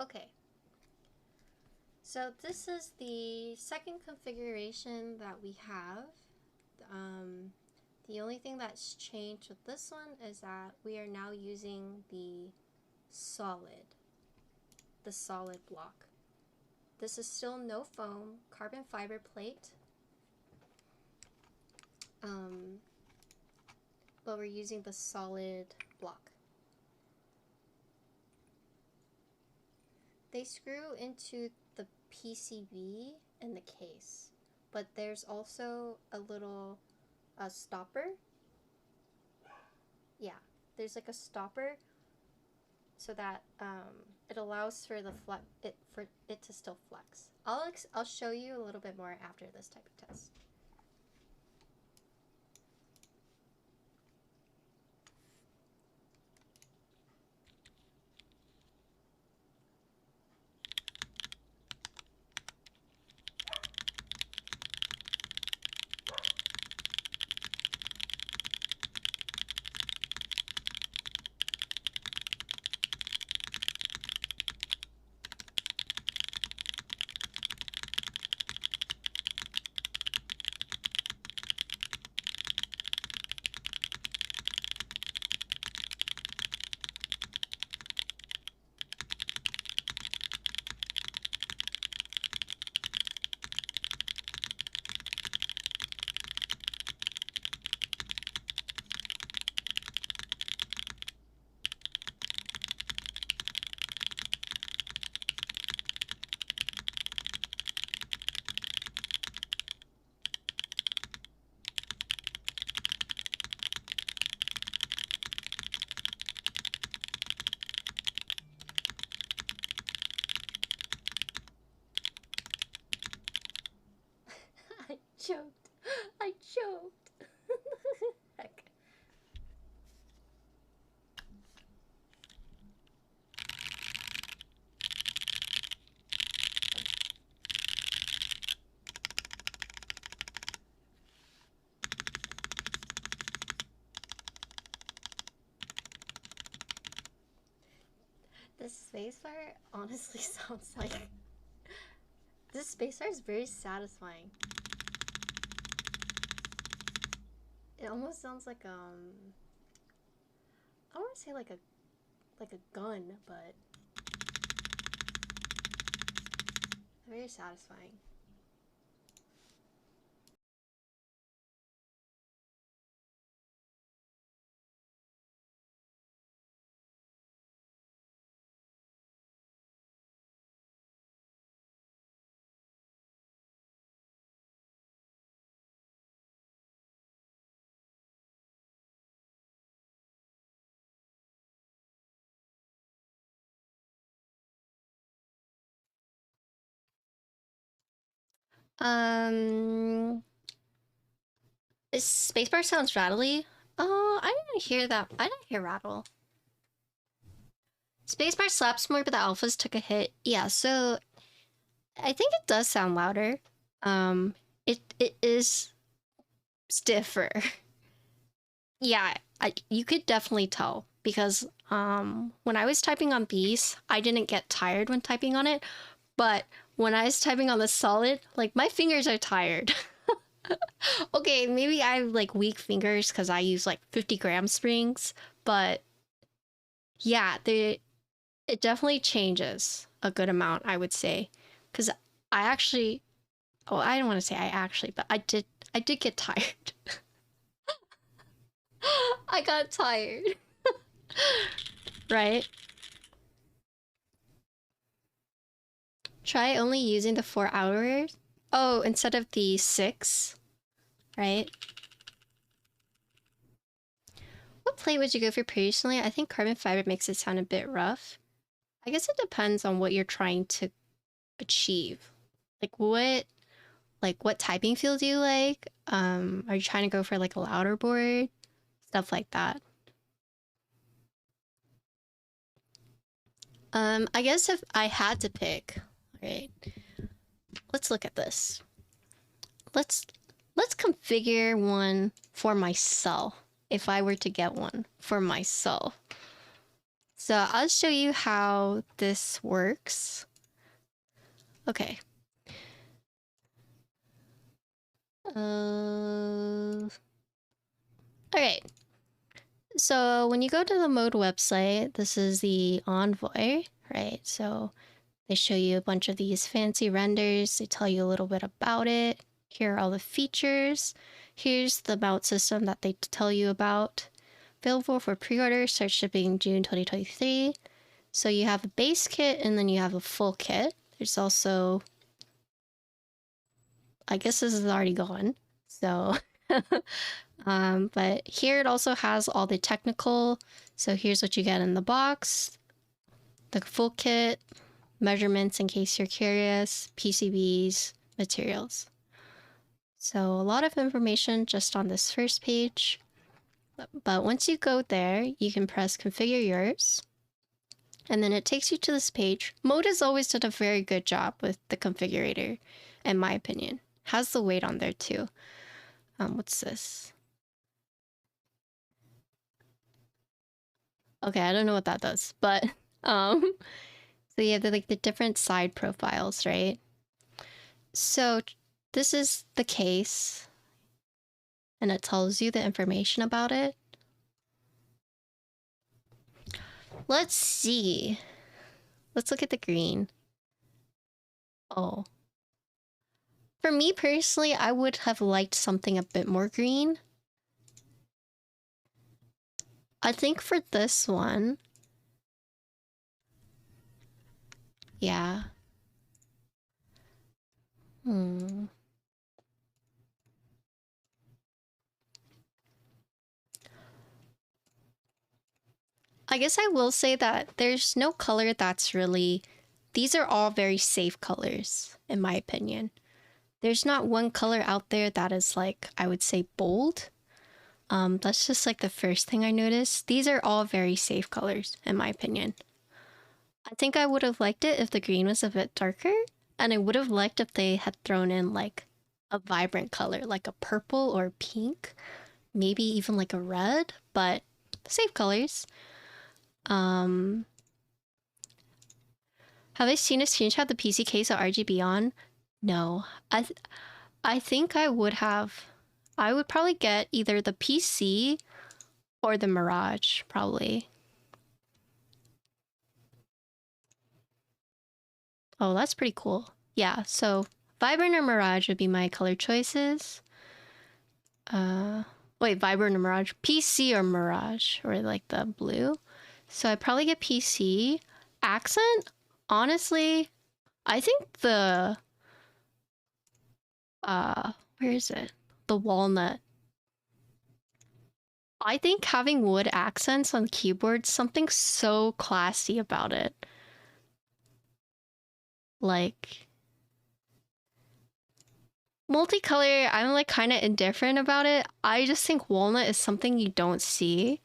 Okay, so this is the second configuration that we have. The only thing that's changed with this one is that we are now using the solid block. This is still no foam, carbon fiber plate, but we're using the solid block. They screw into the PCB in the case, but there's also a little stopper. Yeah, there's like a stopper so that it allows for it to still flex. I'll show you a little bit more after this type of test. This spacebar honestly sounds like... This spacebar is very satisfying. It almost sounds like, I don't want to say like a gun, but very satisfying. This spacebar sounds rattly. Oh, I didn't hear that. I didn't hear rattle. Spacebar slaps more, but the alphas took a hit. Yeah, so I think it does sound louder. It is stiffer. Yeah, you could definitely tell because when I was typing on these, I didn't get tired when typing on it, but when I was typing on the solid, like my fingers are tired. Okay, maybe I have like weak fingers because I use like 50-gram springs, but yeah, it definitely changes a good amount, I would say, because I actually, oh, I don't want to say I actually, but I did get tired. I got tired. Right? Try only using the 4 hours. Oh, instead of the 6, right? What plate would you go for personally? I think carbon fiber makes it sound a bit rough. I guess it depends on what you're trying to achieve. Like what typing feel do you like? Are you trying to go for like a louder board? Stuff like that. I guess if I had to pick, right? Let's look at this. Let's configure one for myself if I were to get one for myself. So I'll show you how this works. Okay. All right. So when you go to the Mode website, this is the Envoy, right? So they show you a bunch of these fancy renders. They tell you a little bit about it. Here are all the features. Here's the mount system that they tell you about. Available for pre-order, start shipping June 2023. So you have a base kit and then you have a full kit. There's also, I guess this is already gone. So, but here it also has all the technical. So here's what you get in the box, the full kit, measurements in case you're curious, PCBs, materials. So a lot of information just on this first page. But once you go there, you can press configure yours. And then it takes you to this page. Mode has always done a very good job with the configurator, in my opinion. Has the weight on there too. What's this? Okay, I don't know what that does, but so you have the different side profiles, right? So this is the case, and it tells you the information about it. Let's see. Let's look at the green. Oh. For me personally, I would have liked something a bit more green. I think for this one, yeah. I guess I will say that there's no color that's really... These are all very safe colors, in my opinion. There's not one color out there that is like, I would say, bold. That's just like the first thing I noticed. These are all very safe colors, in my opinion. I think I would have liked it if the green was a bit darker, and I would have liked if they had thrown in like a vibrant color, like a purple or pink, maybe even like a red, but safe colors. Have I seen a screenshot of the PC case of RGB on? No. I think I would have. I would probably get either the PC or the Mirage, probably. Oh, that's pretty cool. Yeah, so Vibrant or Mirage would be my color choices. Wait, Vibrant or Mirage? PC or Mirage, or like the blue. So I'd probably get PC. Accent, honestly, I think the where is it? The walnut. I think having wood accents on the keyboard, something so classy about it. Like multicolor, I'm like kind of indifferent about it. I just think walnut is something you don't see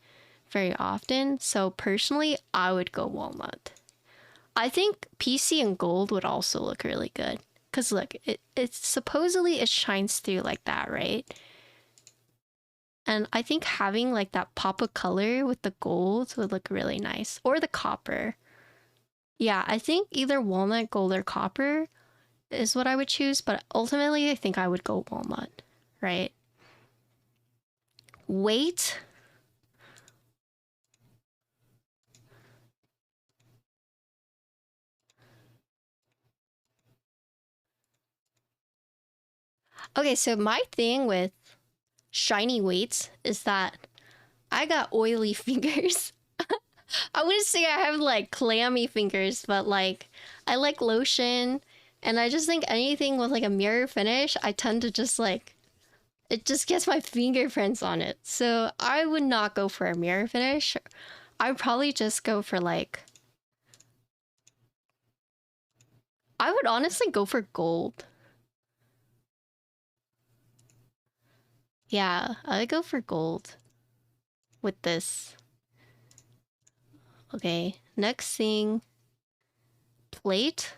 very often. So personally, I would go walnut. I think PC and gold would also look really good. Cause look, it's supposedly it shines through like that, right? And I think having like that pop of color with the gold would look really nice. Or the copper. Yeah, I think either walnut, gold, or copper is what I would choose, but ultimately I think I would go walnut, right? Weight. Okay, so my thing with shiny weights is that I got oily fingers. I wouldn't say I have like clammy fingers, but like I like lotion, and I just think anything with like a mirror finish, I tend to just like it just gets my fingerprints on it. So I would not go for a mirror finish. I would probably just go for like I would honestly go for gold. Yeah, I'd go for gold with this. Okay, next thing, plate.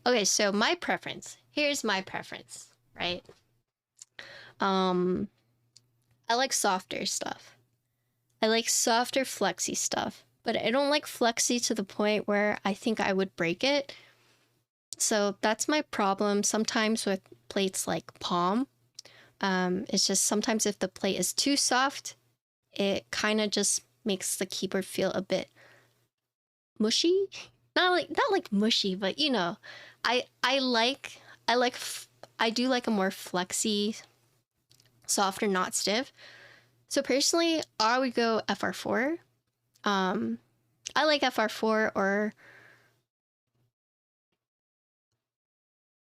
Okay, so my preference. Here's my preference, right? I like softer stuff. I like softer flexy stuff, but I don't like flexy to the point where I think I would break it. So that's my problem sometimes with plates like palm. It's just sometimes if the plate is too soft, it kind of just makes the keyboard feel a bit mushy. Not like mushy, but you know, I I do like a more flexy, softer, not stiff. So personally, I would go FR4. I like FR4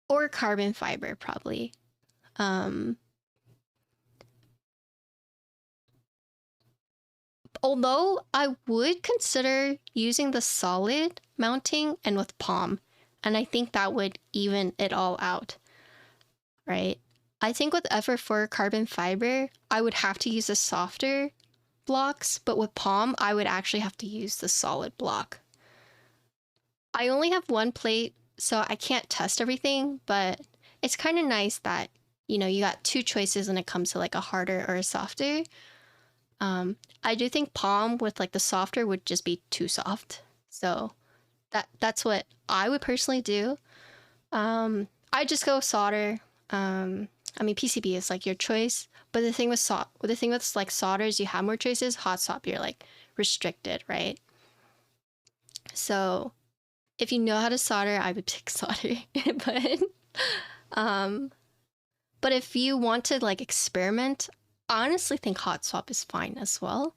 or carbon fiber probably. Although I would consider using the solid mounting and with palm, and I think that would even it all out, right? I think with FR4 carbon fiber, I would have to use the softer blocks, but with palm, I would actually have to use the solid block. I only have one plate, so I can't test everything, but it's kind of nice that, you know, you got two choices when it comes to like a harder or a softer. I do think palm with like the softer would just be too soft. So that's what I would personally do. I just go solder. I mean PCB is like your choice, but the thing with like solder is you have more choices. Hot swap you're like restricted, right? So if you know how to solder, I would pick solder. Um but if you want to like experiment, I honestly think hot swap is fine as well.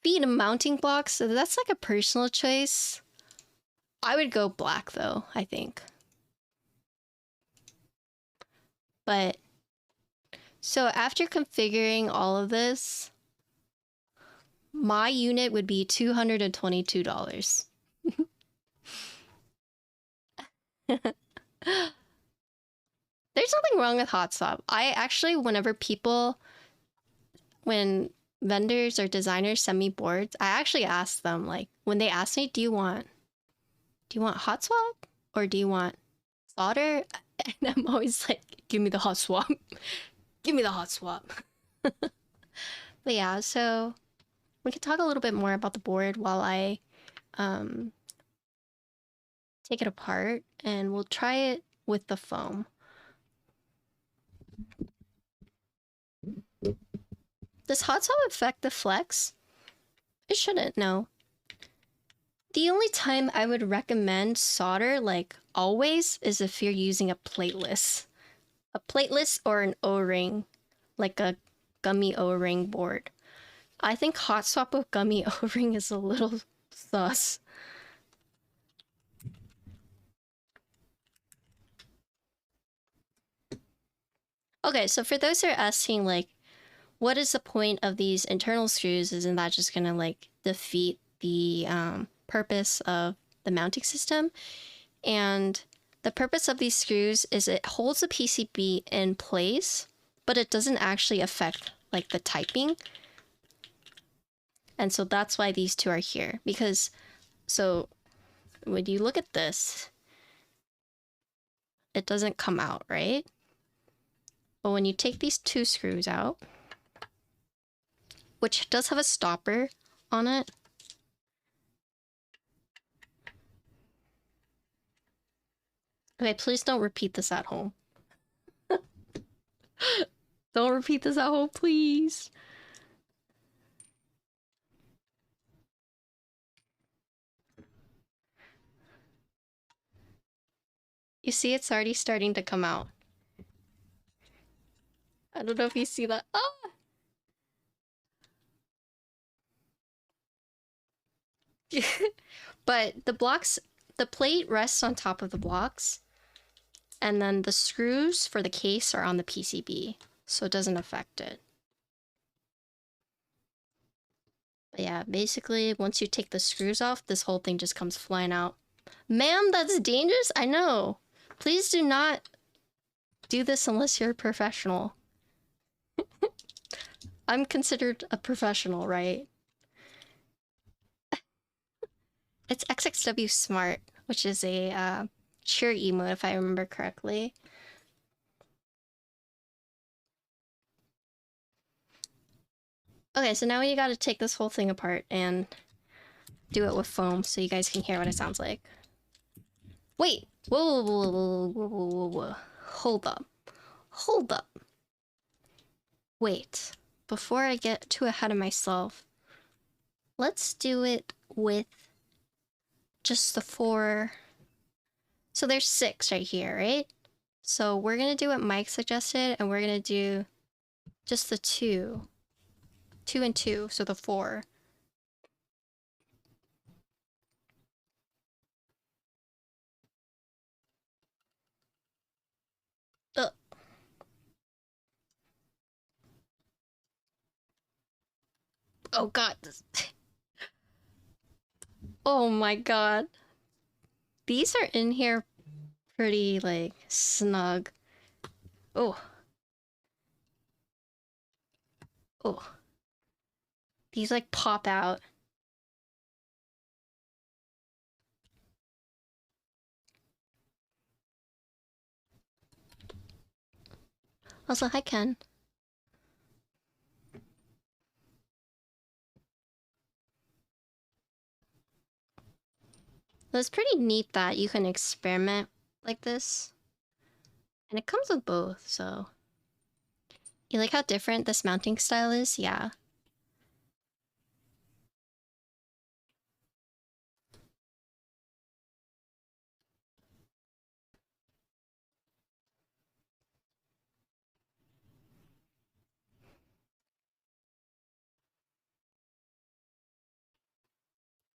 Feed mounting blocks, so that's like a personal choice. I would go black though, I think. But so after configuring all of this, my unit would be $222. There's nothing wrong with hot swap. I actually, when vendors or designers send me boards, I actually ask them, like, when they ask me, do you want hot swap or do you want solder? And I'm always like, give me the hot swap. Give me the hot swap. But yeah, so we can talk a little bit more about the board while I take it apart, and we'll try it with the foam. Does hot swap affect the flex? It shouldn't, no. The only time I would recommend solder, like always, is if you're using a plateless. A plateless or an O-ring, like a gummy O-ring board. I think hot swap with gummy O-ring is a little sus. Okay, so for those who are asking, like, what is the point of these internal screws? Isn't that just gonna, like, defeat the purpose of the mounting system? And the purpose of these screws is it holds the PCB in place, but it doesn't actually affect, like, the typing. And so that's why these two are here. Because, so, when you look at this, it doesn't come out, right? But when you take these two screws out, which does have a stopper on it, okay, please don't repeat this at home. Don't repeat this at home, please. You see, it's already starting to come out. I don't know if you see that. Ah! But the blocks, the plate rests on top of the blocks, and then the screws for the case are on the PCB, so it doesn't affect it. But yeah, basically, once you take the screws off, this whole thing just comes flying out. Ma'am, that's dangerous? I know. Please do not do this unless you're a professional. I'm considered a professional, right? It's XXW Smart, which is a cheer emote, if I remember correctly. Okay, so now you gotta take this whole thing apart and do it with foam so you guys can hear what it sounds like. Wait! Whoa, whoa, whoa, whoa, whoa, whoa, whoa, whoa. Hold up. Hold up. Wait. Before I get too ahead of myself, let's do it with just the 4. So there's 6 right here, right? So we're gonna do what Mike suggested, and we're gonna do just the 2. 2 and 2, so the 4. Ugh. Oh god. Oh my god. These are in here pretty, like, snug. Oh. Oh. These, like, pop out. Also, hi, Ken. It's pretty neat that you can experiment like this. And it comes with both, so... You like how different this mounting style is? Yeah.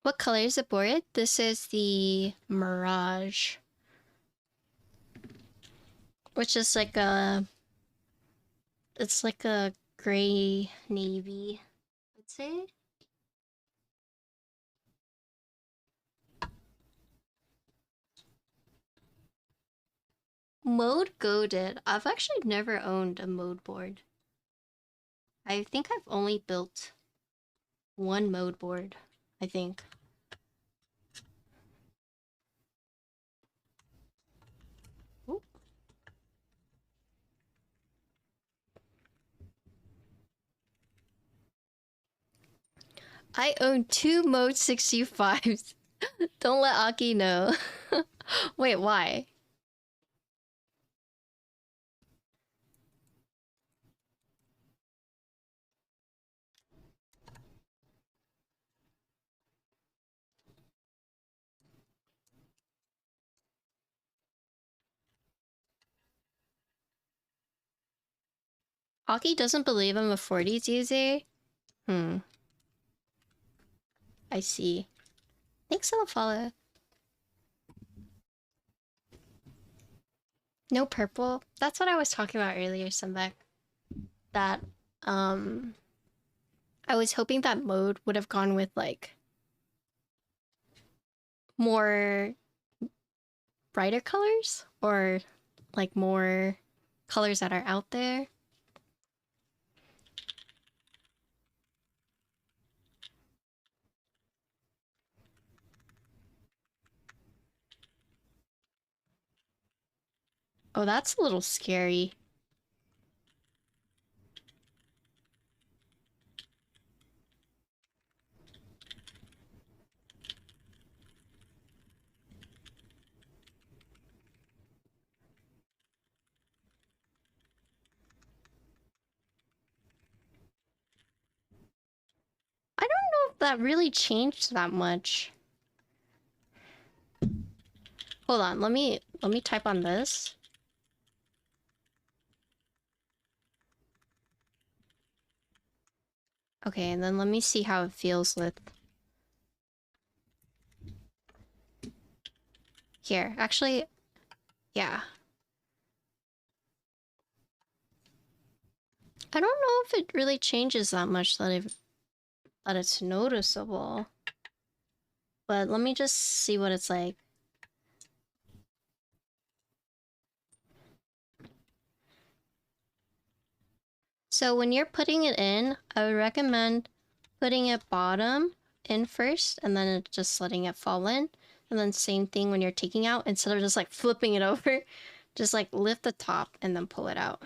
What color is it, Borid? This is the Mirage. Which is like a... It's like a gray navy, I'd say. Mode goaded. I've actually never owned a mode board. I think I've only built one mode board, I think. Ooh. I own 2 Mode 65s. Don't let Aki know. Wait, why? Aki doesn't believe I'm a 40s user? Hmm. I see. Thanks for the follow. No purple? That's what I was talking about earlier, Sunback. That, I was hoping that mode would have gone with, like, more brighter colors? Or, like, more colors that are out there. Oh, that's a little scary. I don't know if that really changed that much. Hold on, let me type on this. Okay, and then let me see how it feels with... Here, actually, yeah. I don't know if it really changes that much that it's noticeable. But let me just see what it's like. So when you're putting it in, I would recommend putting it bottom in first and then just letting it fall in. And then same thing when you're taking out, instead of just like flipping it over, just like lift the top and then pull it out.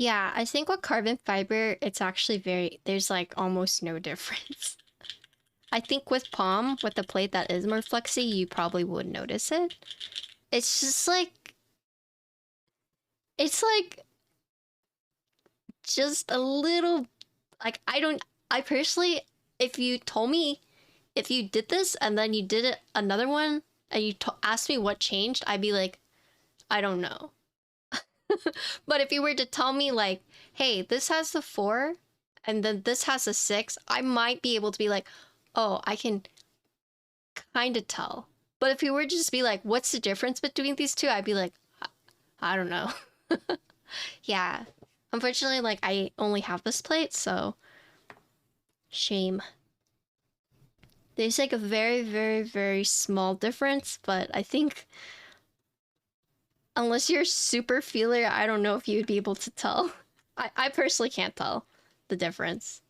Yeah, I think with carbon fiber, it's actually there's like almost no difference. I think with palm, with the plate that is more flexy, you probably would notice it. It's just like, it's like just a little, like, I personally, if you told me, if you did this and then you did it another one and you asked me what changed, I'd be like, I don't know. But if you were to tell me like, hey, this has the 4 and then this has a 6, I might be able to be like, oh, I can kind of tell. But if you were to just be like, what's the difference between these two? I'd be like, I don't know. Yeah. Unfortunately, like, I only have this plate, so shame. There's like a very, very, very small difference, but I think unless you're super feeler, I don't know if you'd be able to tell. I personally can't tell the difference.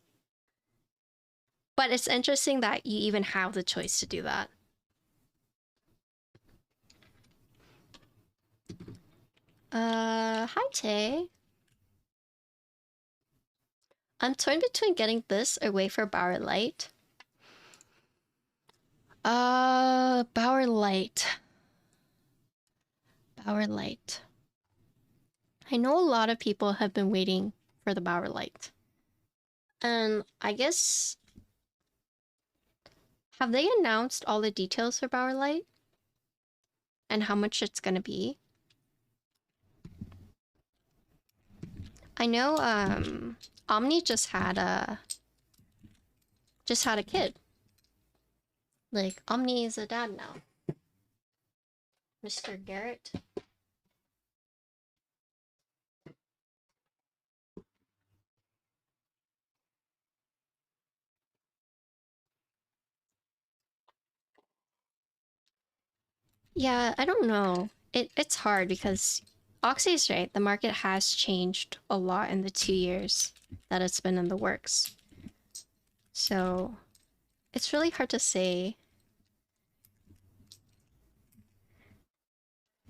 But it's interesting that you even have the choice to do that. Hi Tay. I'm torn between getting this or wait for Bauer Light. Bauer Light. Bauer Light. I know a lot of people have been waiting for the Bauer Light. And I guess... Have they announced all the details for Bauer Light? And how much it's gonna be? I know, Omni just had a kid. Like, Omni is a dad now. Mr. Garrett. Yeah, I don't know. It's hard because Oxy is right. The market has changed a lot in the 2 years that it's been in the works. So it's really hard to say.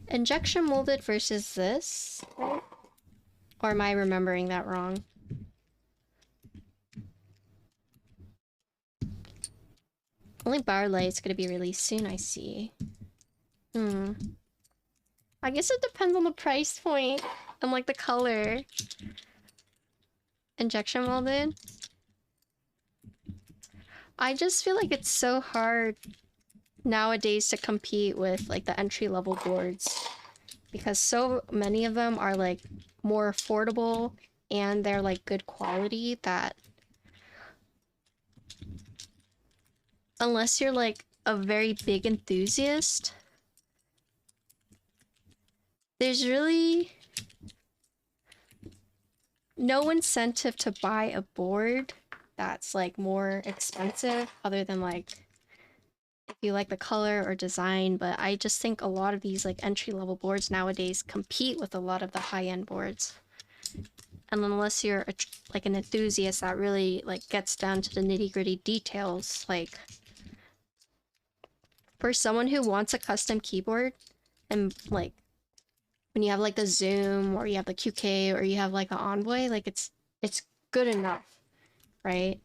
Injection molded versus this, right? Or am I remembering that wrong? Only bar light's gonna be released soon, I see. I guess it depends on the price point and like the color. Injection molded. I just feel like it's so hard nowadays to compete with like the entry-level boards because so many of them are like more affordable and they're like good quality that unless you're like a very big enthusiast, there's really no incentive to buy a board that's like more expensive other than like if you like the color or design. But I just think a lot of these like entry-level boards nowadays compete with a lot of the high-end boards. And unless you're like an enthusiast that really like gets down to the nitty-gritty details, like for someone who wants a custom keyboard and like when you have like the Zoom or you have the QK or you have like the Envoy, like it's good enough, right?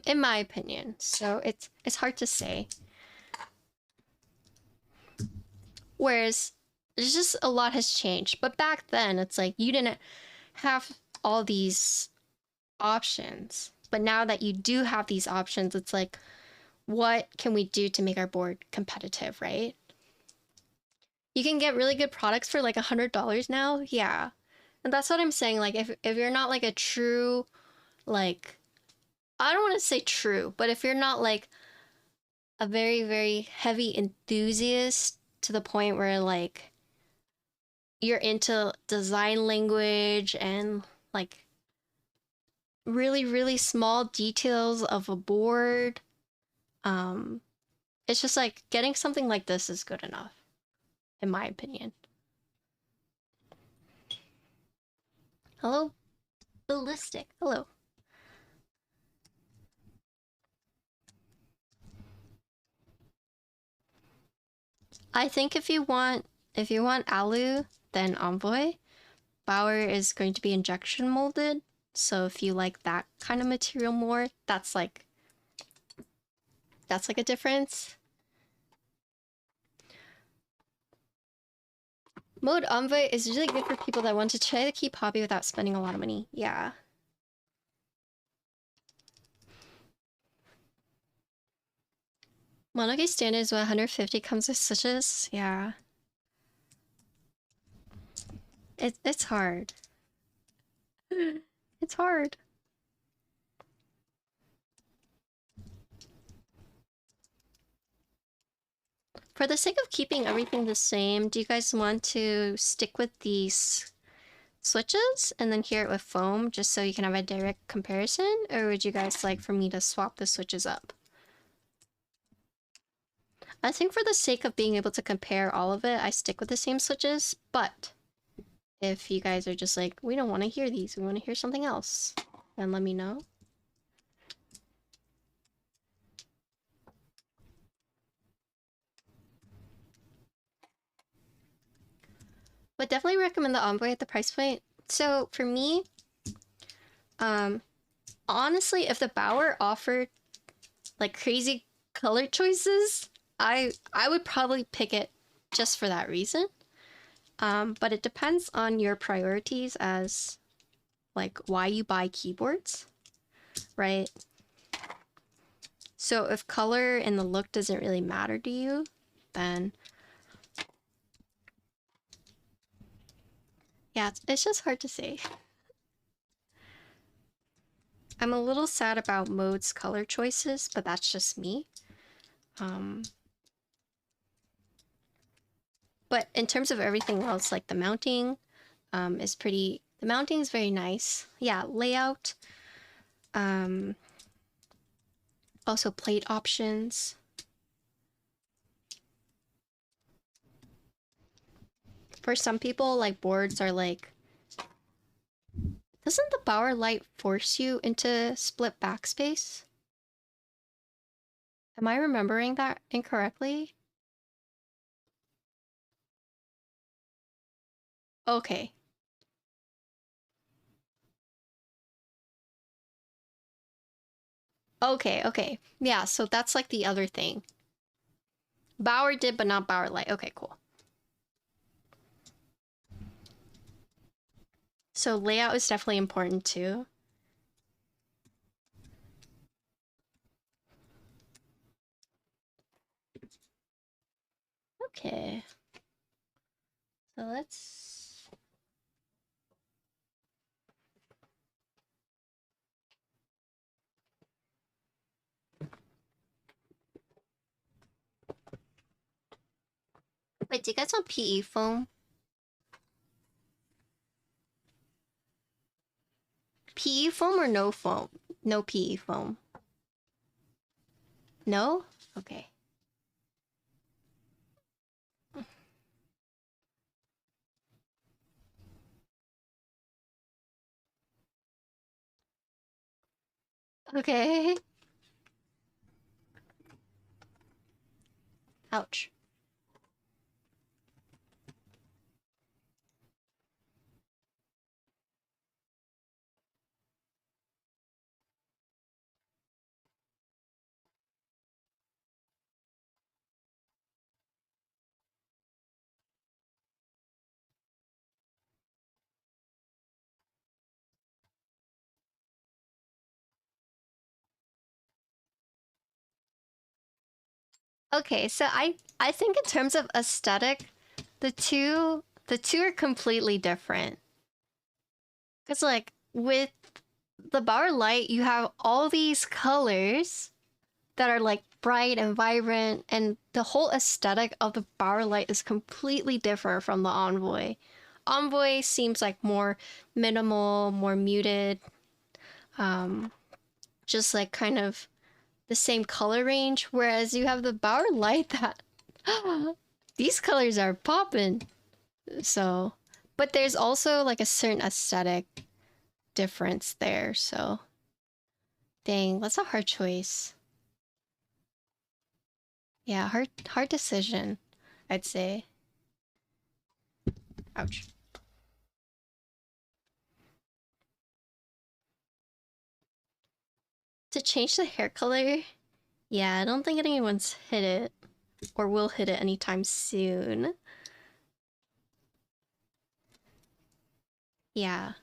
In my opinion. So it's hard to say. Whereas there's just a lot has changed. But back then it's like you didn't have all these options. But now that you do have these options, it's like what can we do to make our board competitive, right? You can get really good products for like $100 now. Yeah. And that's what I'm saying. Like if you're not like a true, like, I don't want to say true, but if you're not like a very, very heavy enthusiast to the point where like you're into design language and like really, really small details of a board, it's just like getting something like this is good enough, in my opinion. Hello, Ballistic. Hello. I think if you want Alu, then Envoy. Bower is going to be injection molded. So if you like that kind of material more, that's like a difference. Mode Envoy is really good for people that want to try to keep hobby without spending a lot of money. Yeah. Monoge standard is 150 comes with switches. Yeah. It's hard. It's hard. For the sake of keeping everything the same, do you guys want to stick with these switches and then hear it with foam just so you can have a direct comparison? Or would you guys like for me to swap the switches up? I think for the sake of being able to compare all of it, I stick with the same switches, but if you guys are just like, we don't want to hear these, we want to hear something else, then let me know. But definitely recommend the Envoy at the price point. So for me, honestly, if the Bower offered like crazy color choices, I would probably pick it just for that reason. But it depends on your priorities as like why you buy keyboards, right? So if color and the look doesn't really matter to you, then yeah, it's just hard to say. I'm a little sad about Mode's color choices, but that's just me. But in terms of everything else, like the mounting is pretty... The mounting is very nice. Yeah, layout. Also plate options. For some people, like boards are like... Doesn't the Bauer light force you into split backspace? Am I remembering that incorrectly? Okay. Okay. Yeah, so that's like the other thing. Bauer did, but not Bauer light. Okay, cool. So layout is definitely important too. Okay. So let's... Wait, do you guys want PE foam? PE foam or no foam? No PE foam. No? Okay. Okay. Ouch. Okay, so I think in terms of aesthetic, the two are completely different. Cause like with the Bauer light, you have all these colors that are like bright and vibrant, and the whole aesthetic of the Bauer light is completely different from the Envoy. Envoy seems like more minimal, more muted, just like kind of the same color range, whereas you have the Bauer light that these colors are popping. So, but there's also like a certain aesthetic difference there, so dang, that's a hard choice. Yeah, hard decision, I'd say. Ouch. To change the hair color? Yeah, I don't think anyone's hit it or will hit it anytime soon. Yeah.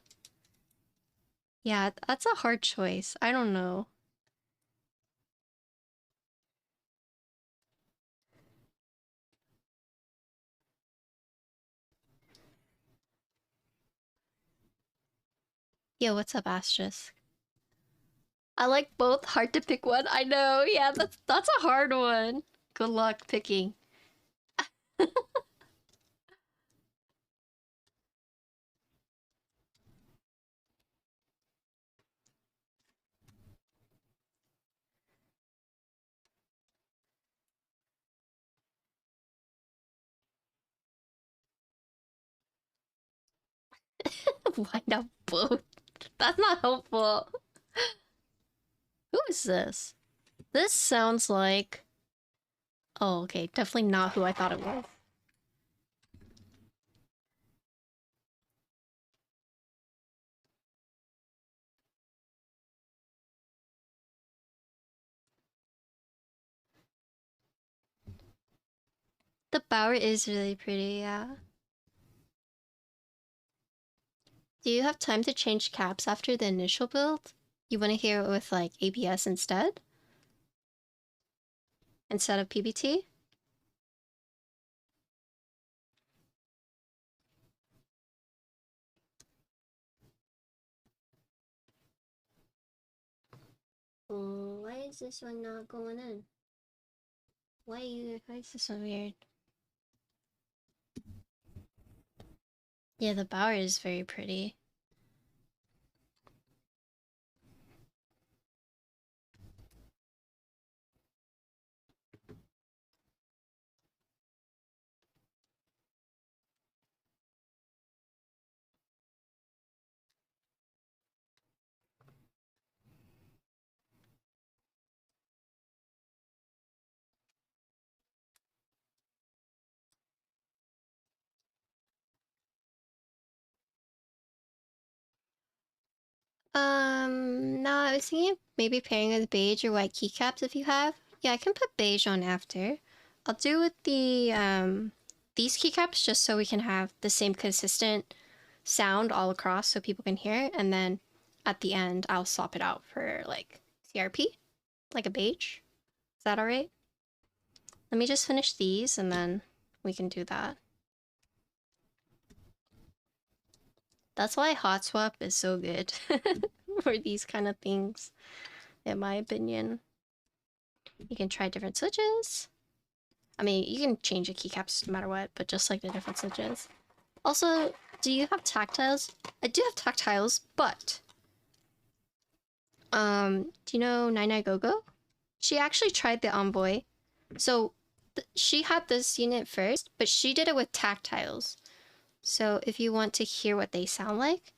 Yeah, that's a hard choice. I don't know. Yo, what's up, Asterisk? I like both. Hard to pick one. I know. Yeah, that's a hard one. Good luck picking. Why not both? That's not helpful. Who is this? This sounds like... Oh, okay. Definitely not who I thought it was. The Bauer is really pretty, yeah. Do you have time to change caps after the initial build? You want to hear it with, like, ABS instead? Instead of PBT? Oh, why is this one not going in? Why is this one weird? Yeah, the Bauer is very pretty. No, I was thinking of maybe pairing with beige or white keycaps if you have. Yeah, I can put beige on after. I'll do with the these keycaps just so we can have the same consistent sound all across so people can hear it, and then at the end I'll swap it out for like CRP, like a beige. Is that alright? Let me just finish these and then we can do that. That's why hot swap is so good for these kind of things, in my opinion. You can try different switches. I mean, you can change the keycaps no matter what, but just like the different switches. Also, do you have tactiles? I do have tactiles, but do you know Nine Go? She actually tried the Envoy. So she had this unit first, but she did it with tactiles. So if you want to hear what they sound like,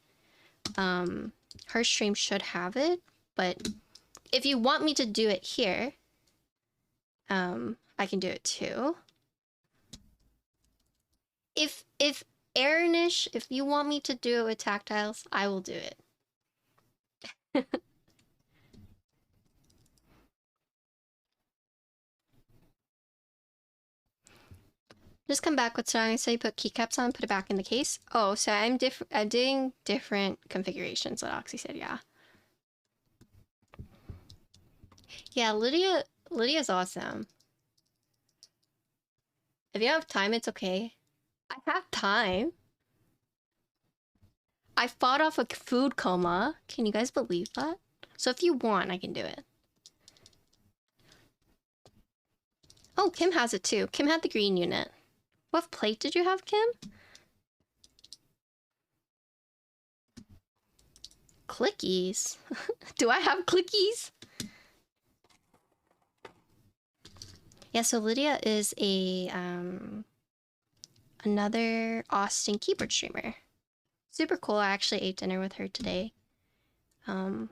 her stream should have it. But if you want me to do it here, I can do it too. If Airnish, if you want me to do it with tactiles, I will do it. Just come back with song, so you put keycaps on, put it back in the case. Oh, so I'm doing different configurations, what Oxy said, yeah. Yeah, Lydia's awesome. If you have time, it's okay. I have time. I fought off a food coma. Can you guys believe that? So if you want, I can do it. Oh, Kim has it too. Kim had the green unit. What plate did you have, Kim? Clickies? Do I have clickies? Yeah, so Lydia is a another Austin keyboard streamer. Super cool. I actually ate dinner with her today. I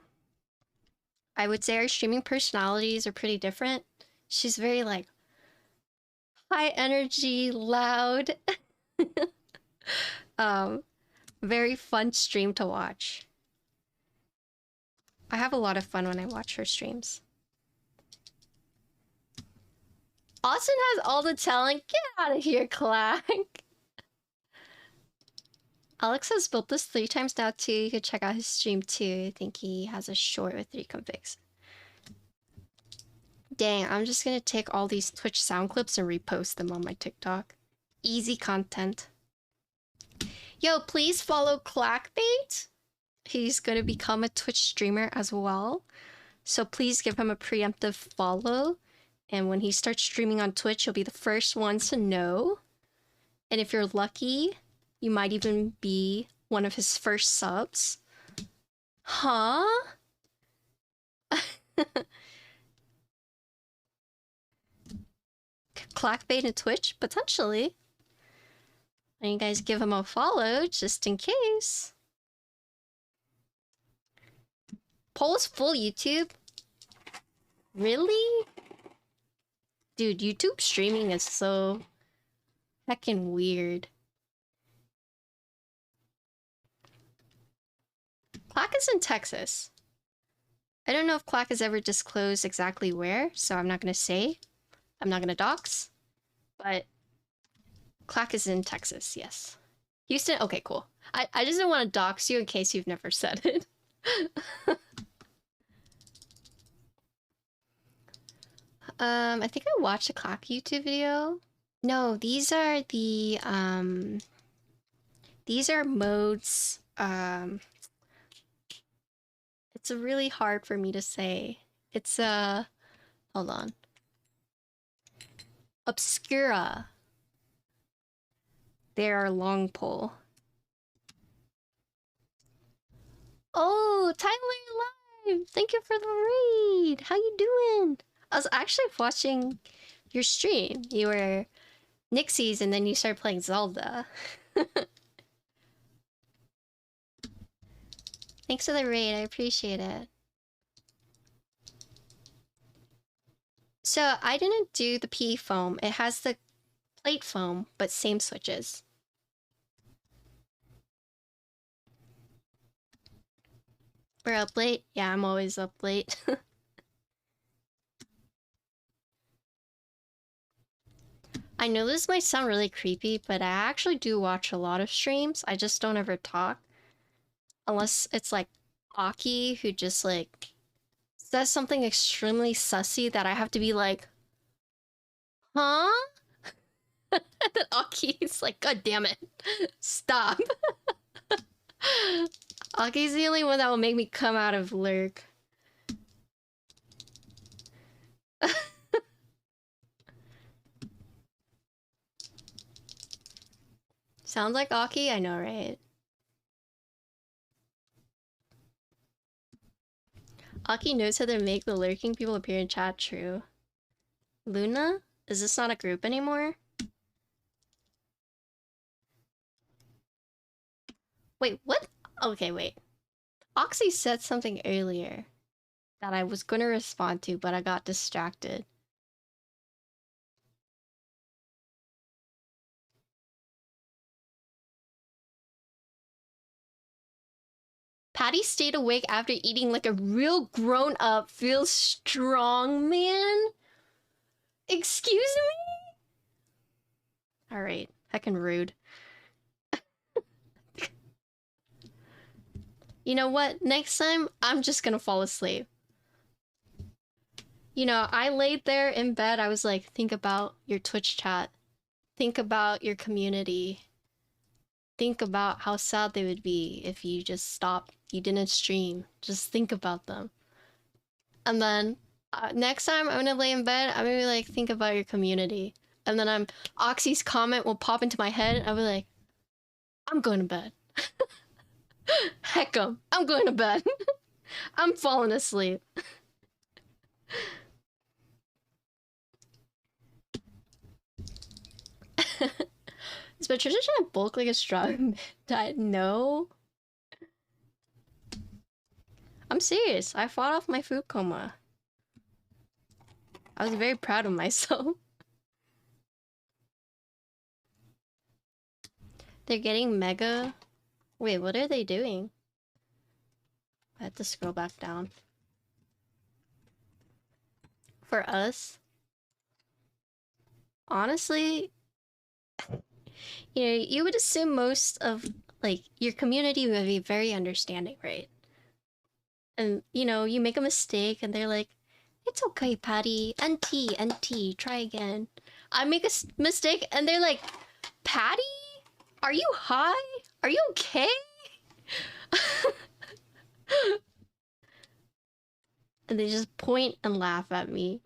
would say our streaming personalities are pretty different. She's very like high energy, loud. Very fun stream to watch. I have a lot of fun when I watch her streams. Austin has all the talent. Get out of here, Clank. Alex has built this 3 times now too. You could check out his stream too. I think he has a short with 3 configs. Dang, I'm just gonna take all these Twitch sound clips and repost them on my TikTok. Easy content. Yo, please follow Clackbait. He's gonna become a Twitch streamer as well. So please give him a preemptive follow. And when he starts streaming on Twitch, you'll be the first ones to know. And if you're lucky, you might even be one of his first subs. Huh? Clackbait and Twitch? Potentially. And you guys give him a follow, just in case. Poll's full YouTube? Really? Dude, YouTube streaming is so heckin' weird. Clack is in Texas. I don't know if Clack has ever disclosed exactly where, so I'm not gonna say. I'm not gonna dox. But Clack is in Texas, yes. Houston? Okay, cool. I just don't want to dox you in case you've never said it. I think I watched a Clack YouTube video. No, these are the, these are modes, it's really hard for me to say. It's, hold on. Obscura. They are long pole. Oh, Tyler Live! Thank you for the raid! How you doing? I was actually watching your stream. You were Nixies and then you started playing Zelda. Thanks for the raid, I appreciate it. So I didn't do the P foam. It has the plate foam, but same switches. We're up late? Yeah, I'm always up late. I know this might sound really creepy, but I actually do watch a lot of streams. I just don't ever talk. Unless it's like Aki, who just like says something extremely sussy that I have to be like, huh? And then Aki's like, God damn it. Stop. Aki's the only one that will make me come out of lurk. Sounds like Aki? I know, right? Aki knows how to make the lurking people appear in chat, true. Luna? Is this not a group anymore? Wait, what? Okay, wait. Oxy said something earlier that I was gonna respond to, but I got distracted. Patty stayed awake after eating like a real grown-up, feels strong, man? Excuse me? Alright, heckin' rude. You know what? Next time, I'm just gonna fall asleep. You know, I laid there in bed, I was like, think about your Twitch chat. Think about your community. Think about how sad they would be if you just stopped, you didn't stream. Just think about them. And then next time I'm gonna lay in bed, I'm gonna be like, think about your community. And then Oxy's comment will pop into my head. I'll be like, I'm going to bed. Heck 'em. I'm going to bed. I'm falling asleep. Is Patricia trying to bulk like a straw diet? No. I'm serious. I fought off my food coma. I was very proud of myself. They're getting mega. Wait, what are they doing? I have to scroll back down. For us, honestly, you know, you would assume most of like your community would be very understanding, right? And you know, you make a mistake and they're like, it's okay, Patty. NT, try again. I make a mistake and they're like, Patty? Are you high? Are you okay? And they just point and laugh at me.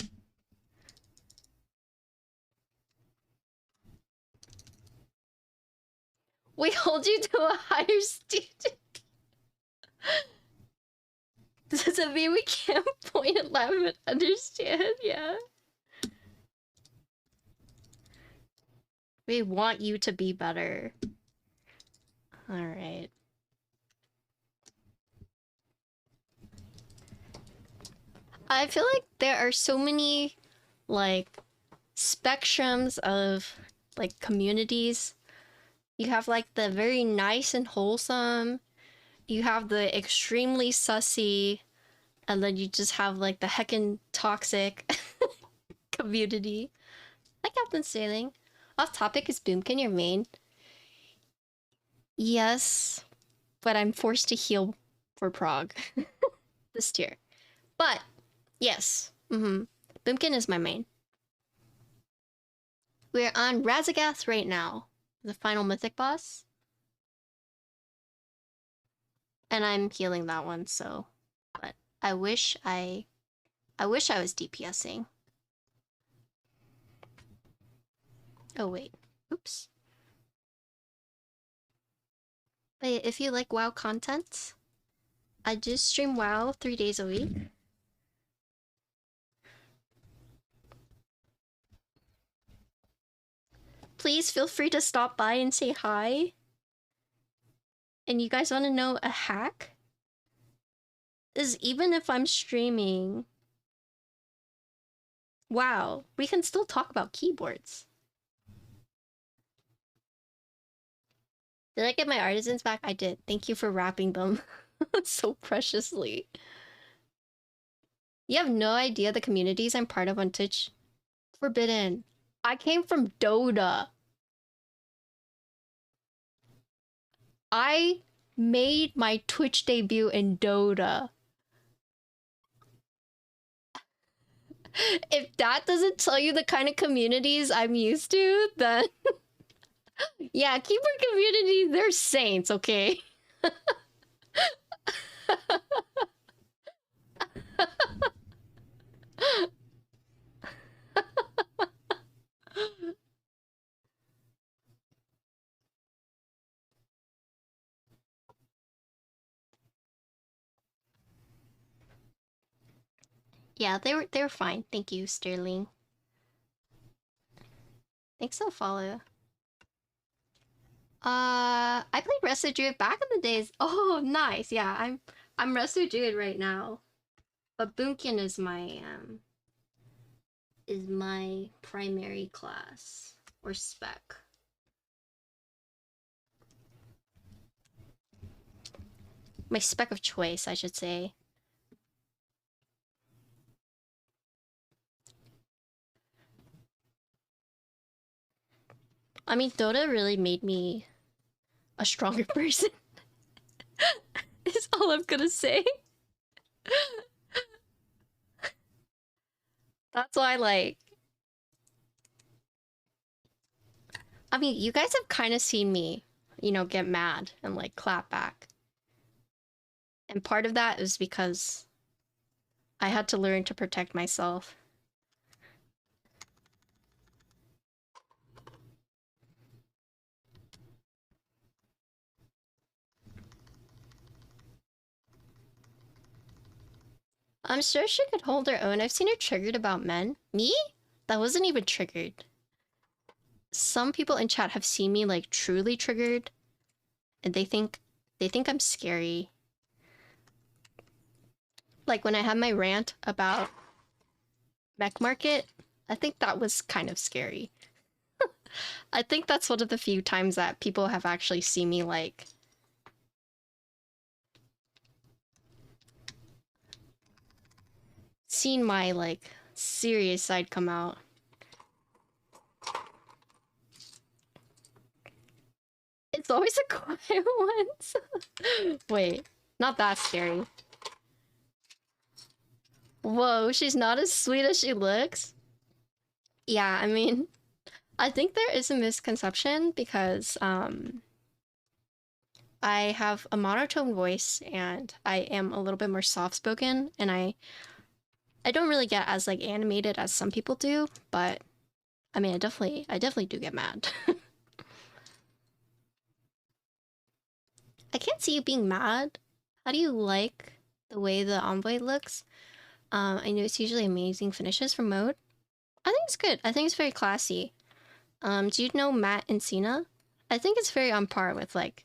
We hold you to a higher standard. Does it mean we can't point and laugh and understand? Yeah. We want you to be better. Alright. I feel like there are so many, like, spectrums of, like, communities. You have, like, the very nice and wholesome. You have the extremely sussy. And then you just have, like, the heckin' toxic community. Hi, Captain Sailing. Off topic, is Boomkin your main? Yes, but I'm forced to heal for Prague this tier. But, yes. Boomkin is my main. We're on Razagath right now, the final mythic boss. And I'm healing that one, so... But I wish I was DPSing. Oh, wait. Oops. But if you like WoW content, I do stream WoW 3 days a week. Please feel free to stop by and say hi. And you guys want to know a hack? Is even if I'm streaming WoW, we can still talk about keyboards. Did I get my artisans back? I did. Thank you for wrapping them. So preciously. You have no idea the communities I'm part of on Twitch. Forbidden. I came from Dota. I made my Twitch debut in Dota. If that doesn't tell you the kind of communities I'm used to, then yeah, keeper communities, they're saints, okay? Yeah, they were fine. Thank you, Sterling. Thanks for the follow. I played Resto Druid back in the days. Oh, nice. Yeah, I'm Resto Druid right now. But Boomkin is my primary class or spec. My spec of choice, I should say. I mean, Dota really made me a stronger person. Is all I'm gonna say. That's why, like, I mean, you guys have kind of seen me, you know, get mad and like clap back. And part of that is because I had to learn to protect myself. I'm sure she could hold her own. I've seen her triggered about men. Me? That wasn't even triggered. Some people in chat have seen me like truly triggered, and they think I'm scary. Like when I had my rant about mech market, I think that was kind of scary. I think that's one of the few times that people have actually seen me like seen my like serious side come out. It's always a quiet ones. Wait, not that scary. Whoa, she's not as sweet as she looks. Yeah, I mean, I think there is a misconception because I have a monotone voice and I am a little bit more soft-spoken, and I don't really get as like animated as some people do, but I mean, I definitely do get mad. I can't see you being mad. How do you like the way the Envoy looks? I know it's usually amazing finishes from Mode. I think it's good. I think it's very classy. Do you know Matt and Cena? I think it's very on par with like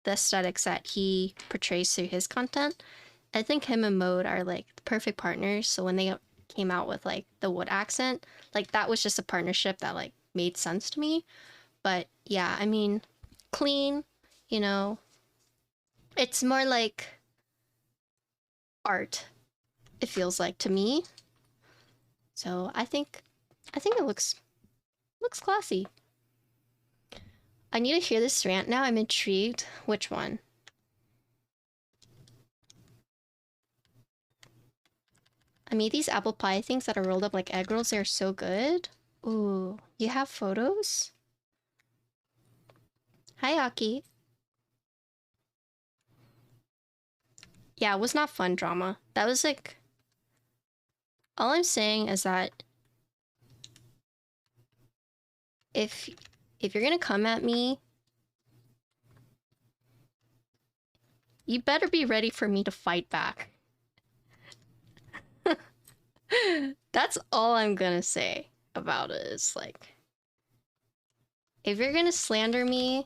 the aesthetics that he portrays through his content. I think him and Mode are like the perfect partners. So when they came out with like the wood accent, like that was just a partnership that like made sense to me. But yeah, I mean, clean, you know, it's more like art, it feels like to me. So I think it looks classy. I need to hear this rant now. I'm intrigued. Which one? I mean, these apple pie things that are rolled up like egg rolls, they're so good. Ooh, you have photos? Hi, Aki. Yeah, it was not fun drama. That was like... All I'm saying is that if you're gonna come at me, you better be ready for me to fight back. That's all I'm gonna say about it. Is like, if you're gonna slander me,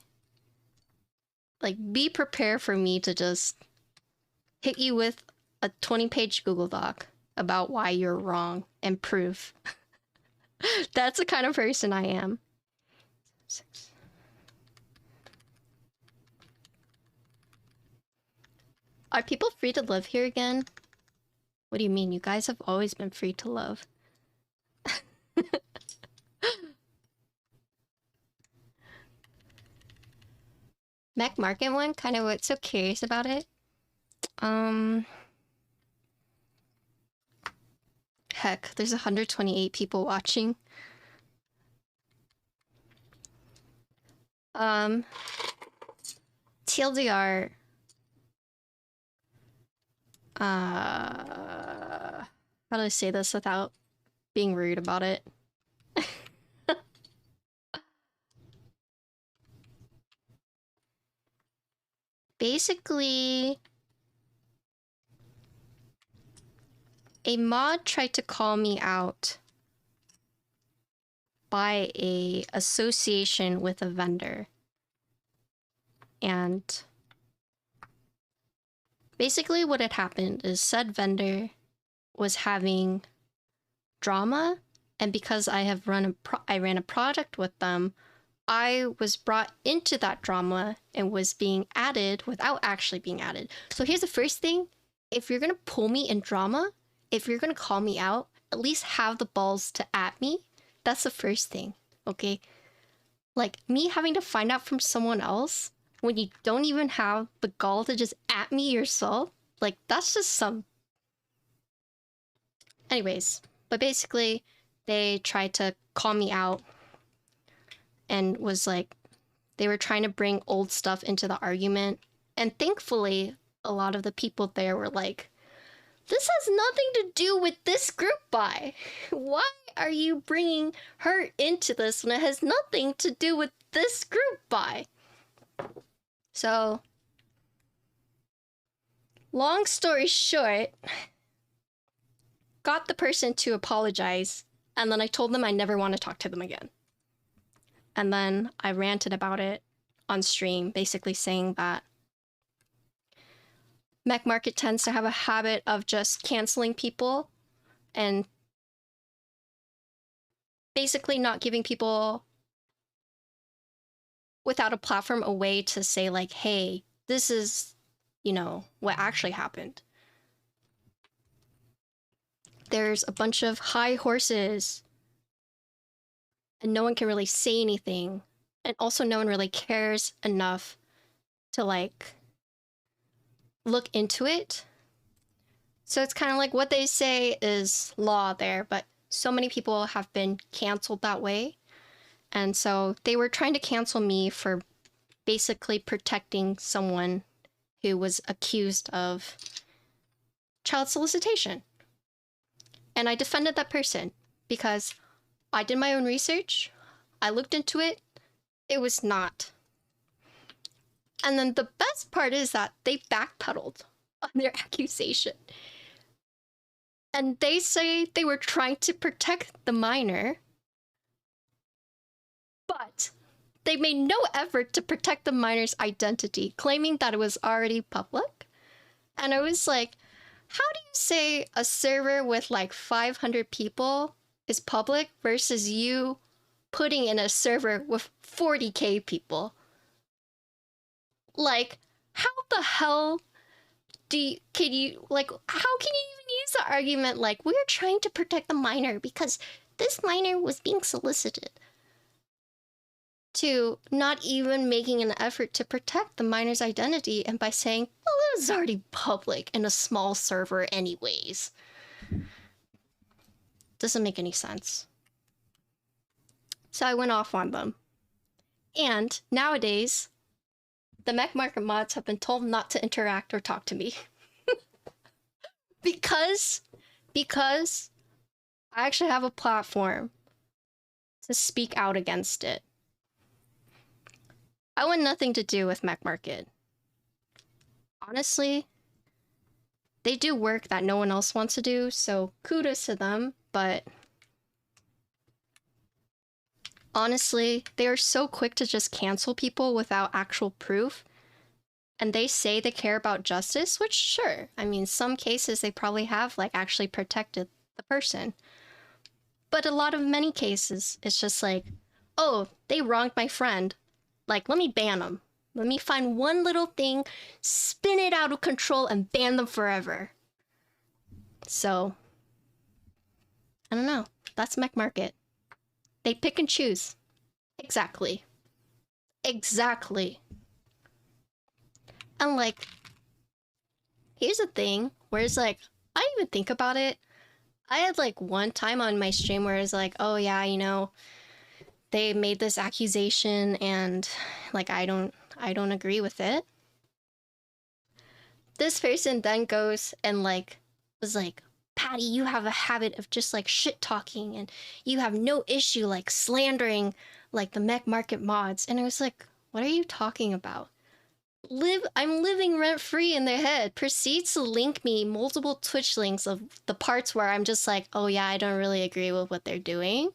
like, be prepared for me to just hit you with a 20-page Google Doc about why you're wrong and proof. That's the kind of person I am. 6. Are people free to live here again? What do you mean? You guys have always been free to love. Mac Market one? Kind of what's so curious about it? Heck, there's 128 people watching. TLDR. How do I say this without being rude about it? Basically, a mod tried to call me out by a association with a vendor. And basically what had happened is said vendor was having drama, and because I have ran a product with them, I was brought into that drama and was being added without actually being added. So here's the first thing. If you're gonna pull me in drama, if you're gonna call me out, at least have the balls to at me. That's the first thing, okay? Like, me having to find out from someone else when you don't even have the gall to just at me yourself, like, that's just some... Anyways, but basically, they tried to call me out and was like, they were trying to bring old stuff into the argument. And thankfully, a lot of the people there were like, this has nothing to do with this group buy. Why are you bringing her into this when it has nothing to do with this group buy? So, long story short, got the person to apologize, and then I told them I never want to talk to them again. And then I ranted about it on stream, basically saying that Mech Market tends to have a habit of just canceling people and basically not giving people without a platform a way to say like, hey, this is, you know, what actually happened. There's a bunch of high horses and no one can really say anything. And also no one really cares enough to like look into it. So it's kind of like what they say is law there, but so many people have been canceled that way. And so they were trying to cancel me for basically protecting someone who was accused of child solicitation. And I defended that person because I did my own research. I looked into it. It was not. And then the best part is that they backpedaled on their accusation. And they say they were trying to protect the minor, but they made no effort to protect the minor's identity, claiming that it was already public. And I was like, how do you say a server with like 500 people is public versus you putting in a server with 40k people? Like, how the hell can you even use the argument like, we're trying to protect the minor because this minor was being solicited, to not even making an effort to protect the minor's identity and by saying, well, it was already public in a small server anyways. Doesn't make any sense. So I went off on them. And nowadays, the Mech Market mods have been told not to interact or talk to me. because I actually have a platform to speak out against it. I want nothing to do with Mech Market. Honestly, they do work that no one else wants to do, so kudos to them, but honestly, they are so quick to just cancel people without actual proof. And they say they care about justice, which sure, I mean, some cases they probably have like actually protected the person. But many cases, it's just like, oh, they wronged my friend. Like, let me ban them. Let me find one little thing, spin it out of control, and ban them forever. So, I don't know. That's mech market. They pick and choose. Exactly. Exactly. And like, here's the thing where it's like, I didn't even think about it. I had like one time on my stream where it's like, oh yeah, you know, they made this accusation and like I don't agree with it. This person then goes and like was like, Patty, you have a habit of just like shit talking and you have no issue like slandering like the mech market mods. And I was like, what are you talking about? I'm living rent free in their head. Proceeds to link me multiple Twitch links of the parts where I'm just like, oh yeah, I don't really agree with what they're doing.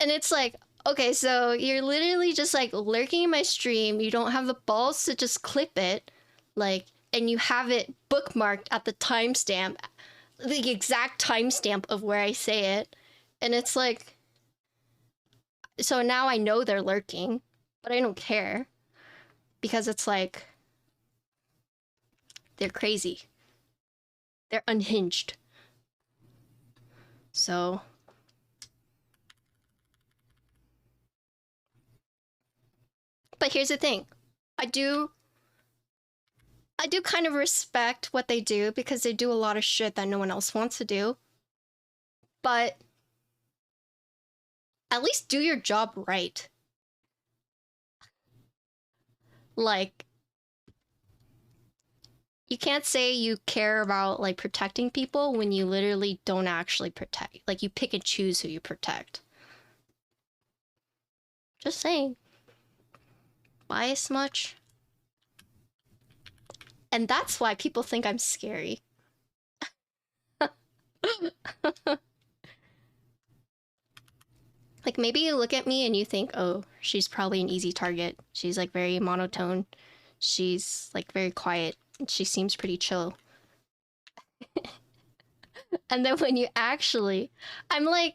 And it's like, okay, so you're literally just like lurking in my stream. You don't have the balls to just clip it, like, and you have it bookmarked at the timestamp, the exact timestamp of where I say it. And it's like, so now I know they're lurking, but I don't care. Because it's like, they're crazy. They're unhinged. So, but here's the thing. I do kind of respect what they do because they do a lot of shit that no one else wants to do. But at least do your job right. Like, you can't say you care about like protecting people when you literally don't actually protect. Like, you pick and choose who you protect. Just saying. Bias much? And that's why people think I'm scary. Like, maybe you look at me and you think, oh, she's probably an easy target. She's like very monotone. She's like very quiet. She seems pretty chill. And then when you actually, I'm like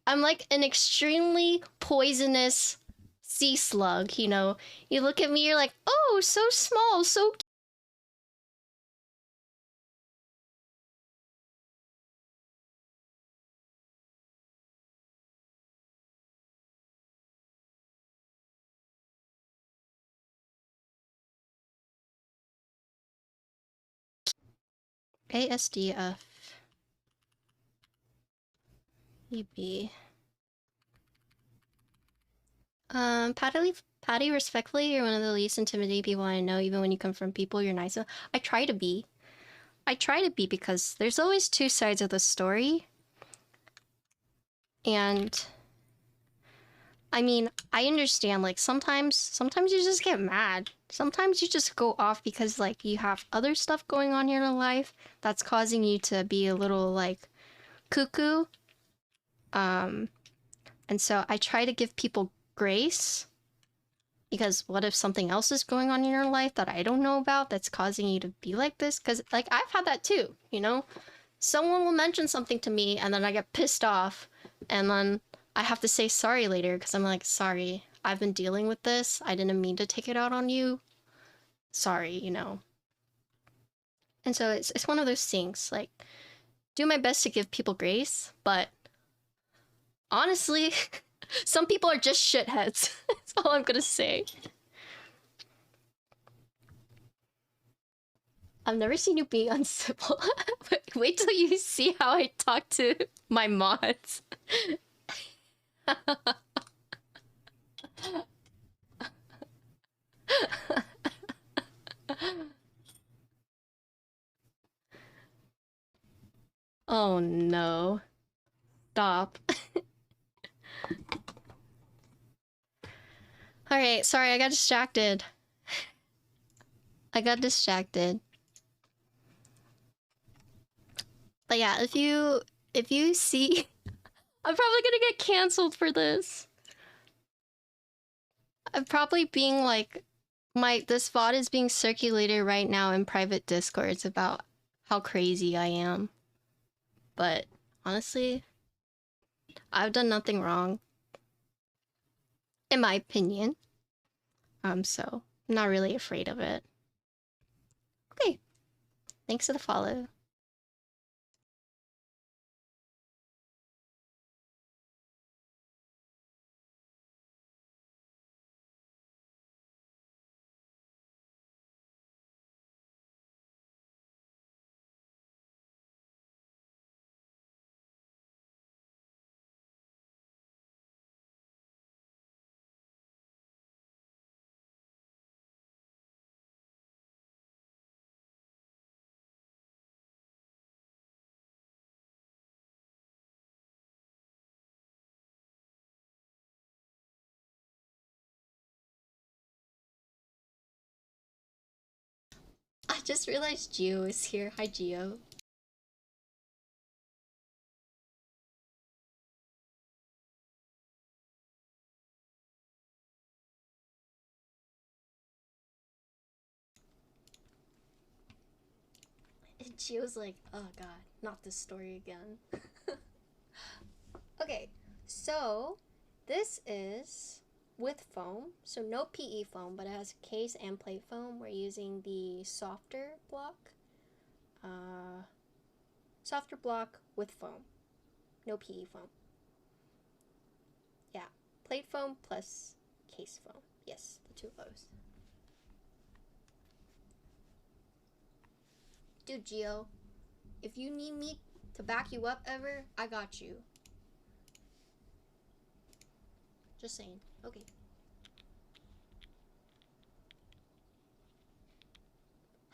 an extremely poisonous sea slug, you know? You look at me, you're like, oh, so small, so ASDF. EB. Patty, respectfully, you're one of the least intimidating people I know, even when you confront people, you're nice. I try to be. I try to be because there's always two sides of the story. And I mean, I understand, like, sometimes you just get mad. Sometimes you just go off because, like, you have other stuff going on in your life that's causing you to be a little, like, cuckoo. And so I try to give people grace, because what if something else is going on in your life that I don't know about that's causing you to be like this? Because, like, I've had that too, you know? Someone will mention something to me and then I get pissed off and then I have to say sorry later because I'm like, sorry, I've been dealing with this. I didn't mean to take it out on you. Sorry, you know? And so it's one of those things, like, do my best to give people grace, but honestly, some people are just shitheads. That's all I'm gonna say. I've never seen you be uncivil. Wait till you see how I talk to my mods. Oh no. Stop. Alright, sorry, I got distracted. But yeah, if you see... I'm probably gonna get cancelled for this. I'm probably being like... This VOD is being circulated right now in private discords about how crazy I am. But honestly, I've done nothing wrong. In my opinion. So I'm not really afraid of it. Okay, thanks for the follow. I just realized Gio is here. Hi, Gio. And Gio's like, oh god, not this story again. Okay, so this is with foam, so no PE foam, but it has case and plate foam. We're using the softer block. Softer block with foam, no PE foam. Yeah, plate foam plus case foam. Yes, the two of those. Dude, Gio, if you need me to back you up ever, I got you. Just saying. Okay.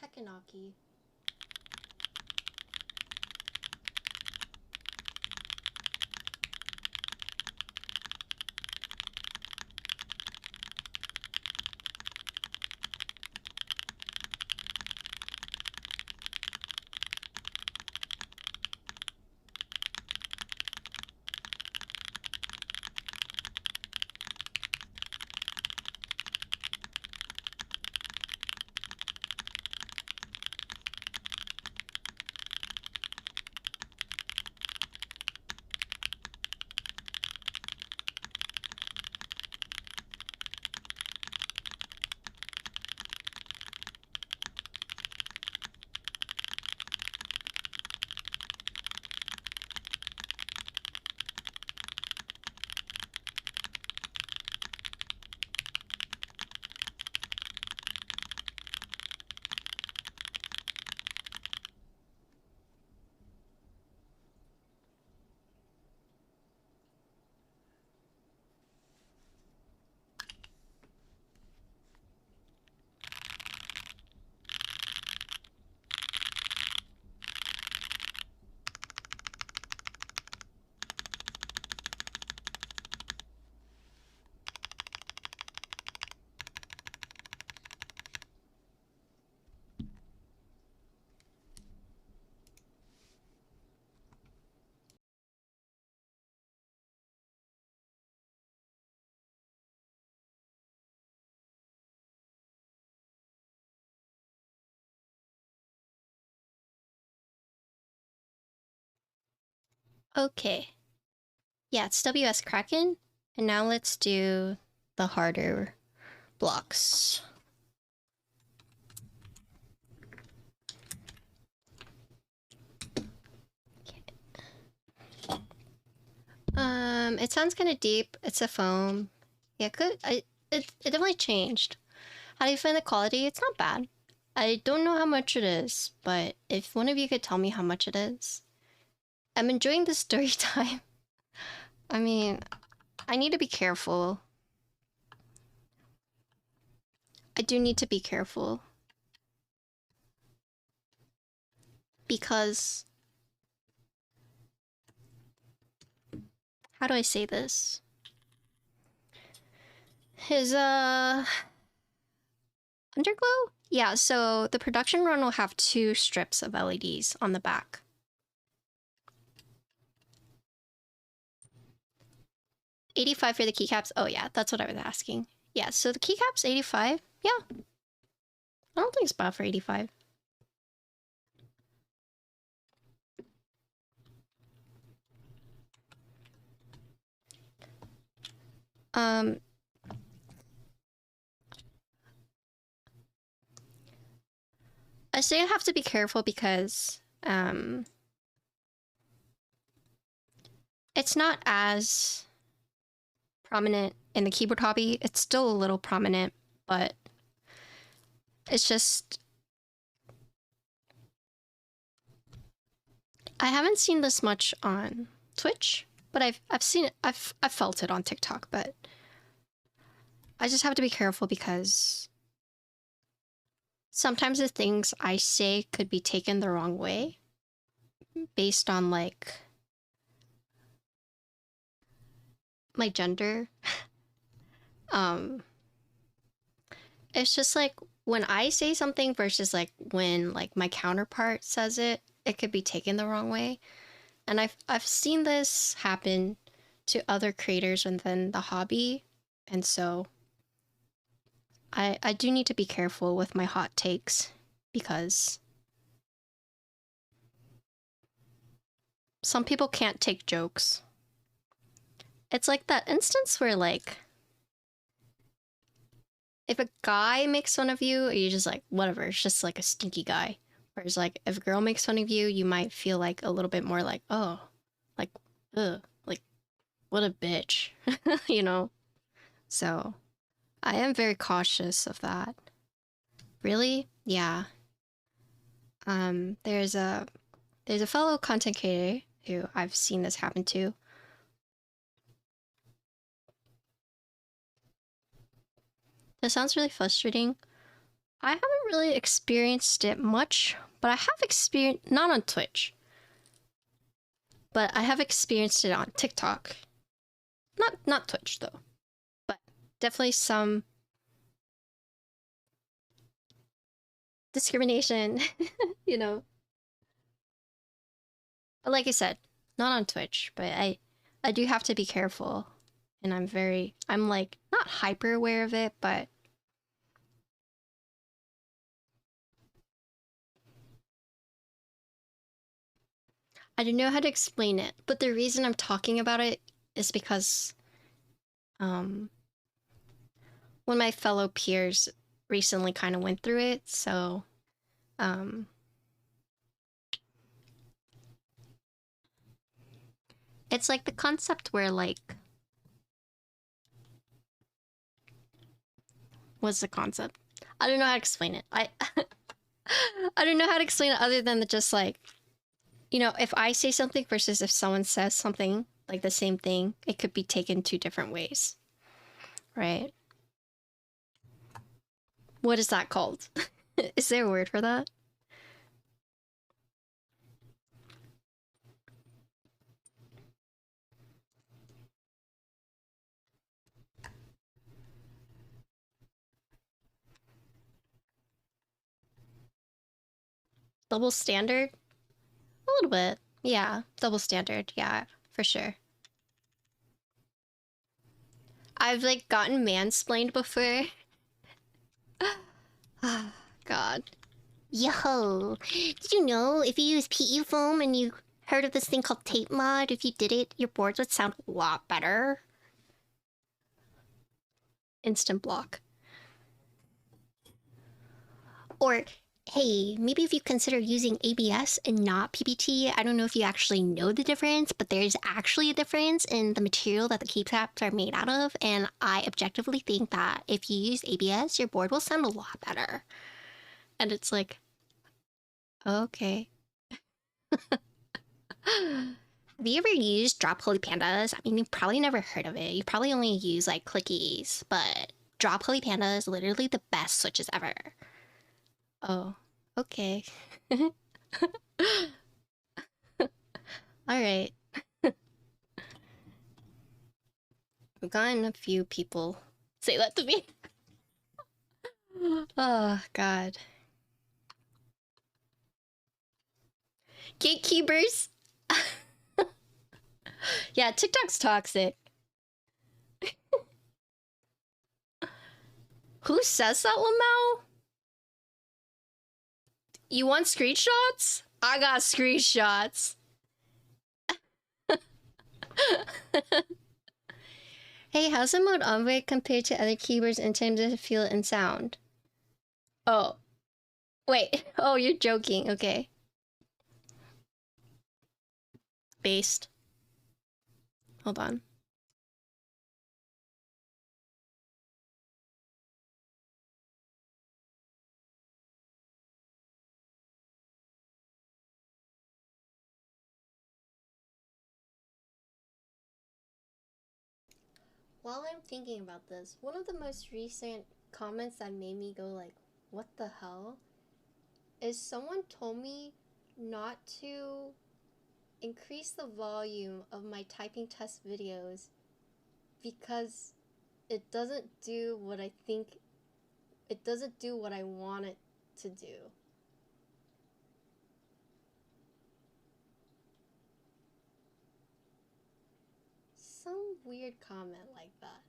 Hekanaki. Okay. Yeah, it's WS Kranken. And now let's do the harder blocks. It sounds kind of deep. It's a foam. Yeah, good. It definitely changed. How do you find the quality? It's not bad. I don't know how much it is, but if one of you could tell me how much it is. I'm enjoying the story time. I mean, I need to be careful. I do need to be careful. Because... how do I say this? His, underglow? Yeah, so the production run will have 2 strips of LEDs on the back. $85 for the keycaps? Oh yeah, that's what I was asking. Yeah, so the keycaps, $85? Yeah. I don't think it's bad for $85. I say I have to be careful because it's not as prominent in the keyboard hobby. It's still a little prominent, but it's just I haven't seen this much on Twitch, but I've seen it. I've felt it on TikTok, but I just have to be careful because sometimes the things I say could be taken the wrong way based on like my gender. It's just like when I say something versus like when like my counterpart says it, it could be taken the wrong way. And I've seen this happen to other creators within the hobby, and so I do need to be careful with my hot takes because some people can't take jokes. It's like that instance where like if a guy makes fun of you, you're just like, whatever, it's just like a stinky guy. Whereas like if a girl makes fun of you, you might feel like a little bit more like, oh, like, ugh, like, what a bitch, you know? So I am very cautious of that. Really? Yeah. There's a fellow content creator who I've seen this happen to. That sounds really frustrating. I haven't really experienced it much, but I have experienced, not on Twitch, but I have experienced it on TikTok. Not Twitch though, but definitely some discrimination, you know. But like I said, not on Twitch, but I do have to be careful, and I'm like not hyper aware of it, but I don't know how to explain it. But the reason I'm talking about it is because one of my fellow peers recently kind of went through it, so it's like the concept where like what's the concept? I don't know how to explain it. I don't know how to explain it other than just like, you know, if I say something versus if someone says something like the same thing, it could be taken two different ways, right? What is that called? Is there a word for that? Double standard? A little bit. Yeah, double standard. Yeah, for sure. I've like gotten mansplained before. God. Yo, did you know if you use PE foam and you heard of this thing called tape mod, if you did it, your boards would sound a lot better? Instant block. Or, hey, maybe if you consider using ABS and not PBT, I don't know if you actually know the difference, but there's actually a difference in the material that the keycaps are made out of, and I objectively think that if you use ABS, your board will sound a lot better. And it's like, okay. Have you ever used drop holy pandas? I mean, you've probably never heard of it. You probably only use like clickies, but drop holy panda is literally the best switches ever. Oh, okay. Alright. I've gotten a few people say that to me. Oh, God. Gatekeepers! Yeah, TikTok's toxic. Who says that, Lamau? You want screenshots? I got screenshots. Hey, how's the Mode Envoy compared to other keyboards in terms of feel and sound? Oh. Wait, oh, you're joking. Okay. Based. Hold on. While I'm thinking about this, one of the most recent comments that made me go like, what the hell? Is someone told me not to increase the volume of my typing test videos because it doesn't do what I think, it doesn't do what I want it to do. Some weird comment like that.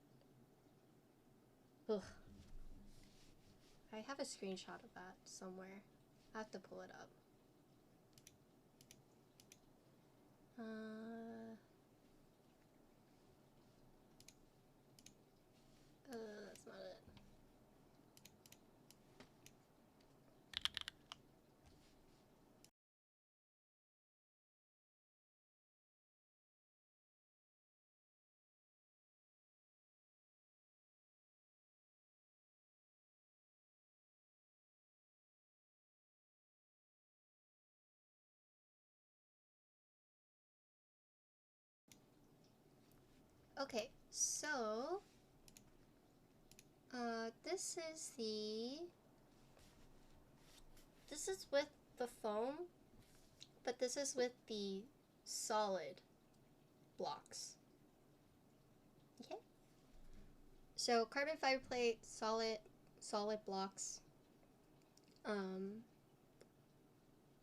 Ugh. I have a screenshot of that somewhere. I have to pull it up. That's not it. Okay, so this is with the foam, but this is with the solid blocks. Okay. So carbon fiber plate, solid blocks.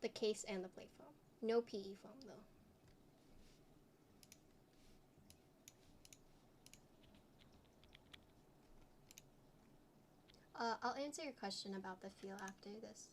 The case and the plate foam. No PE foam though. I'll answer your question about the feel after this.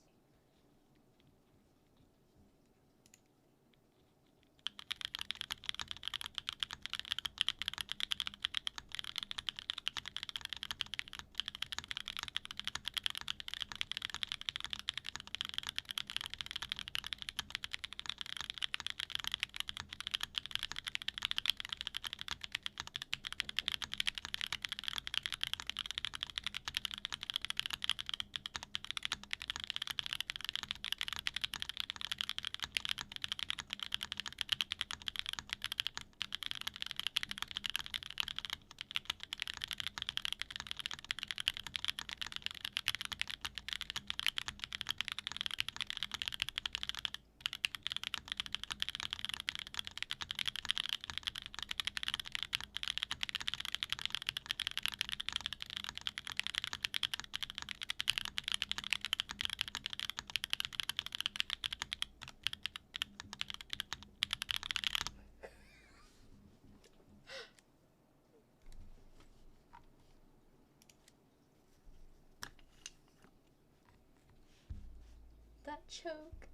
That choke.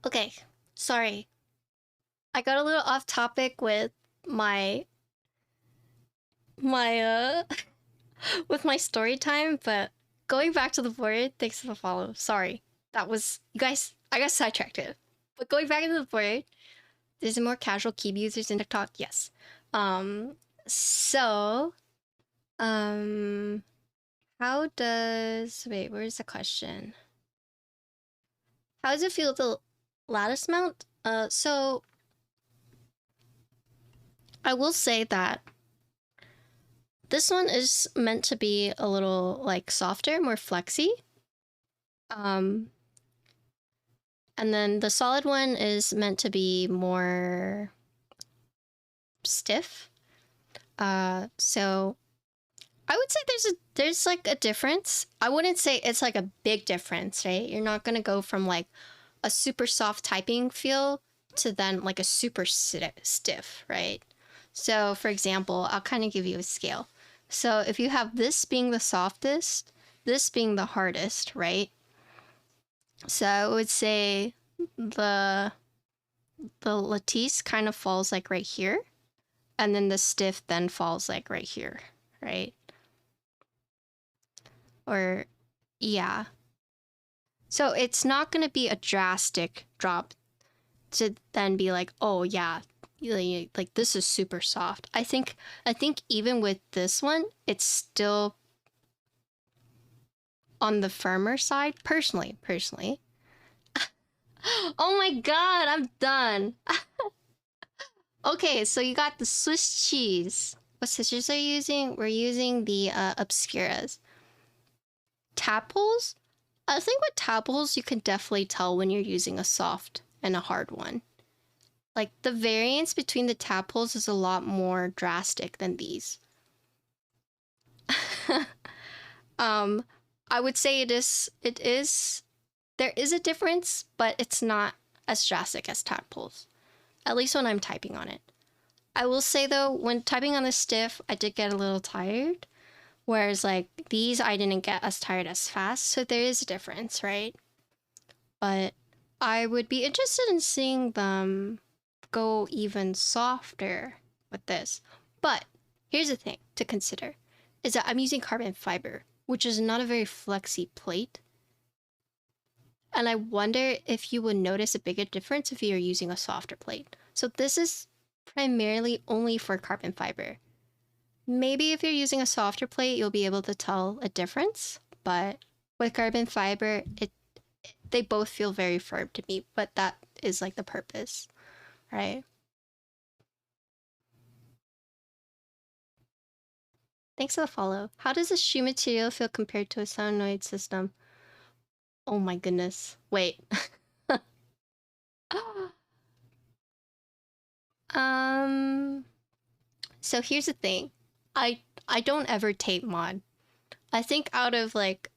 Okay, sorry. I got a little off topic with my with my story time, but going back to the board, thanks for the follow. Sorry. That was you guys I got sidetracked it. But going back to the board, there's more casual keyboard users in TikTok, yes. So how does where's the question? How does it feel with the lattice mount? So I will say that this one is meant to be a little like softer, more flexy. And then the solid one is meant to be more stiff. So I would say there's like a difference. I wouldn't say it's like a big difference, right? You're not gonna go from like a super soft typing feel to then like a super stiff, right? So for example, I'll kind of give you a scale. So if you have this being the softest, this being the hardest, right? So I would say the lattice kind of falls like right here, and then the stiff then falls like right here, right? Or yeah. So it's not going to be a drastic drop to then be like, oh yeah, like this is super soft. I think even with this one, it's still on the firmer side, personally. Oh my god, I'm done. Okay, so you got the Swiss cheese. What scissors are you using? We're using the Obscuras. Tapples? I think with tapples, you can definitely tell when you're using a soft and a hard one. Like, the variance between the tapples is a lot more drastic than these. I would say there is a difference, but it's not as drastic as tapples. At least when I'm typing on it. I will say though, when typing on the stiff, I did get a little tired. Whereas like these, I didn't get as tired as fast. So there is a difference, right? But I would be interested in seeing them go even softer with this. But here's the thing to consider, is that I'm using carbon fiber, which is not a very flexy plate. And I wonder if you would notice a bigger difference if you're using a softer plate. So this is primarily only for carbon fiber. Maybe if you're using a softer plate, you'll be able to tell a difference. But with carbon fiber, they both feel very firm to me, but that is like the purpose, right? Thanks for the follow. How does a shoe material feel compared to a solenoid system? Oh my goodness. Wait. So here's the thing. I don't ever tape mod. I think out of like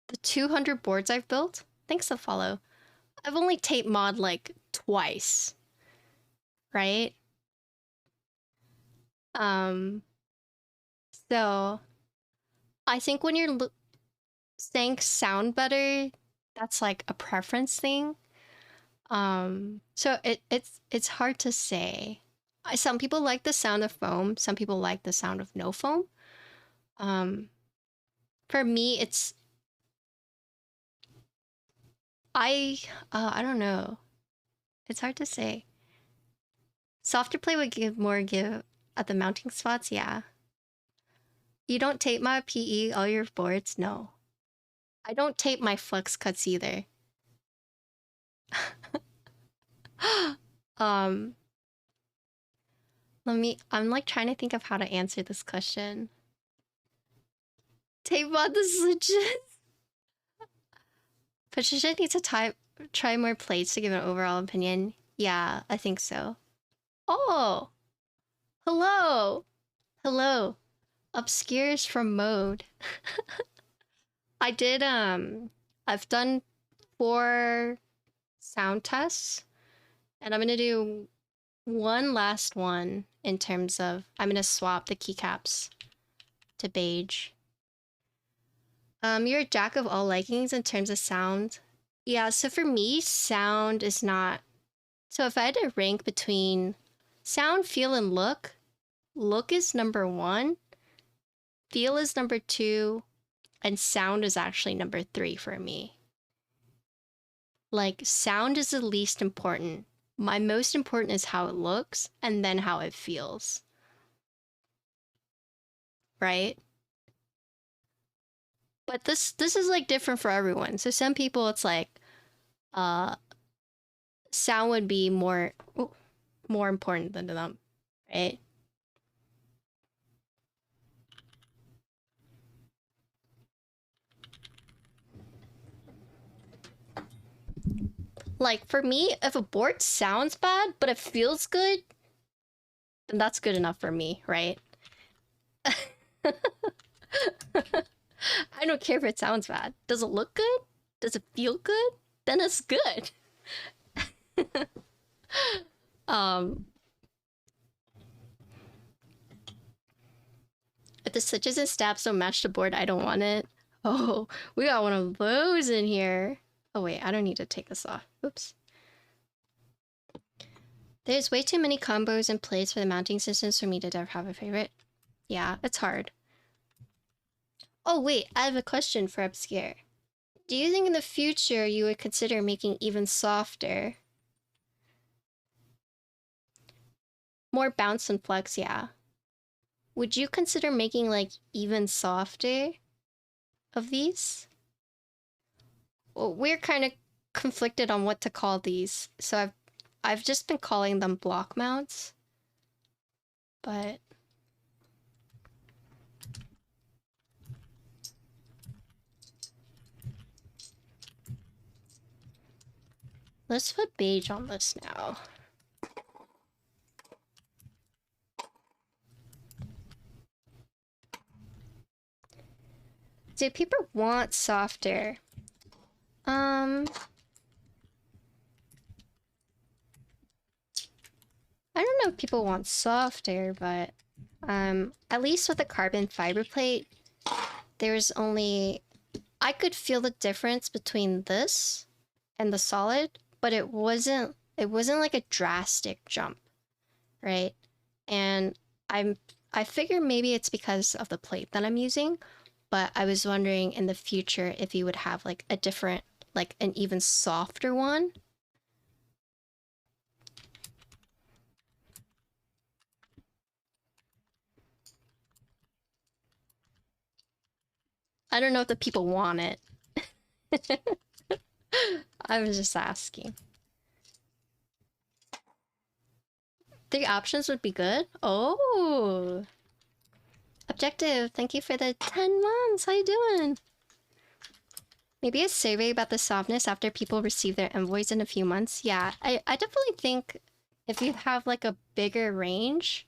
the 200 boards I've built, thanks to follow, I've only tape mod like twice. Right? So I think when you're saying sound better, that's like a preference thing. So it's hard to say. Some people like the sound of foam, some people like the sound of no foam. For me, it's I don't know. It's hard to say. Softer play would give at the mounting spots, yeah. You don't tape my PE all your boards? No. I don't tape my flex cuts either. I'm like trying to think of how to answer this question. Tape on the switches. Patricia needs to try more plates to give an overall opinion. Yeah, I think so. Oh! Hello! Hello. Obscures from Mode. I did, I've done 4 sound tests, and I'm gonna do one last one in terms of, I'm gonna swap the keycaps to beige. You're a jack of all likings in terms of sound. Yeah, so for me, sound is not... So if I had to rank between sound, feel, and look, look is number 1, feel is number 2, and sound is actually number 3 for me. Like, sound is the least important. My most important is how it looks, and then how it feels. Right? But this is like different for everyone. So some people it's like sound would be more important than them, right? Like for me, if a board sounds bad but it feels good, then that's good enough for me, right? I don't care if it sounds bad. Does it look good? Does it feel good? Then it's good. If the stitches and stabs don't match the board, I don't want it. Oh, we got one of those in here. Oh wait, I don't need to take this off. Oops. There's way too many combos in place for the mounting systems for me to ever have a favorite. Yeah, it's hard. Oh wait, I have a question for Obscura. Do you think in the future you would consider making even softer? More bounce and flex, yeah. Would you consider making like even softer of these? Well, we're kind of conflicted on what to call these, so I've just been calling them block mounts. But let's put beige on this now. Do people want softer? I don't know if people want softer, but at least with the carbon fiber plate, there's only, I could feel the difference between this and the solid, but it wasn't like a drastic jump, right? And I figure maybe it's because of the plate that I'm using, but I was wondering in the future if you would have like a different, like an even softer one. I don't know if the people want it. I was just asking. 3 options would be good. Oh, Objective, thank you for the 10 months. How you doing? Maybe a survey about the softness after people receive their envoys in a few months. Yeah, I definitely think if you have like a bigger range,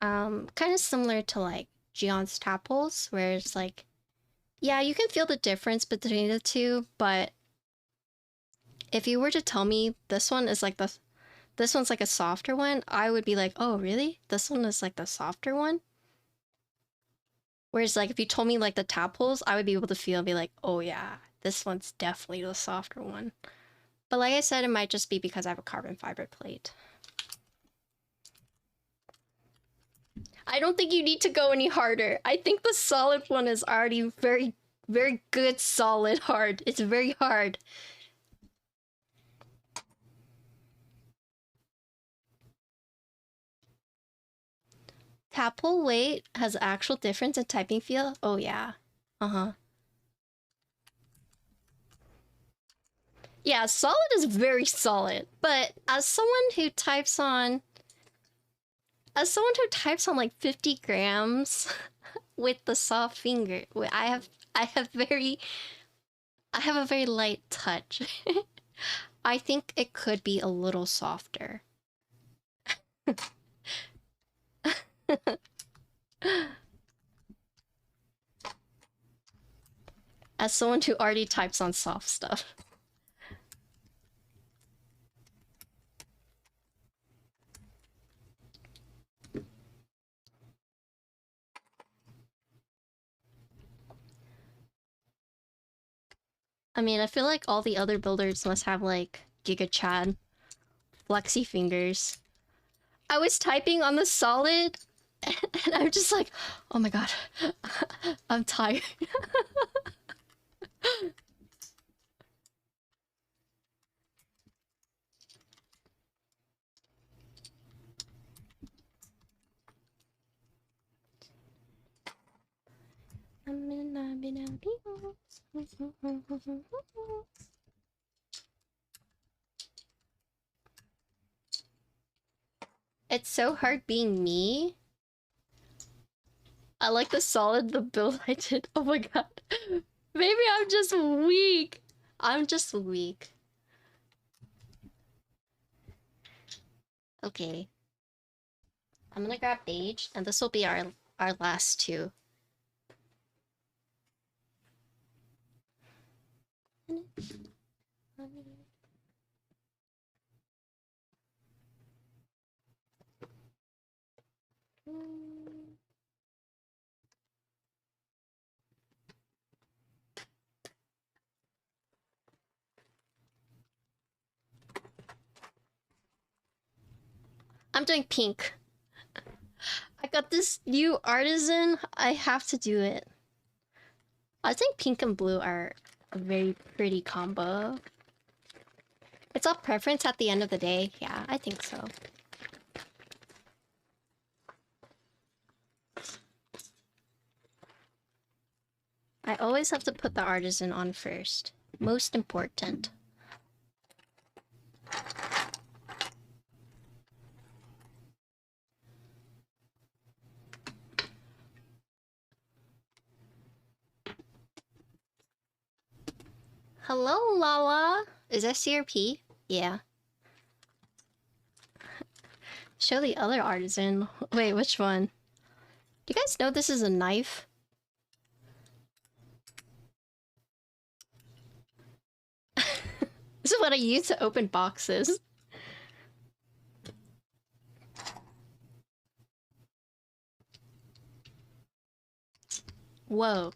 kind of similar to like Gion's Tapples, where it's like, yeah, you can feel the difference between the two, but if you were to tell me this one is like this one's like a softer one, I would be like, oh really? This one is like the softer one? Whereas like if you told me like the Tapples, I would be able to feel and be like, oh yeah, this one's definitely the softer one. But like I said, it might just be because I have a carbon fiber plate. I don't think you need to go any harder. I think the solid one is already very, very good, solid, hard. It's very hard. Tapple weight has actual difference in typing feel? Oh yeah. Uh-huh. Yeah, solid is very solid, but as someone who types on like 50 grams with the soft finger, I have a very light touch. I think it could be a little softer. As someone who already types on soft stuff. I mean, I feel like all the other builders must have like Giga Chad flexi fingers. I was typing on the solid and I'm just like, oh my god, I'm tired. It's so hard being me. I like the solid, the build I did. Oh my god. Maybe I'm just weak. I'm just weak. Okay. I'm gonna grab beige, and this will be our last two. I'm doing pink. I got this new artisan. I have to do it. I think pink and blue are a very pretty combo. It's all preference at the end of the day. Yeah, I think so. I always have to put the artisan on first. Most important. Hello, Lala. Is that CRP? Yeah. Show the other artisan. Wait, which one? Do you guys know this is a knife? This is what I use to open boxes. Whoa.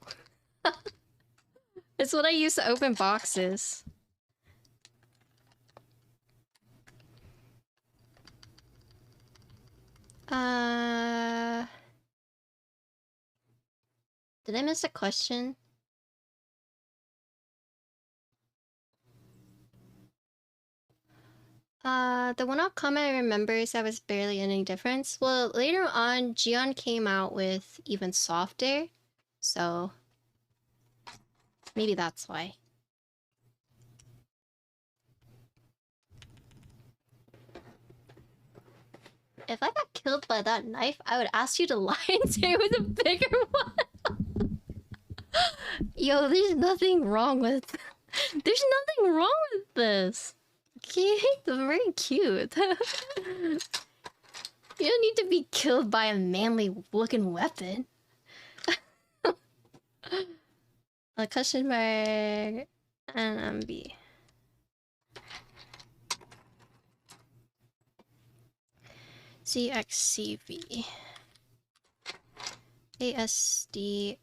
It's what I use to open boxes. Did I miss a question? The one-off comment I remember is that was barely any difference. Well, later on, Gion came out with even softer, so maybe that's why. If I got killed by that knife, I would ask you to lie and say it was a bigger one. Yo, there's nothing wrong with... There's nothing wrong with this. Okay, they're very cute. You don't need to be killed by a manly looking weapon. A question mark and MB. CXCV ASDFGH.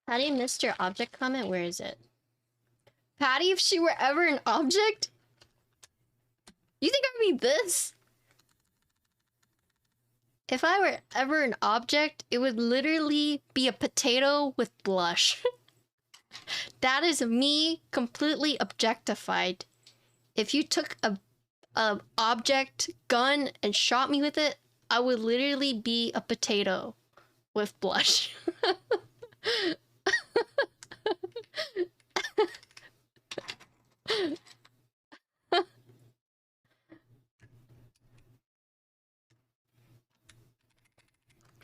Patty missed your object comment. Where is it? Patty, if she were ever an object? You think I'd be this? If I were ever an object, it would literally be a potato with blush. That is me completely objectified. If you took a object gun and shot me with it, I would literally be a potato with blush.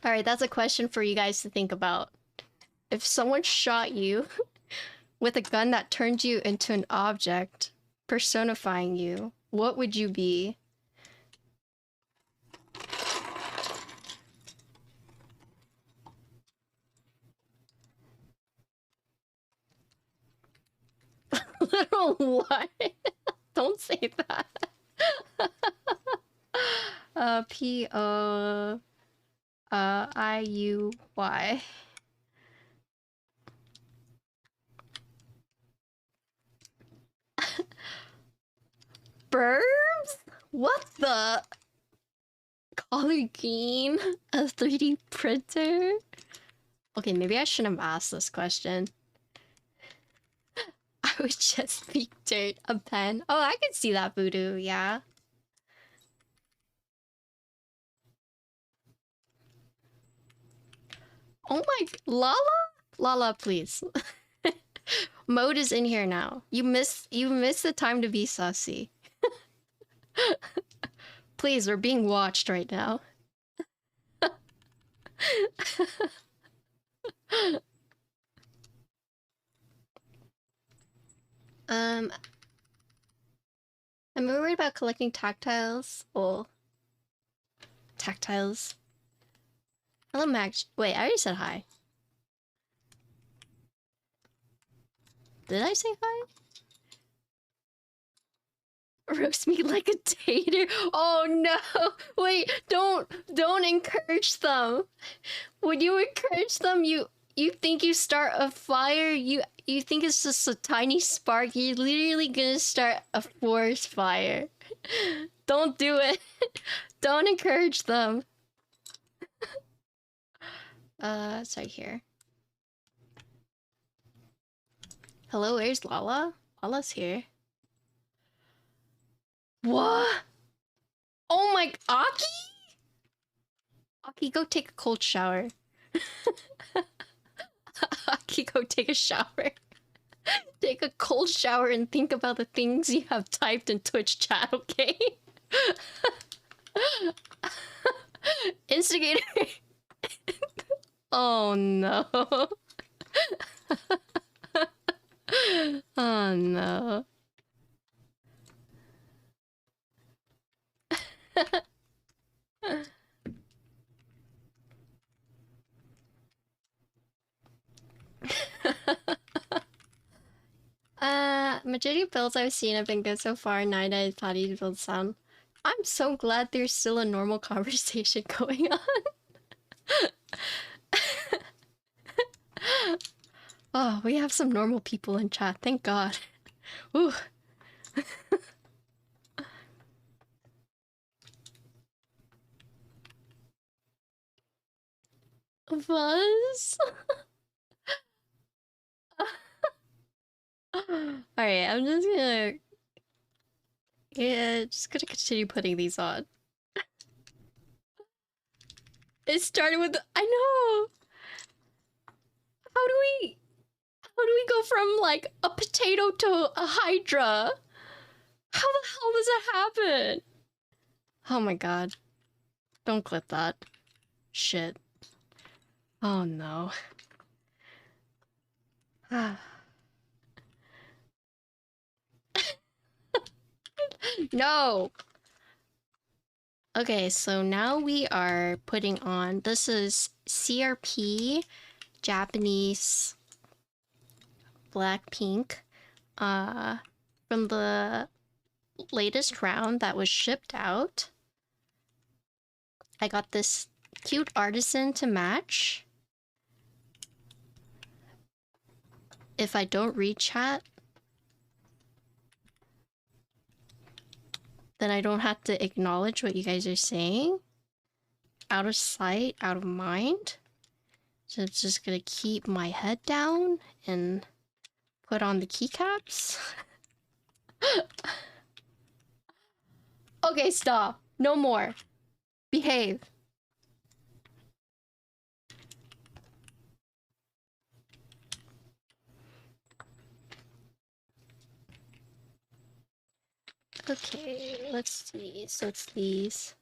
Alright, that's a question for you guys to think about. If someone shot you with a gun that turned you into an object, personifying you, what would you be? Literal what? Don't say that. P-O-I-U-Y. Burbs? What the? Color green? A 3D printer? Okay, maybe I shouldn't have asked this question. I would just be dirt, a pen. Oh, I can see that, Voodoo, yeah. Oh my... Lala? Lala, please. Mode is in here now. You missed the time to be sussy. Please, we're being watched right now. I'm worried about collecting tactiles. Well, tactiles. Hello, Max. Wait, I already said hi. Did I say hi? Roast me like a tater. Oh no! Wait, don't encourage them. When you encourage them, you think you start a fire. You think it's just a tiny spark. You're literally gonna start a forest fire. Don't do it. Don't encourage them. It's right here. Hello, where's Lala? Lala's here. What? Oh my... Aki? Aki, go take a cold shower. Aki, go take a shower. Take a cold shower and think about the things you have typed in Twitch chat, okay? Instigator. Oh no. Oh no. Majority of builds I've seen have been good so far. 9 I thought he'd build sound. I'm so glad there's still a normal conversation going on. Oh, we have some normal people in chat, thank God. Ooh. Buzz? Alright, I'm just gonna... Yeah, just gonna continue putting these on. It started with... I know! How do we go from, like, a potato to a hydra? How the hell does that happen? Oh my god. Don't clip that. Shit. Oh no. No! Okay, so now we are putting on... This is CRP Japanese Blackpink. From the latest round that was shipped out. I got this cute artisan to match. If I don't read chat, then I don't have to acknowledge what you guys are saying. Out of sight, out of mind. So it's just gonna keep my head down and put on the keycaps. Okay, stop. No more. Behave. Okay, let's see. So it's these.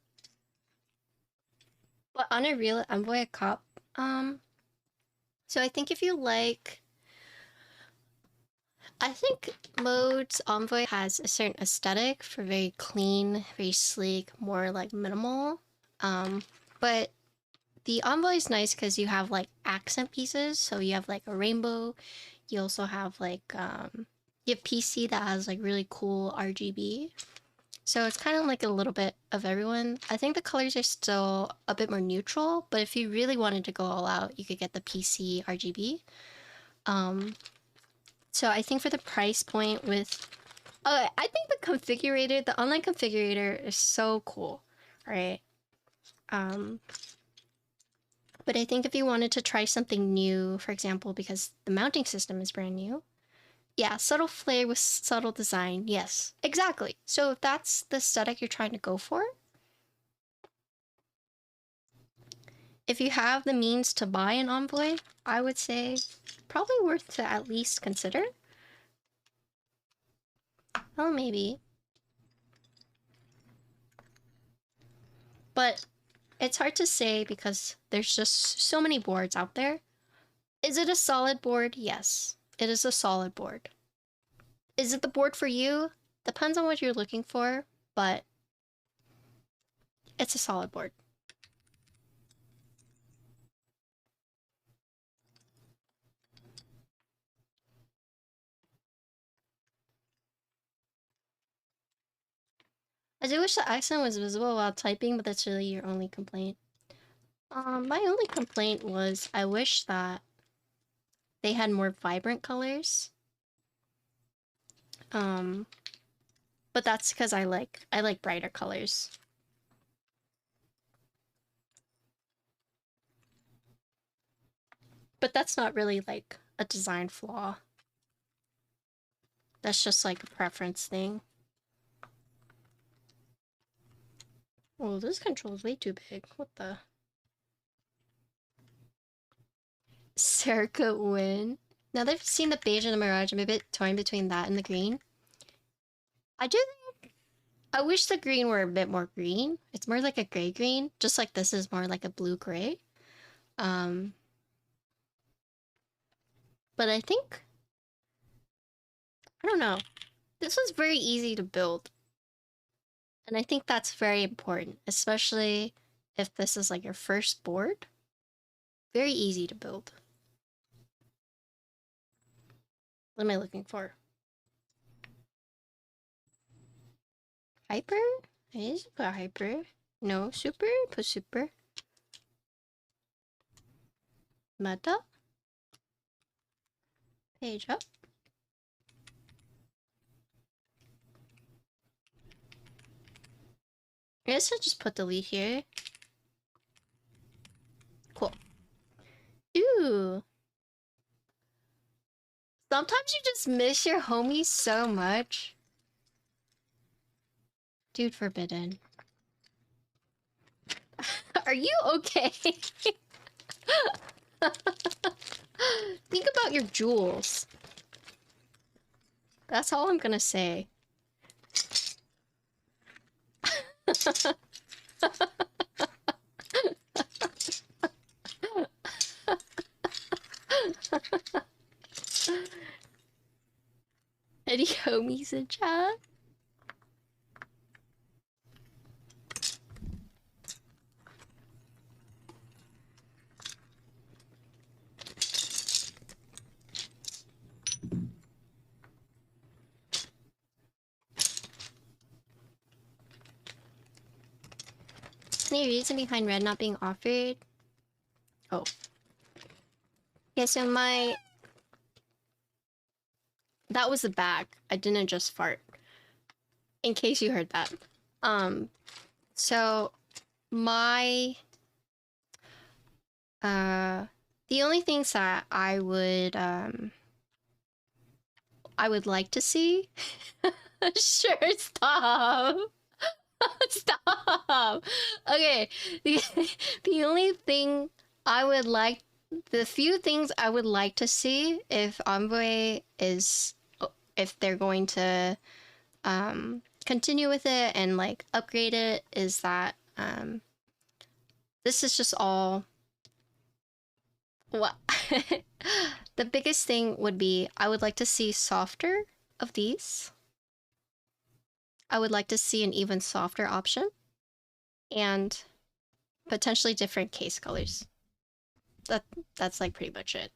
But on a real Envoy cup, so I think if you like, I think Mode's Envoy has a certain aesthetic for very clean, very sleek, more like minimal. But the Envoy is nice because you have like accent pieces. So you have like a rainbow. You also have like, you have PC that has like really cool RGB. So it's kind of like a little bit of everyone. I think the colors are still a bit more neutral, but if you really wanted to go all out, you could get the PC RGB. So I think for the price point with... I think the configurator, the online configurator is so cool, right? But I think if you wanted to try something new, for example, because the mounting system is brand new, yeah, subtle flair with subtle design. Yes, exactly. So if that's the aesthetic you're trying to go for, if you have the means to buy an Envoy, I would say probably worth to at least consider. Oh, maybe. But it's hard to say because there's just so many boards out there. Is it a solid board? Yes, it is a solid board. Is it the board for you? Depends on what you're looking for, but it's a solid board. I do wish the accent was visible while typing, but that's really your only complaint. My only complaint was I wish that they had more vibrant colors. But that's because I like brighter colors. But that's not really like a design flaw. That's just like a preference thing. Oh, this control is way too big. What the? Circuit win. Now that I've seen the beige and the mirage, I'm a bit torn between that and the green. I do think I wish the green were a bit more green. It's more like a gray green, just like this is more like a blue gray. But I think, I don't know. This was very easy to build. And I think that's very important, especially if this is like your first board. Very easy to build. What am I looking for? Hyper? I need to put hyper. No, super? Put super. Meta? Page up. I guess I'll just put delete here. Cool. Ooh. Sometimes you just miss your homies so much. Dude forbidden. Are you okay? Think about your jewels. That's all I'm gonna say. Any homies in chat? Any reason behind red not being offered? Oh. Yeah, so that was the bag. I didn't just fart. In case you heard that. So my the only things that I would like to see. Sure, stop. Stop. Okay. The only thing I would like, the few things I would like to see if Envoy is, if they're going to continue with it and like upgrade it, is that this is just all what the biggest thing would be. I would like to see softer of these. I would like to see an even softer option and potentially different case colors. That's like pretty much it.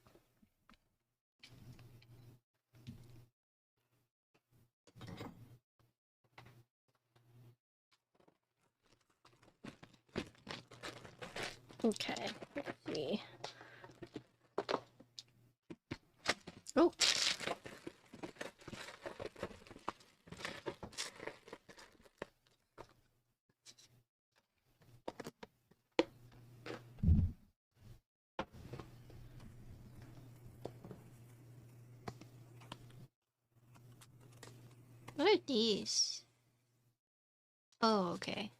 Okay, let's see. Oh. What are these? Oh, okay.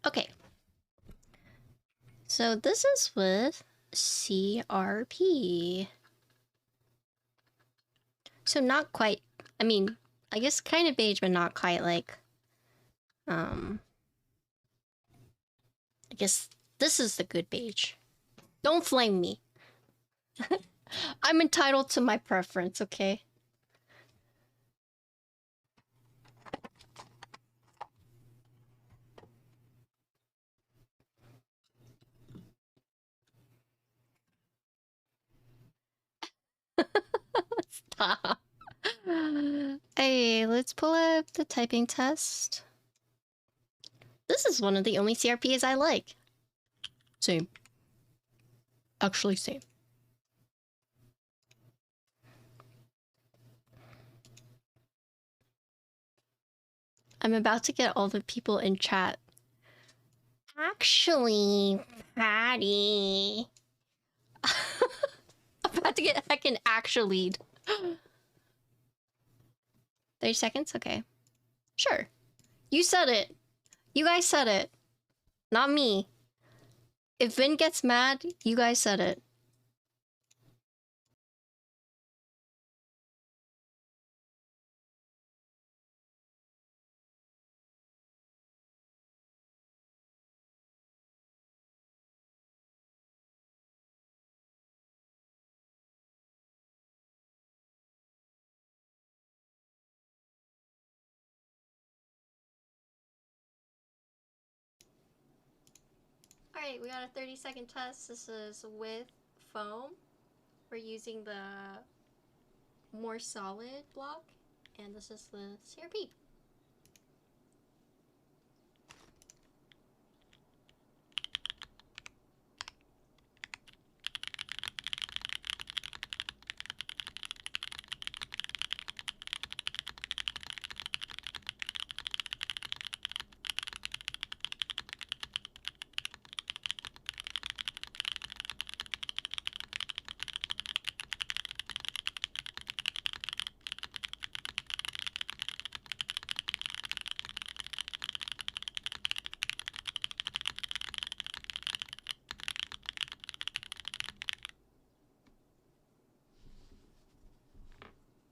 Okay. So this is with CRP. So not quite, I mean, I guess kind of beige, but not quite like, I guess this is the good beige. Don't flame me. I'm entitled to my preference, okay? Stop. Hey, let's pull up the typing test. This is one of the only CRPs I like. Same. Actually, same. I'm about to get all the people in chat. Actually, Patty. I'm about to get heckin' actually. 30 seconds? Okay. Sure. You said it. You guys said it. Not me. If Vin gets mad, you guys said it. Alright, we got a 30-second test. This is with foam. We're using the more solid block, and this is the CRP.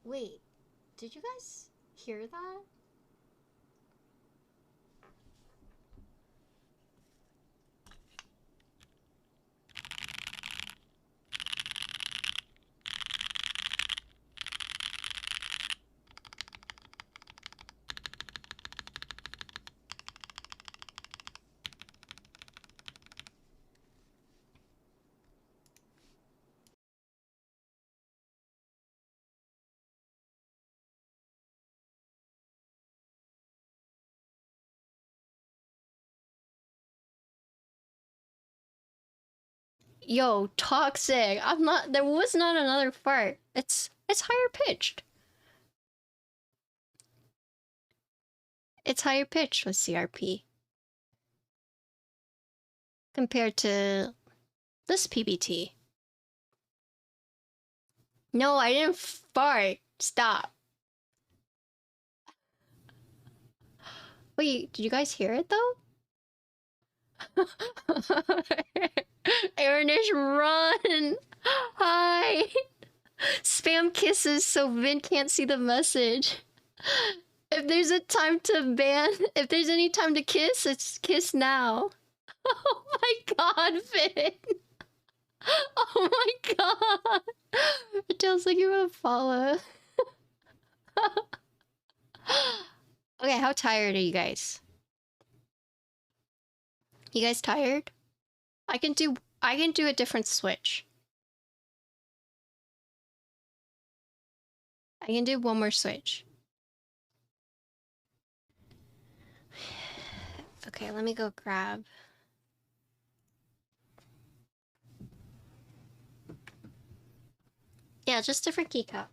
Wait, did you guys hear that? Yo, toxic. I'm not. There was not another fart. It's higher pitched. It's higher pitched with CRP compared to this PBT. No, I didn't fart. Stop. Wait, did you guys hear it though? Arnish, run! Hi! Spam kisses so Vin can't see the message. If there's a time to ban, if there's any time to kiss, it's kiss now. Oh my god, Vin! Oh my god! It feels like you're gonna follow. Okay, how tired are you guys? You guys tired? I can do a different switch. I can do one more switch. Okay, let me go grab. Yeah, just different keycaps.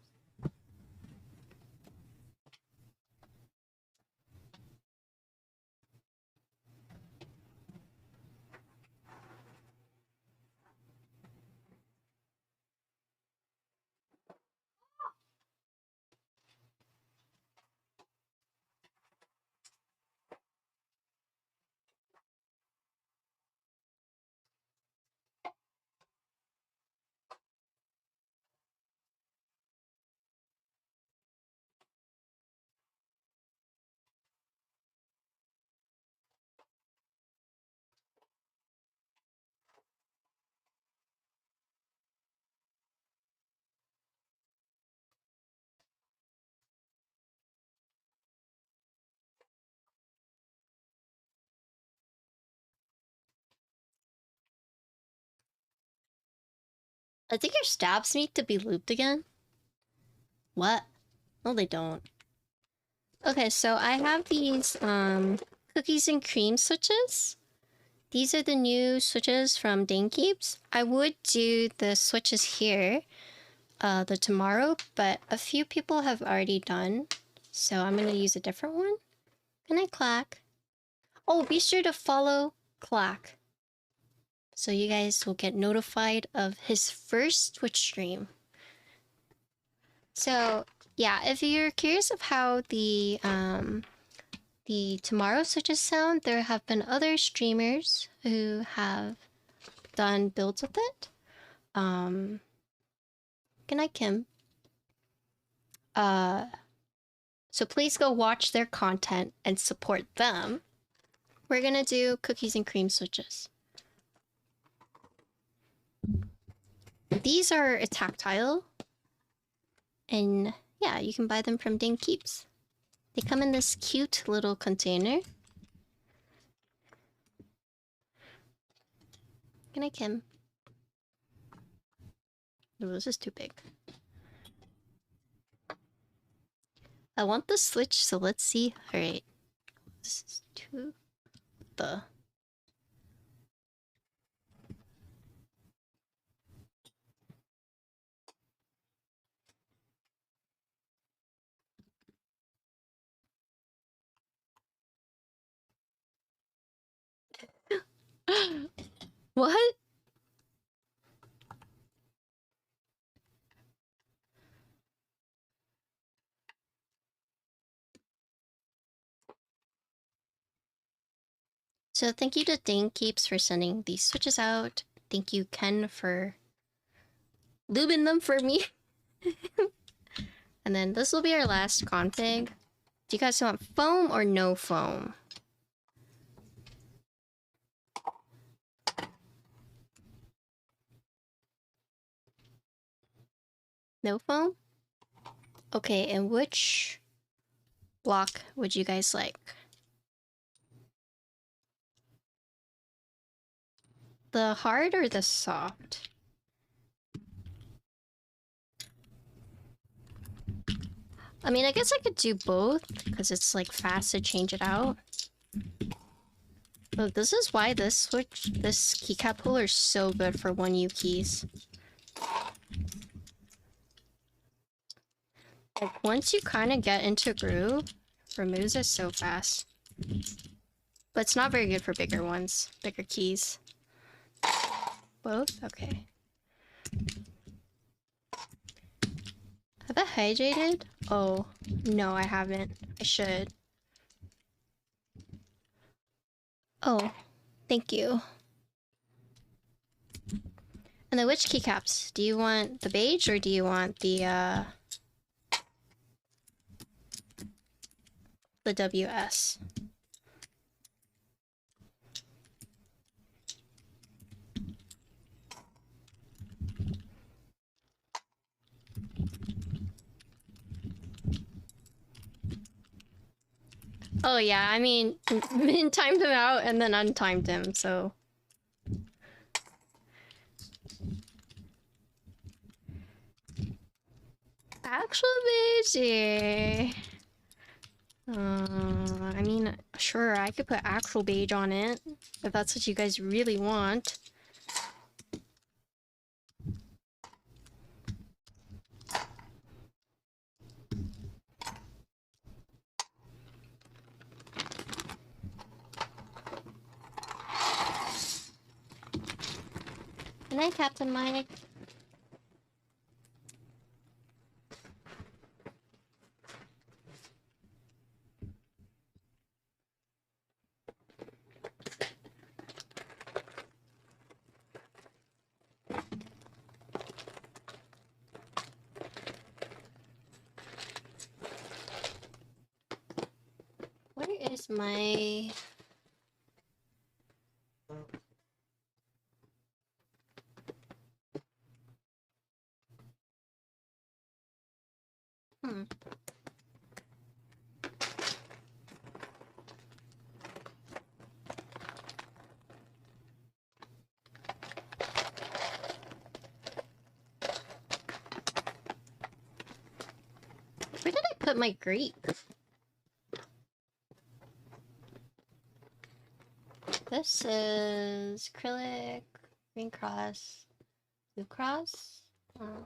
I think your stabs need to be looped again. What? No, they don't. Okay, so I have these cookies and cream switches. These are the new switches from Keeps. I would do the switches here the tomorrow, but a few people have already done, so I'm gonna use a different one. Can I clack? Oh, be sure to follow Clack, so you guys will get notified of his first Twitch stream. So yeah, if you're curious of how the tomorrow switches sound, there have been other streamers who have done builds with it. Good night, Kim. So please go watch their content and support them. We're gonna do cookies and cream switches. These are a tactile, and yeah, you can buy them from Keeps. They come in this cute little container. Can I, Kim? No, this is too big. I want the switch, so let's see. Alright. This is too... the... What? So thank you to Keeps for sending these switches out. Thank you, Ken, for lubing them for me. And then this will be our last config. Do you guys want foam or no foam? No foam? Okay, and which block would you guys like? The hard or the soft? I mean, I guess I could do both, because it's like fast to change it out. But this is why this keycap puller is so good for 1U keys. Like, once you kind of get into groove, removes it so fast. But it's not very good for bigger ones, bigger keys. Both? Okay. Have I hydrated? Oh, no, I haven't. I should. Oh, thank you. And then which keycaps? Do you want the beige or do you want the WS? Oh yeah, I mean, Min timed him out and then untimed him, so... Actual beige. I mean, sure, I could put actual beige on it, if that's what you guys really want. Good night, Captain Mike. Where is my... put my Greek? This is acrylic, green cross, blue cross. Oh.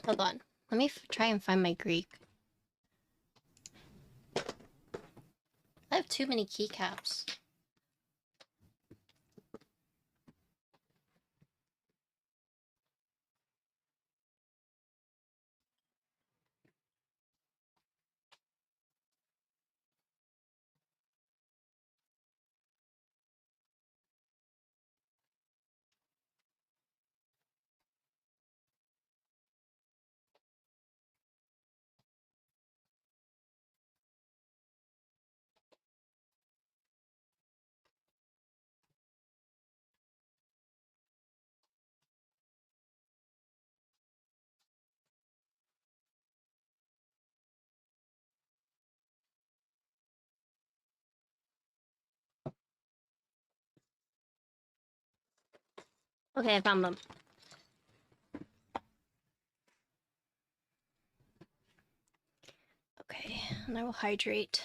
Hold on. Let me try and find my Greek. I have too many keycaps. Okay, I found them. Okay, and I will hydrate.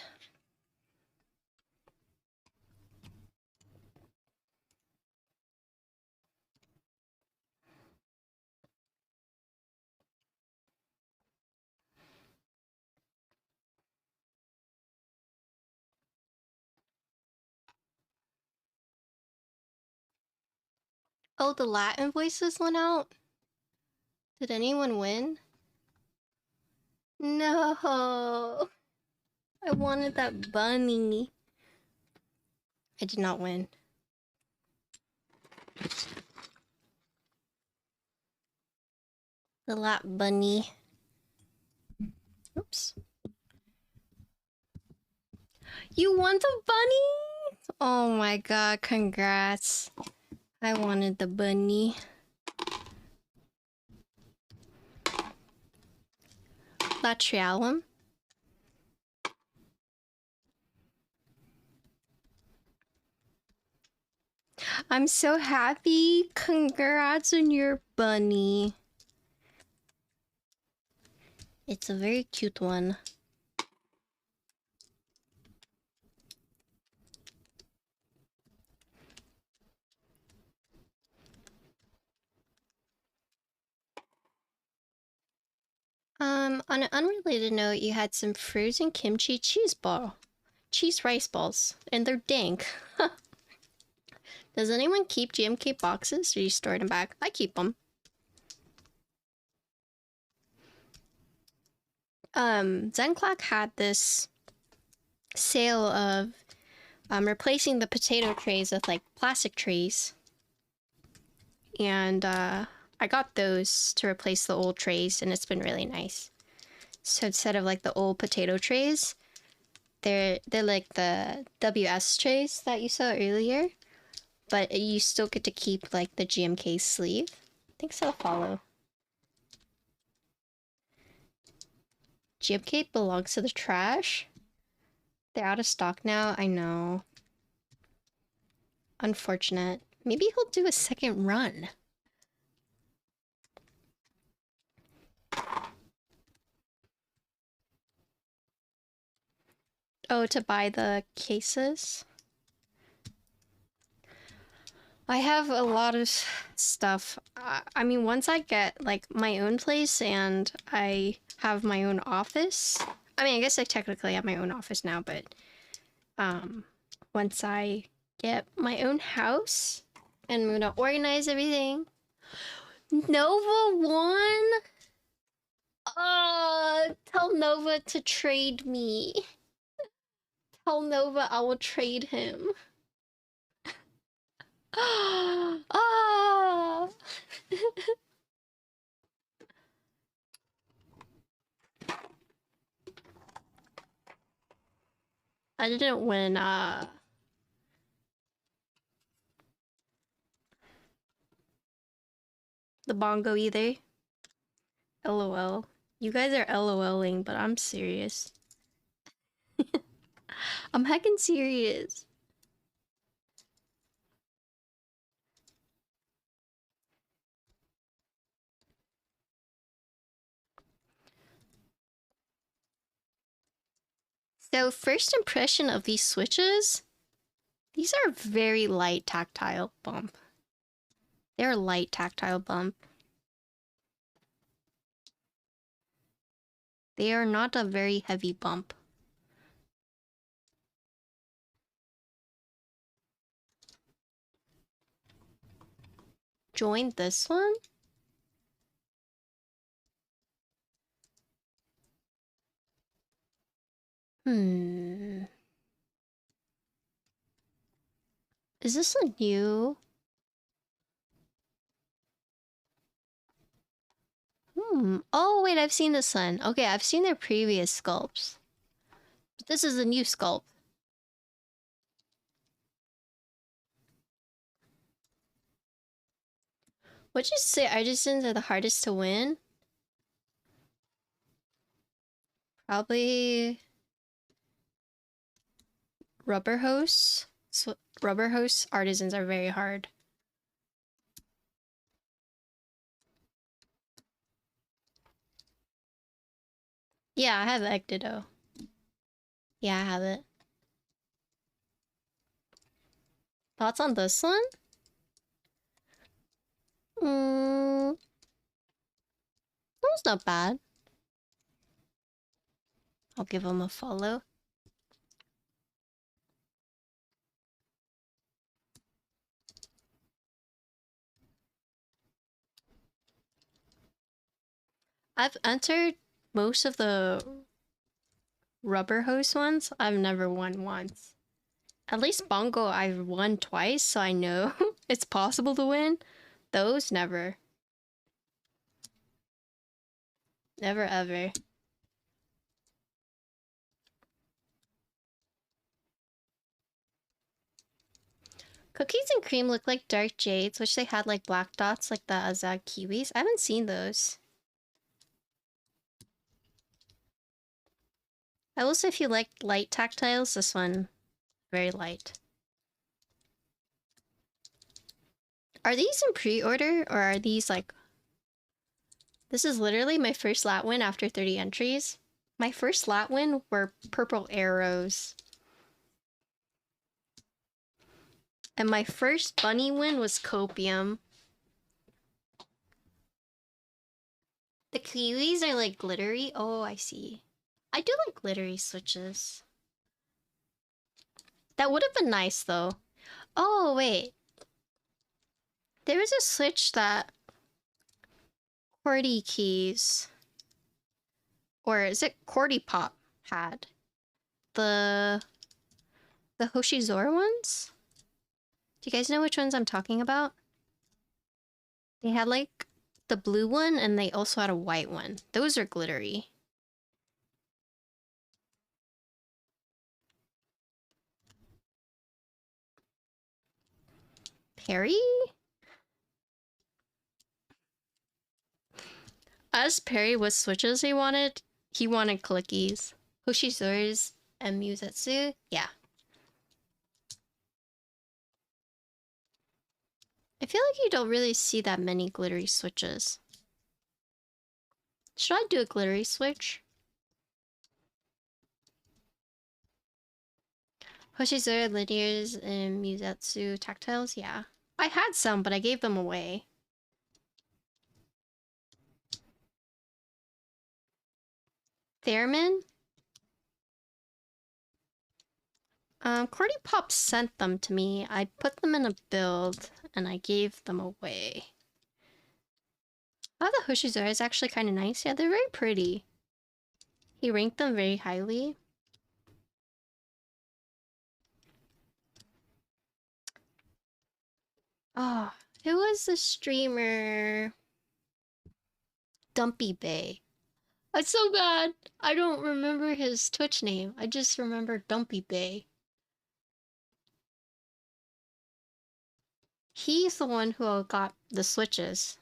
Oh, the Latin voices went out? Did anyone win? No! I wanted that bunny. I did not win. The lap bunny. Oops. You won the bunny? Oh my god, congrats. I wanted the bunny. Latrialum. I'm so happy. Congrats on your bunny. It's a very cute one. On an unrelated note, you had some frozen kimchi cheese rice balls, and they're dank. Does anyone keep GMK boxes, or you store them back? I keep them. Zenclack had this sale of replacing the potato trays with like plastic trays, and I got those to replace the old trays, and it's been really nice. So instead of like the old potato trays, they're like the WS trays that you saw earlier, but you still get to keep like the GMK sleeve. Thanks for the follow. GMK belongs to the trash. They're out of stock now, I know. Unfortunate. Maybe he'll do a second run. Oh, to buy the cases? I have a lot of stuff. I mean, once I get like my own place and I have my own office. I mean, I guess I technically have my own office now, but once I get my own house and I'm gonna organize everything. Nova won? Tell Nova to trade me. Tell Nova I will trade him. Ah! I didn't win, the bongo either. LOL. You guys are LOLing, but I'm serious. I'm heckin' serious. So first impression of these switches, these are very light tactile bump. They're light tactile bump. They are not a very heavy bump. Join this one? Is this a new? Oh wait, I've seen this one. Okay, I've seen their previous sculpts. But this is a new sculpt. Would you say artisans are the hardest to win? Probably rubber hose. So rubber hose artisans are very hard. Yeah, I have Ecdido. Yeah, I have it. Thoughts on this one? That was not bad. I'll give him a follow. I've entered most of the rubber hose ones. I've never won once. At least Bongo I've won twice, so I know it's possible to win. Those, never. Never ever. Cookies and cream look like dark jades, which they had like black dots like the Azad kiwis. I haven't seen those. I will say if you like light tactiles, this one, very light. Are these in pre-order or are these like... This is literally my first lat win after 30 entries. My first lat win were purple arrows. And my first bunny win was copium. The kiwis are like glittery. Oh, I see. I do like glittery switches. That would have been nice though. Oh, wait. There was a switch that QWERTY Keys, or is it QWERTY Pop, had. The Hoshizora ones? Do you guys know which ones I'm talking about? They had like the blue one and they also had a white one. Those are glittery. Perry? As Perry was switches he wanted clickies. Hoshizora's and Musetsu? Yeah. I feel like you don't really see that many glittery switches. Should I do a glittery switch? Hoshizora, linears, and Musetsu tactiles? Yeah. I had some, but I gave them away. Theremin? QWERTY Pop sent them to me. I put them in a build, and I gave them away. Oh, the Hoshizora is actually kind of nice. Yeah, they're very pretty. He ranked them very highly. Oh, who was the streamer? Dumpy Bay. That's so bad. I don't remember his Twitch name. I just remember Dumpy Bay. He's the one who got the switches.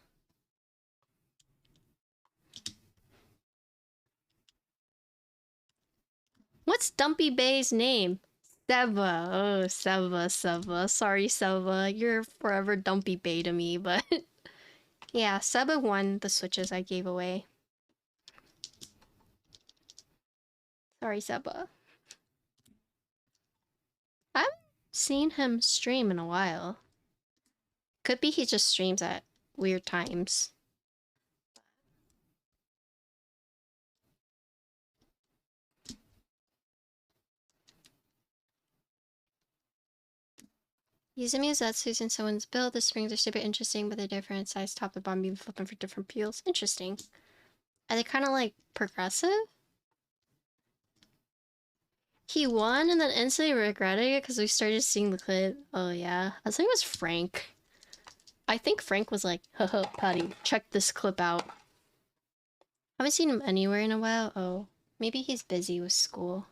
What's Dumpy Bay's name? Seva. Oh, Seva. Sorry, Seva. You're forever Dumpy Bay to me, but... yeah, Seba won the switches I gave away. Sorry, Seba. seen him stream in a while. Could be he just streams at weird times. Use a Musetsu using someone's build. The springs are super interesting, but they're different size, top to bottom, beam flipping for different peels. Interesting. Are they kind of like progressive? He won and then instantly regretted it because we started seeing the clip. Oh yeah, I think it was Frank. I think Frank was like, haha, Patty, check this clip out. Haven't seen him anywhere in a while. Oh, maybe he's busy with school.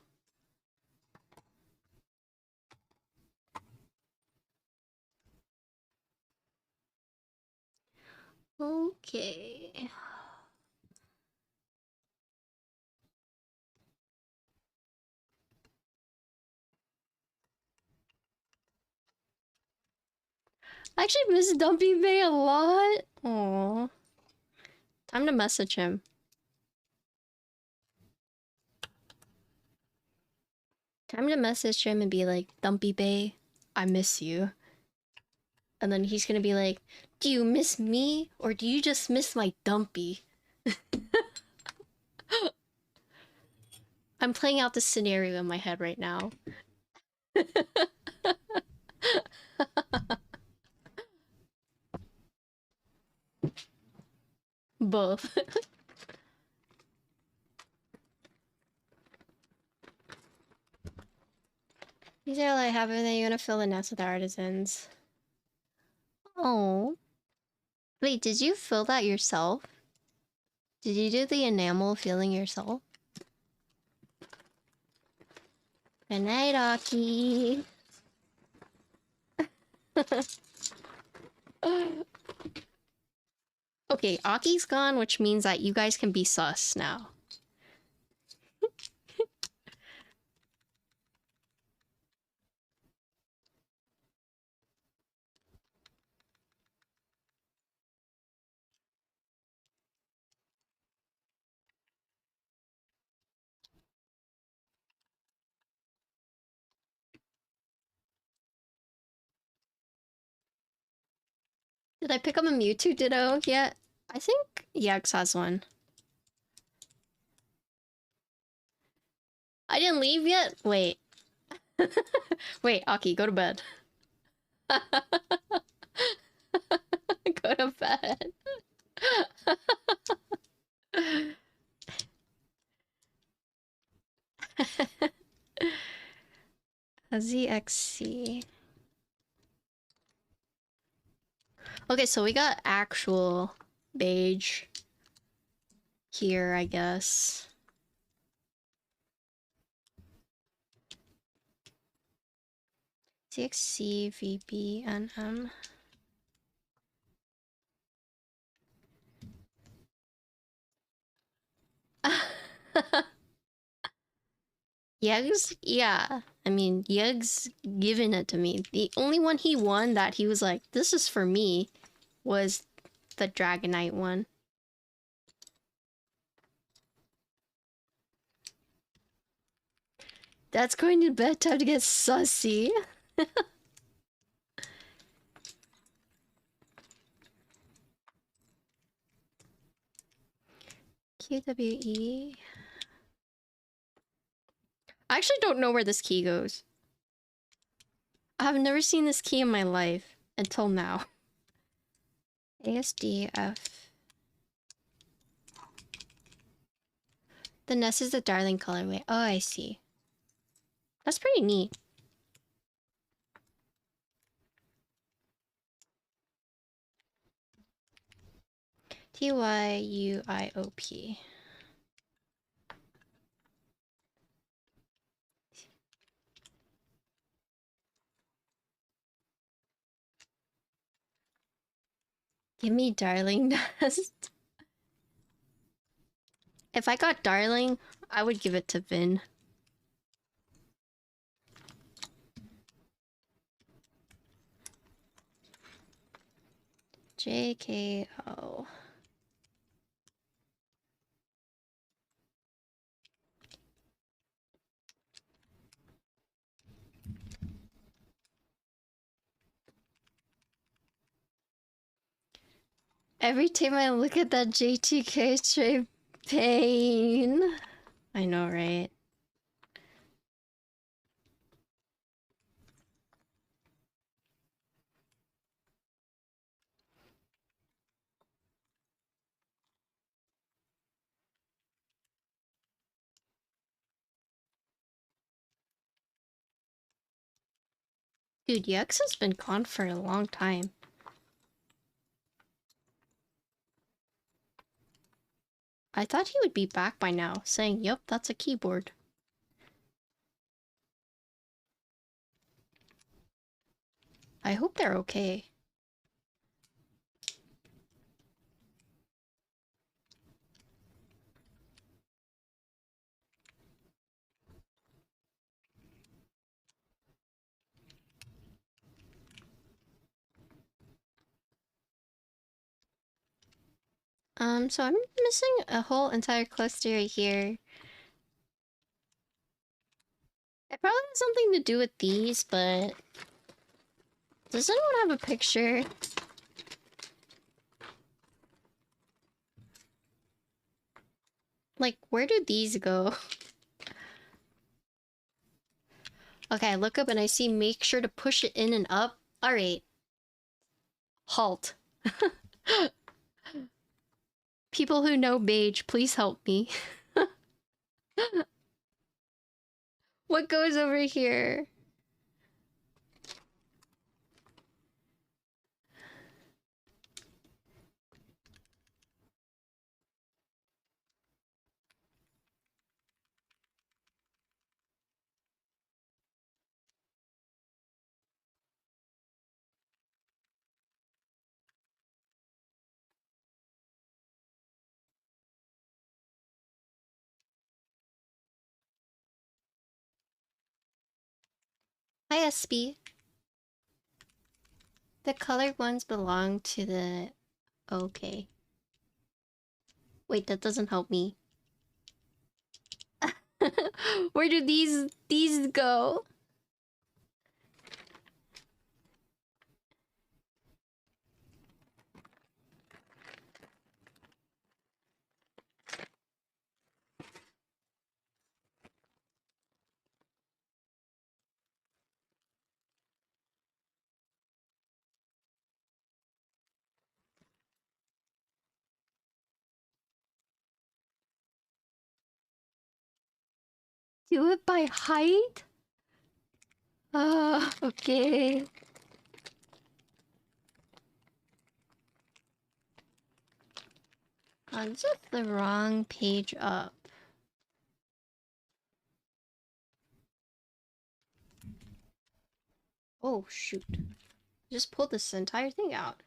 Okay. I actually miss Dumpy Bay a lot. Aww. Time to message him. Time to message him and be like, Dumpy Bay, I miss you. And then he's gonna be like, do you miss me? Or do you just miss my Dumpy? I'm playing out this scenario in my head right now. Both. These are like having that you want to fill the nest with artisans. Oh. Wait, did you fill that yourself? Did you do the enamel filling yourself? Good night, Aki. Okay, Aki's gone, which means that you guys can be sus now. Did I pick up a Mewtwo Ditto yet? I think Yax has one. I didn't leave yet? Wait. Wait, Aki, go to bed. Go to bed. A ZXC. Okay, so we got actual beige here, I guess. ZXC, VB, NM. Yeg's, yeah. I mean, Yeg's given it to me. The only one he won that he was like, this is for me, was the Dragonite one. That's going to bed, time to get sussy. QWE. I actually don't know where this key goes. I've never seen this key in my life until now. ASDF. The nest is the darling colorway. Oh, I see. That's pretty neat. TYUIOP. Give me darling nest. If I got darling, I would give it to Vin. JKO. Every time I look at that JTK straight pain. I know, right? Dude, Yux has been gone for a long time. I thought he would be back by now, saying, "Yep, that's a keyboard." I hope they're okay. So I'm missing a whole entire cluster right here. It probably has something to do with these, but... Does anyone have a picture? Like, where do these go? Okay, I look up and I see make sure to push it in and up. Alright. Halt. People who know beige, please help me. What goes over here? Hi, SB. The colored ones belong to the... Okay. Wait, that doesn't help me. Where do these go? Do it by height? Okay. This is the wrong page up. Oh, shoot. Just pulled this entire thing out.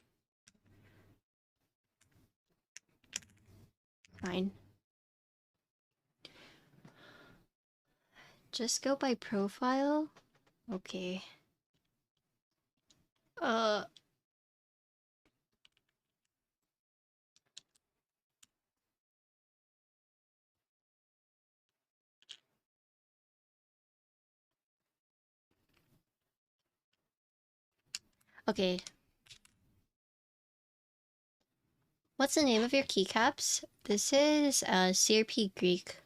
Fine. Just go by profile? Okay. Okay. What's the name of your keycaps? This is CRP Greek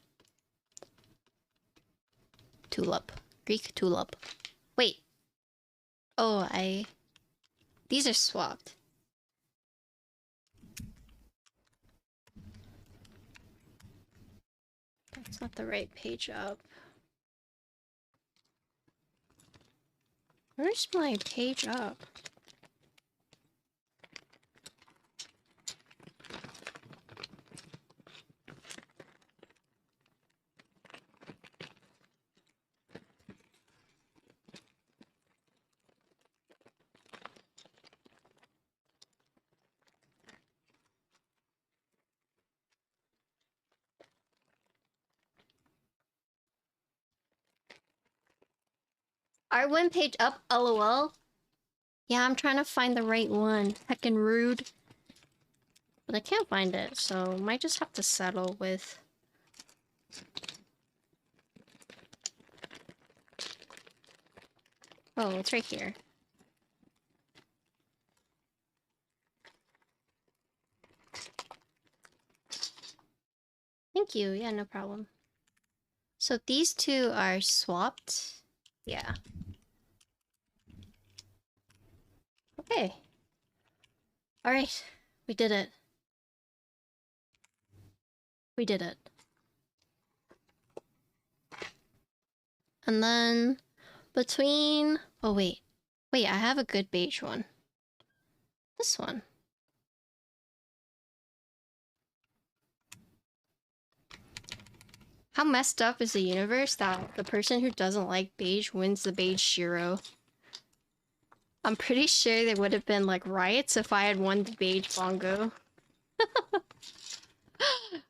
Tulip. Greek Tulip. Wait. Oh, these are swapped. That's not the right page up. Where's my page up? Our one page up, lol. Yeah, I'm trying to find the right one. Heckin' rude. But I can't find it, so might just have to settle with... Oh, it's right here. thank you. Yeah, no problem. So these two are swapped. Yeah. Okay. All right. We did it. We did it. And then between... Oh, wait. Wait, I have a good beige one. This one. How messed up is the universe that the person who doesn't like beige wins the beige Shiro? I'm pretty sure there would have been like riots if I had won the beige bongo.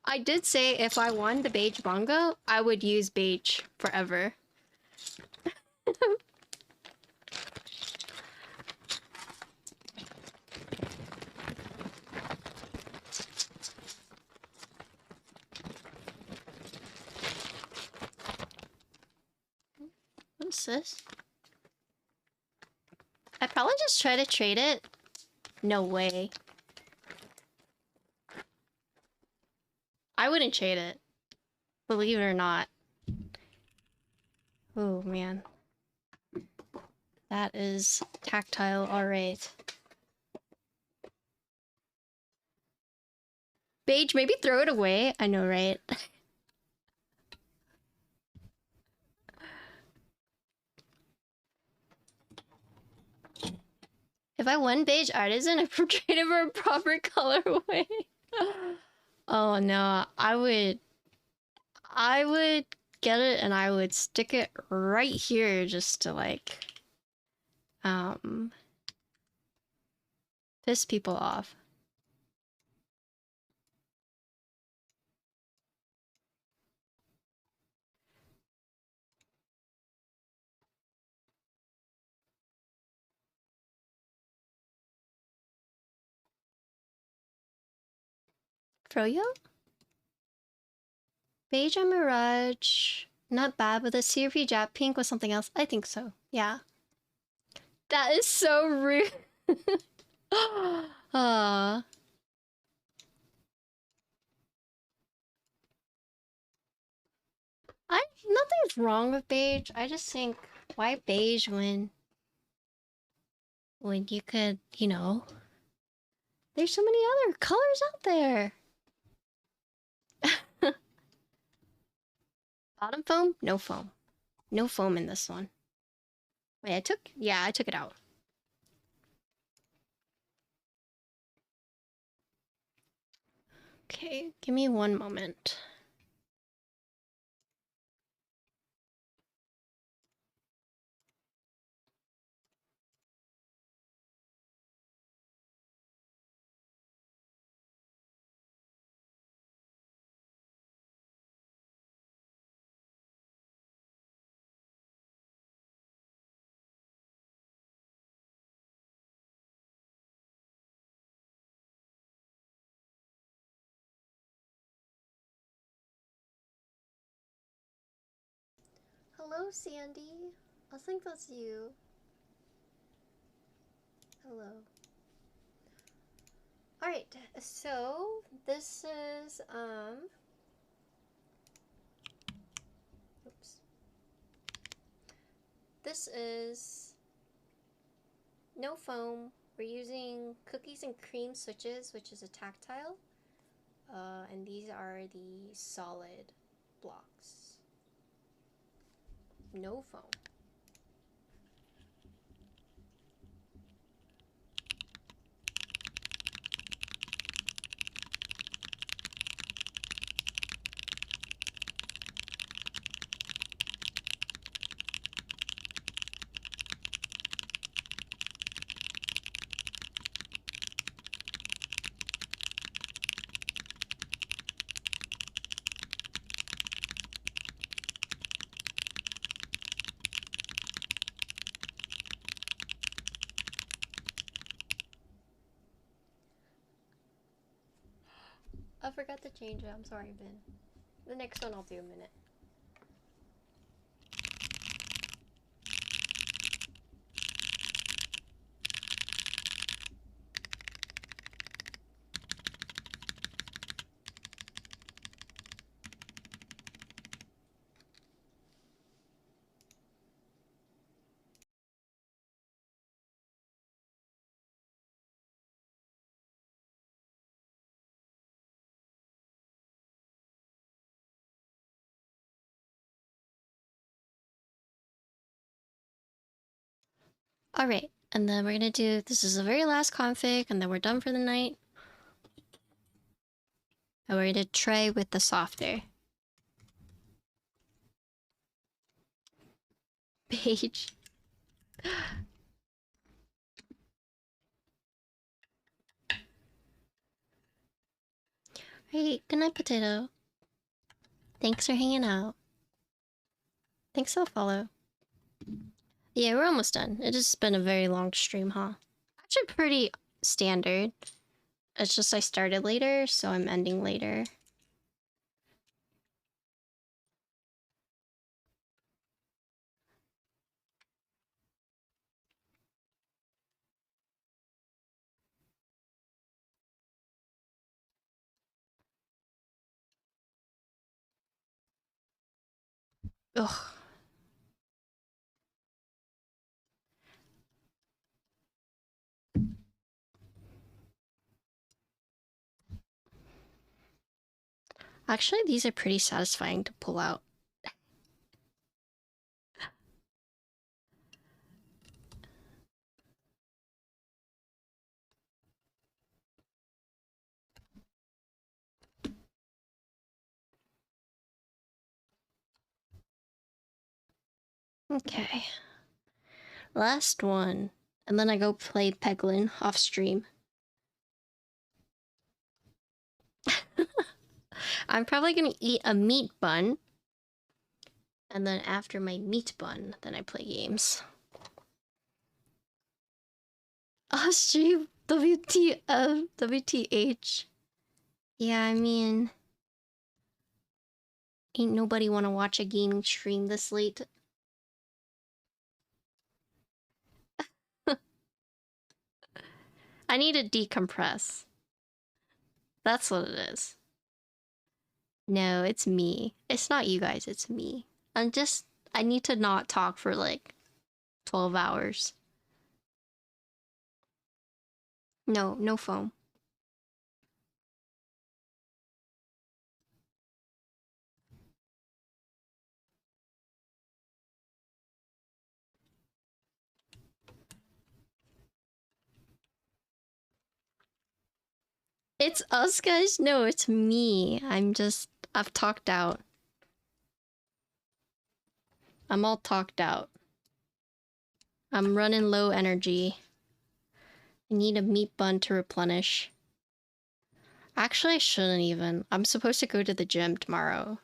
I did say if I won the beige bongo, I would use beige forever. What's this? I'd probably just try to trade it. No way. I wouldn't trade it. Believe it or not. Oh, man. That is tactile, alright. Beige, maybe throw it away. I know, right? If I won beige artisan, I would trade it for a proper colorway. Oh no, I would get it and I would stick it right here just to like piss people off. Froyo? Beige and Mirage. Not bad, but the CRP Jap pink was something else. I think so. Yeah. That is so rude. Nothing's wrong with beige. I just think, why beige when you could, you know, there's so many other colors out there. Bottom foam? No foam. No foam in this one. Wait, I took it out. Okay, give me one moment. Hello, Sandy. I think that's you. Hello. Alright, so this is, oops. This is no foam. We're using cookies and cream switches, which is a tactile. And these are the solid blocks. No foam. I forgot to change it. I'm sorry, Ben. The next one I'll do a minute. Alright, and then we're gonna do, this is the very last config, and then we're done for the night. And we're gonna try with the softer. Page. Hey, good night, Potato. Thanks for hanging out. Thanks for the follow. Yeah, we're almost done. It has been a very long stream, huh? Actually pretty standard. It's just I started later, so I'm ending later. Ugh. Actually, these are pretty satisfying to pull out. Okay. Last one. And then I go play Peglin off stream. I'm probably gonna eat a meat bun. And then after my meat bun, then I play games. Off stream WTF, WTH. Yeah, I mean, ain't nobody wanna watch a gaming stream this late. I need to decompress. That's what it is. No, it's me. It's not you guys, it's me. I need to not talk for like 12 hours. No, no phone. It's us guys? No, it's me. I've talked out. I'm all talked out. I'm running low energy. I need a meat bun to replenish. Actually, I shouldn't even. I'm supposed to go to the gym tomorrow.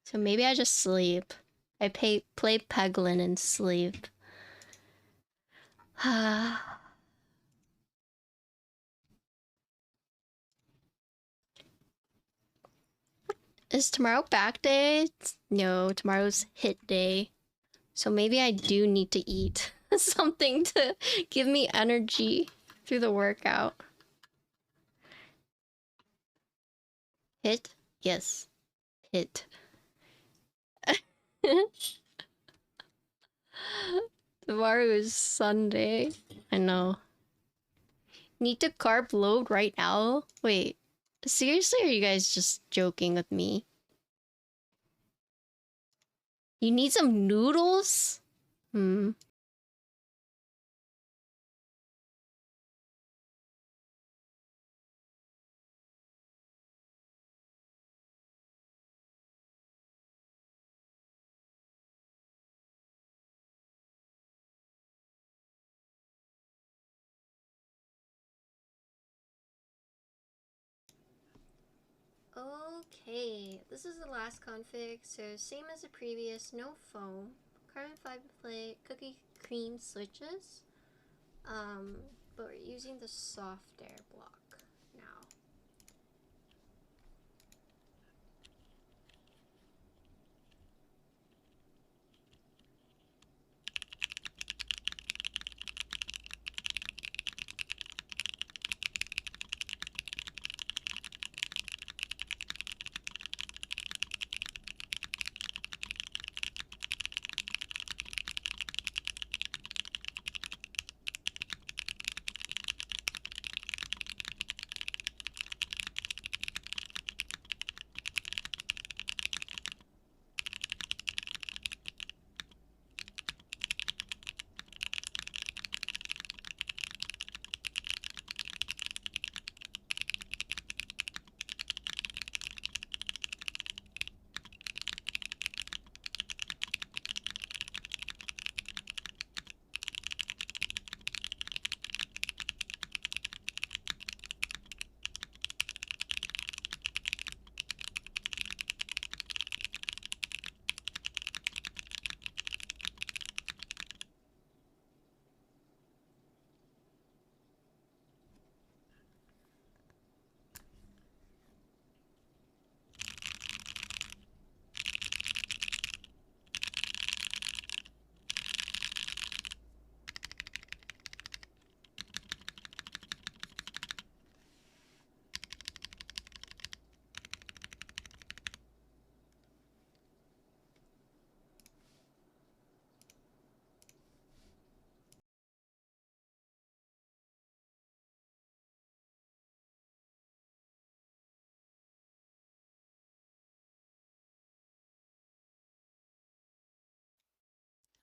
So maybe I just sleep. I play Peglin and sleep. Is tomorrow back day? No, tomorrow's hit day. So maybe I do need to eat something to give me energy through the workout. Hit? Yes. Hit. Tomorrow is Sunday. I know. Need to carb load right now? Wait. Seriously, or are you guys just joking with me? You need some noodles? Hmm. Okay, this is the last config, so same as the previous, no foam, carbon fiber plate, cookie cream switches, but we're using the soft air block now.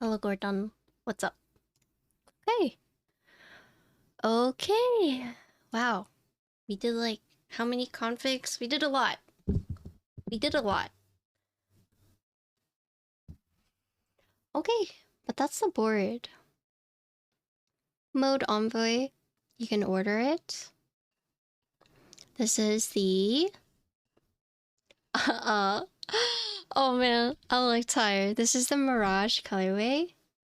Hello, Gordon. What's up? Okay. Okay. Wow. We did like how many configs? We did a lot. We did a lot. Okay, but that's the board. Mode Envoy. You can order it. This is the oh man, I'm like tired. This is the Mirage colorway.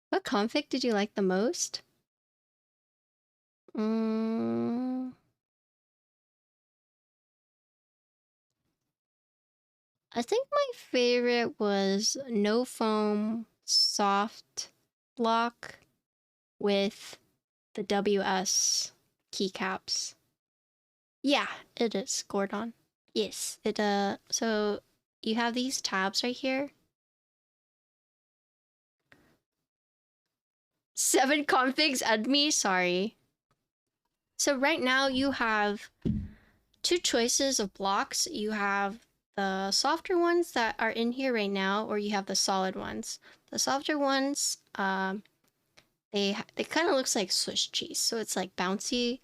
What config did you like the most? I think my favorite was no foam soft block with the WS keycaps. Yeah, it is Gordon. Yes, it so you have these tabs right here. 7 configs add me, sorry. So right now you have 2 choices of blocks. You have the softer ones that are in here right now, or you have the solid ones. The softer ones, they kind of looks like Swiss cheese, so it's like bouncy.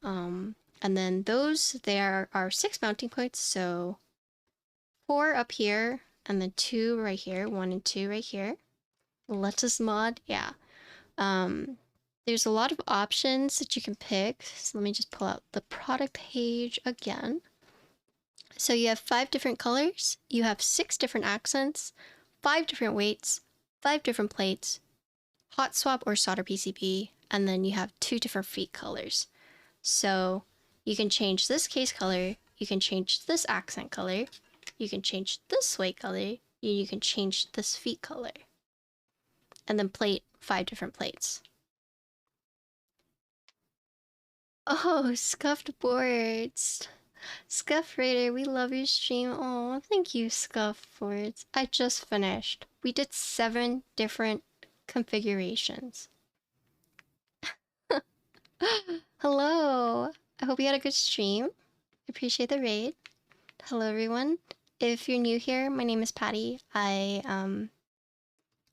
And then those, there are 6 mounting points, so 4 up here, and then 2 right here, 1 and 2 right here. Lattice mod, yeah. There's a lot of options that you can pick. So let me just pull out the product page again. So you have 5 different colors, you have 6 different accents, 5 different weights, 5 different plates, hot swap or solder PCB, and then you have 2 different feet colors. So you can change this case color, you can change this accent color, you can change this weight color, you can change this feet color. And then plate 5 different plates. Oh, scuffed boards. Scuff Raider, we love your stream. Oh, thank you, Scuff Boards. I just finished. We did 7 different configurations. Hello. I hope you had a good stream. Appreciate the raid. Hello, everyone. If you're new here, my name is Patty. I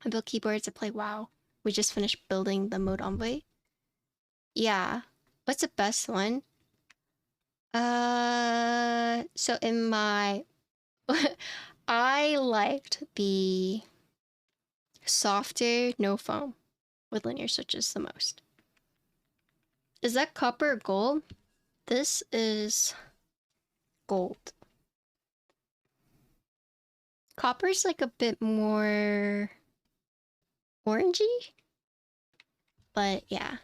build keyboards. I play WoW. We just finished building the Mode Envoy. Yeah. What's the best one? So in my... I liked the softer no foam with linear switches the most. Is that copper or gold? This is gold. Copper's like a bit more orangey, but yeah.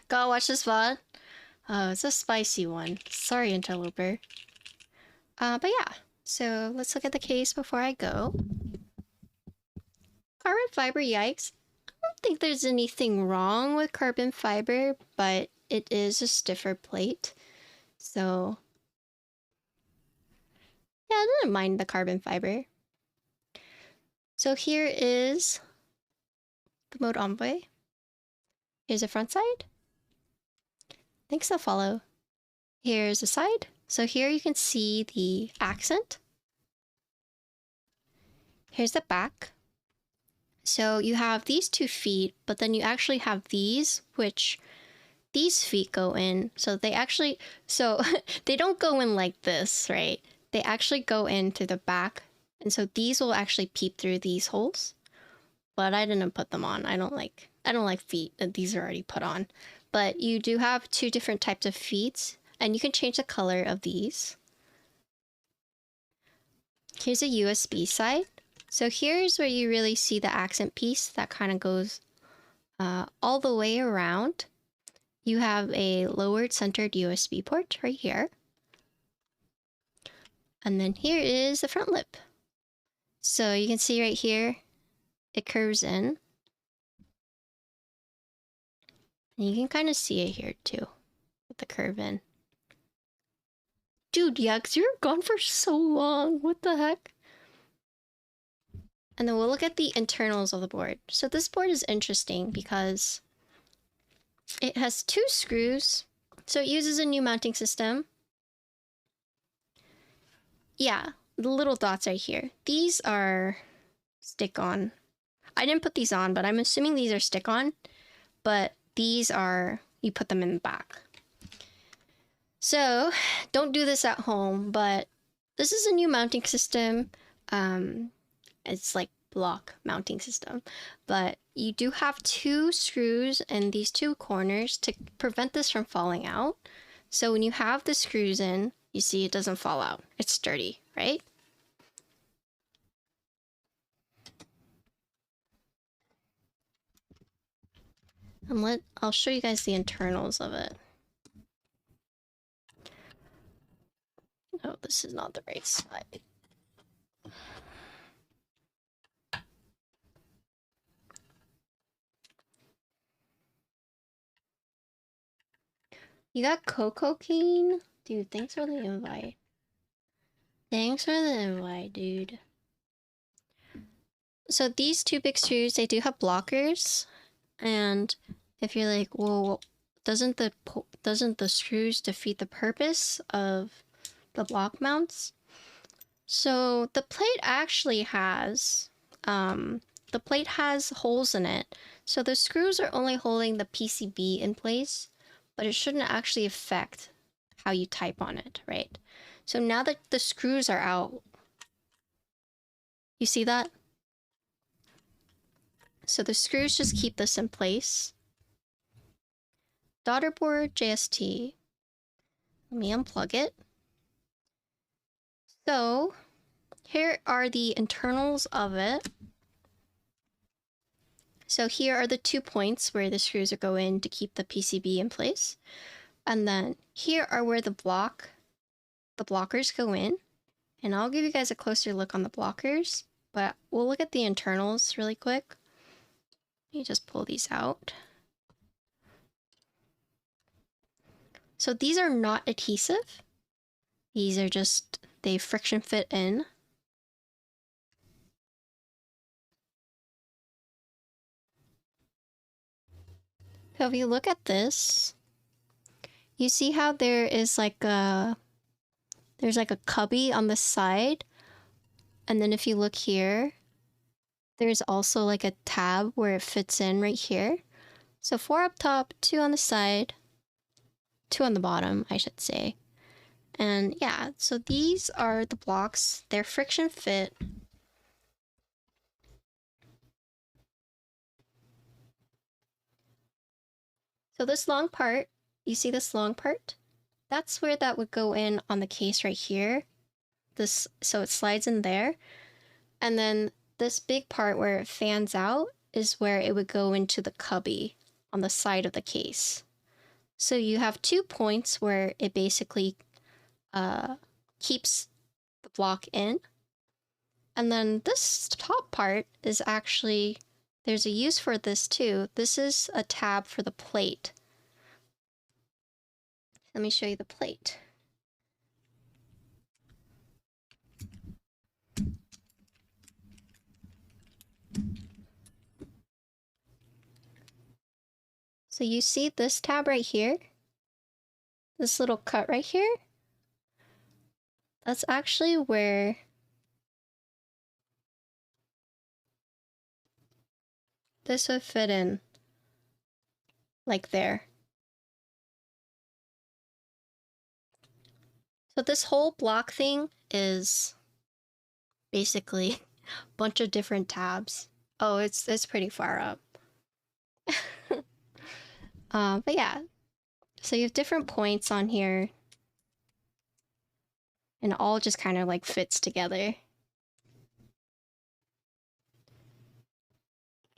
Gotta watch this VOD. Oh, it's a spicy one. Sorry, interloper. But yeah. So let's look at the case before I go. Carbon fiber, yikes. I don't think there's anything wrong with carbon fiber, but it is a stiffer plate. So yeah, I didn't mind the carbon fiber. So here is the Mode Envoy. Here's the front side. Thanks, I'll follow. Here's the side. So here you can see the accent. Here's the back. So you have these 2 feet, but then you actually have these, which these feet go in. So they actually, so they don't go in like this, right? They actually go into the back. And so these will actually peep through these holes. But I didn't put them on. I don't like feet that these are already put on. But you do have 2 different types of feet, and you can change the color of these. Here's a USB side. So here's where you really see the accent piece that kind of goes all the way around. You have a lowered centered USB port right here. And then here is the front lip. So you can see right here, it curves in. And you can kind of see it here too, with the curve in. Dude, Yux, you're gone for so long. What the heck? And then we'll look at the internals of the board. So this board is interesting because it has 2 screws. So it uses a new mounting system. Yeah, the little dots right here. These are stick-on. I didn't put these on, but I'm assuming these are stick-on. But these are, you put them in the back. So, don't do this at home, but this is a new mounting system. It's like block mounting system, but you do have 2 screws in these 2 corners to prevent this from falling out. So when you have the screws in, you see it doesn't fall out. It's sturdy, right? And I'll show you guys the internals of it. Oh, this is not the right side. You got Cocoa Cane? Dude, thanks for the invite. Thanks for the invite, dude. So these 2 big screws, they do have blockers. And if you're like, well, doesn't the screws defeat the purpose of the block mounts? So the plate actually has, holes in it. So the screws are only holding the PCB in place, but it shouldn't actually affect how you type on it, right? So now that the screws are out, you see that? So the screws just keep this in place. Daughter board JST. Let me unplug it. So here are the internals of it. So here are the 2 points where the screws go in to keep the PCB in place. And then here are where the blockers go in. And I'll give you guys a closer look on the blockers, but we'll look at the internals really quick. Let me just pull these out. So these are not adhesive. These are just, they friction fit in. So if you look at this, you see how there is like there's like a cubby on the side. And then if you look here, there's also like a tab where it fits in right here. So 4 up top, 2 on the side, 2 on the bottom, I should say. And yeah, so these are the blocks. They're friction fit. So this long part, you see this long part? That's where that would go in on the case right here. So it slides in there. And then this big part where it fans out is where it would go into the cubby on the side of the case. So you have 2 points where it basically keeps the block in. And then this top part is actually, there's a use for this too. This is a tab for the plate. Let me show you the plate. So you see this tab right here? This little cut right here? That's actually where this would fit in, like there. So this whole block thing is basically a bunch of different tabs. Oh, it's pretty far up. But yeah, so you have different points on here, and it all just kind of like fits together.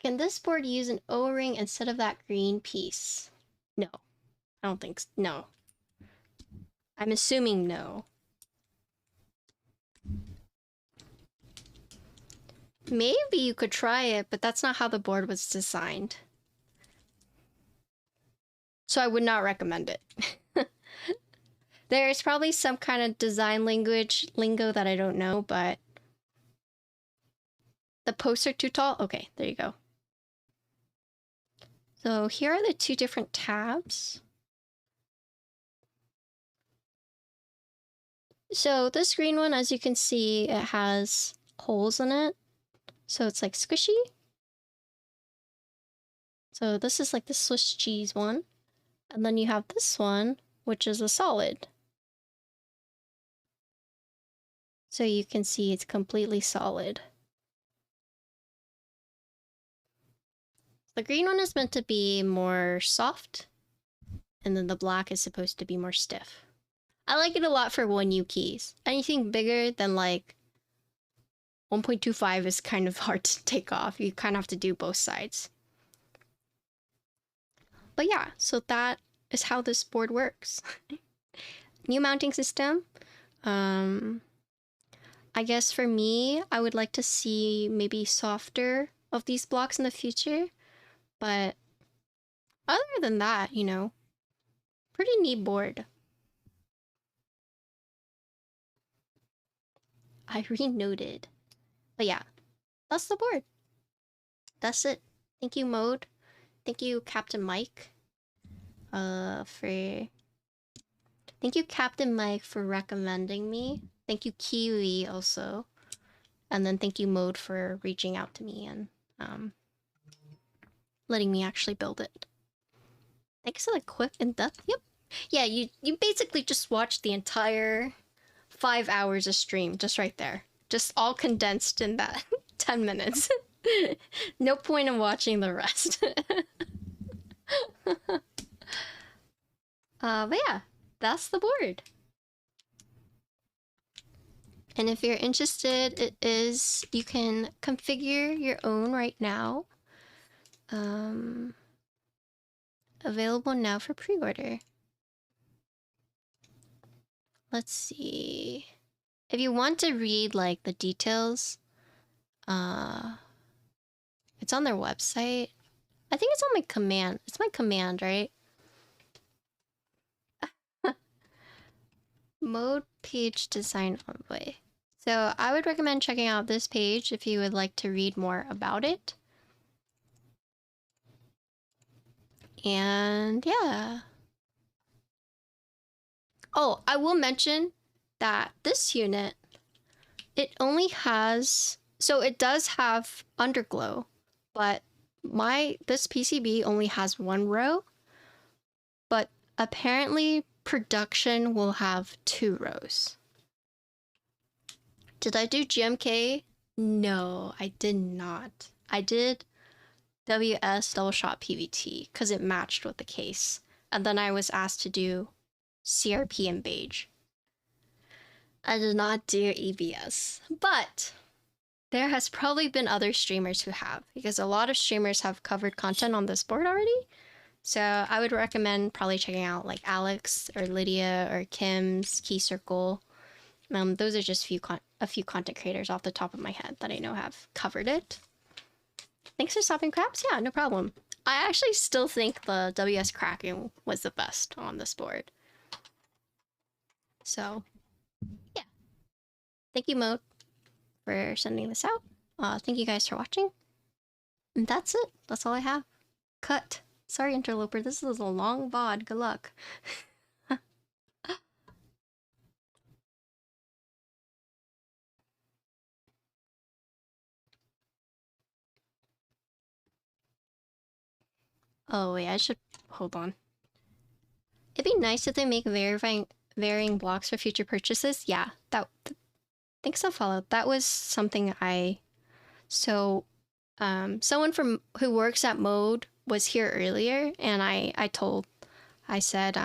Can this board use an O-ring instead of that green piece? No, I don't think so. No. I'm assuming no. Maybe you could try it, but that's not how the board was designed. So I would not recommend it. There's probably some kind of design lingo that I don't know, but the posts are too tall? Okay, there you go. So here are the 2 different tabs. So this green one, as you can see, it has holes in it. So it's like squishy. So this is like the Swiss cheese one. And then you have this one, which is a solid. So you can see it's completely solid. The green one is meant to be more soft, and then the black is supposed to be more stiff. I like it a lot for 1U keys. Anything bigger than like 1.25 is kind of hard to take off. You kind of have to do both sides. But yeah, so that is how this board works. New mounting system. I guess for me, I would like to see maybe softer of these blocks in the future. But other than that, you know, pretty neat board. I re-noted. But yeah, that's the board. That's it. Thank you, Mode. Thank you, Captain Mike. Thank you, Captain Mike, for recommending me. Thank you, Kiwi, also. And then thank you, Mode, for reaching out to me and letting me actually build it. Thanks for the quick in depth. Yep. Yeah, you basically just watched the entire 5 hours of stream just right there. Just all condensed in that 10 minutes. No point in watching the rest. But yeah, that's the board. And if you're interested, you can configure your own right now. Available now for pre-order. Let's see. If you want to read like the details, it's on their website. I think it's on my command. It's my command, right? Mode page design envoy. So I would recommend checking out this page if you would like to read more about it. And yeah. Oh, I will mention that this unit, it only has, so it does have underglow, but this PCB only has 1 row, but apparently production will have 2 rows. Did I do GMK? No, I did not. I did WS double shot PVT because it matched with the case. And then I was asked to do CRP and beige. I did not do EBS, but there has probably been other streamers who have, because a lot of streamers have covered content on this board already. So I would recommend probably checking out like Alex or Lydia or Kim's Key Circle. Those are just a few content creators off the top of my head that I know have covered it. Thanks for stopping, Craps. Yeah, no problem. I actually still think the WS Kranken was the best on this board. So, yeah. Thank you, Mode, for sending this out. Thank you guys for watching. And that's it. That's all I have. Cut. Sorry, Interloper. This is a long VOD. Good luck. Oh, wait. I should... Hold on. It'd be nice if they make varying blocks for future purchases. Yeah, thanks for follow. That was something someone who works at Mode was here earlier, and I said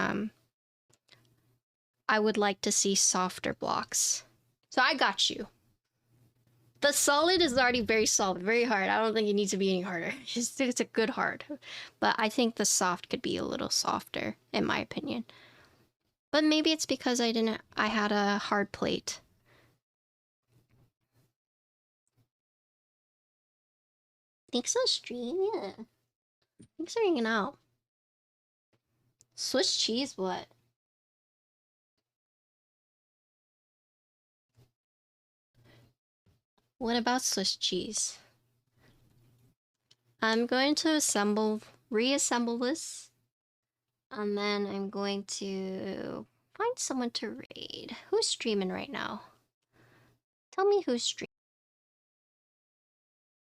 I would like to see softer blocks. So I got you. The solid is already very solid, very hard. I don't think it needs to be any harder. It's a good hard. But I think the soft could be a little softer, in my opinion. But maybe it's because I had a hard plate. Thanks for stream, yeah. Thanks for hanging out. Swiss cheese, what? What about Swiss cheese? I'm going to reassemble this. And then I'm going to find someone to raid. Who's streaming right now? Tell me who's streaming.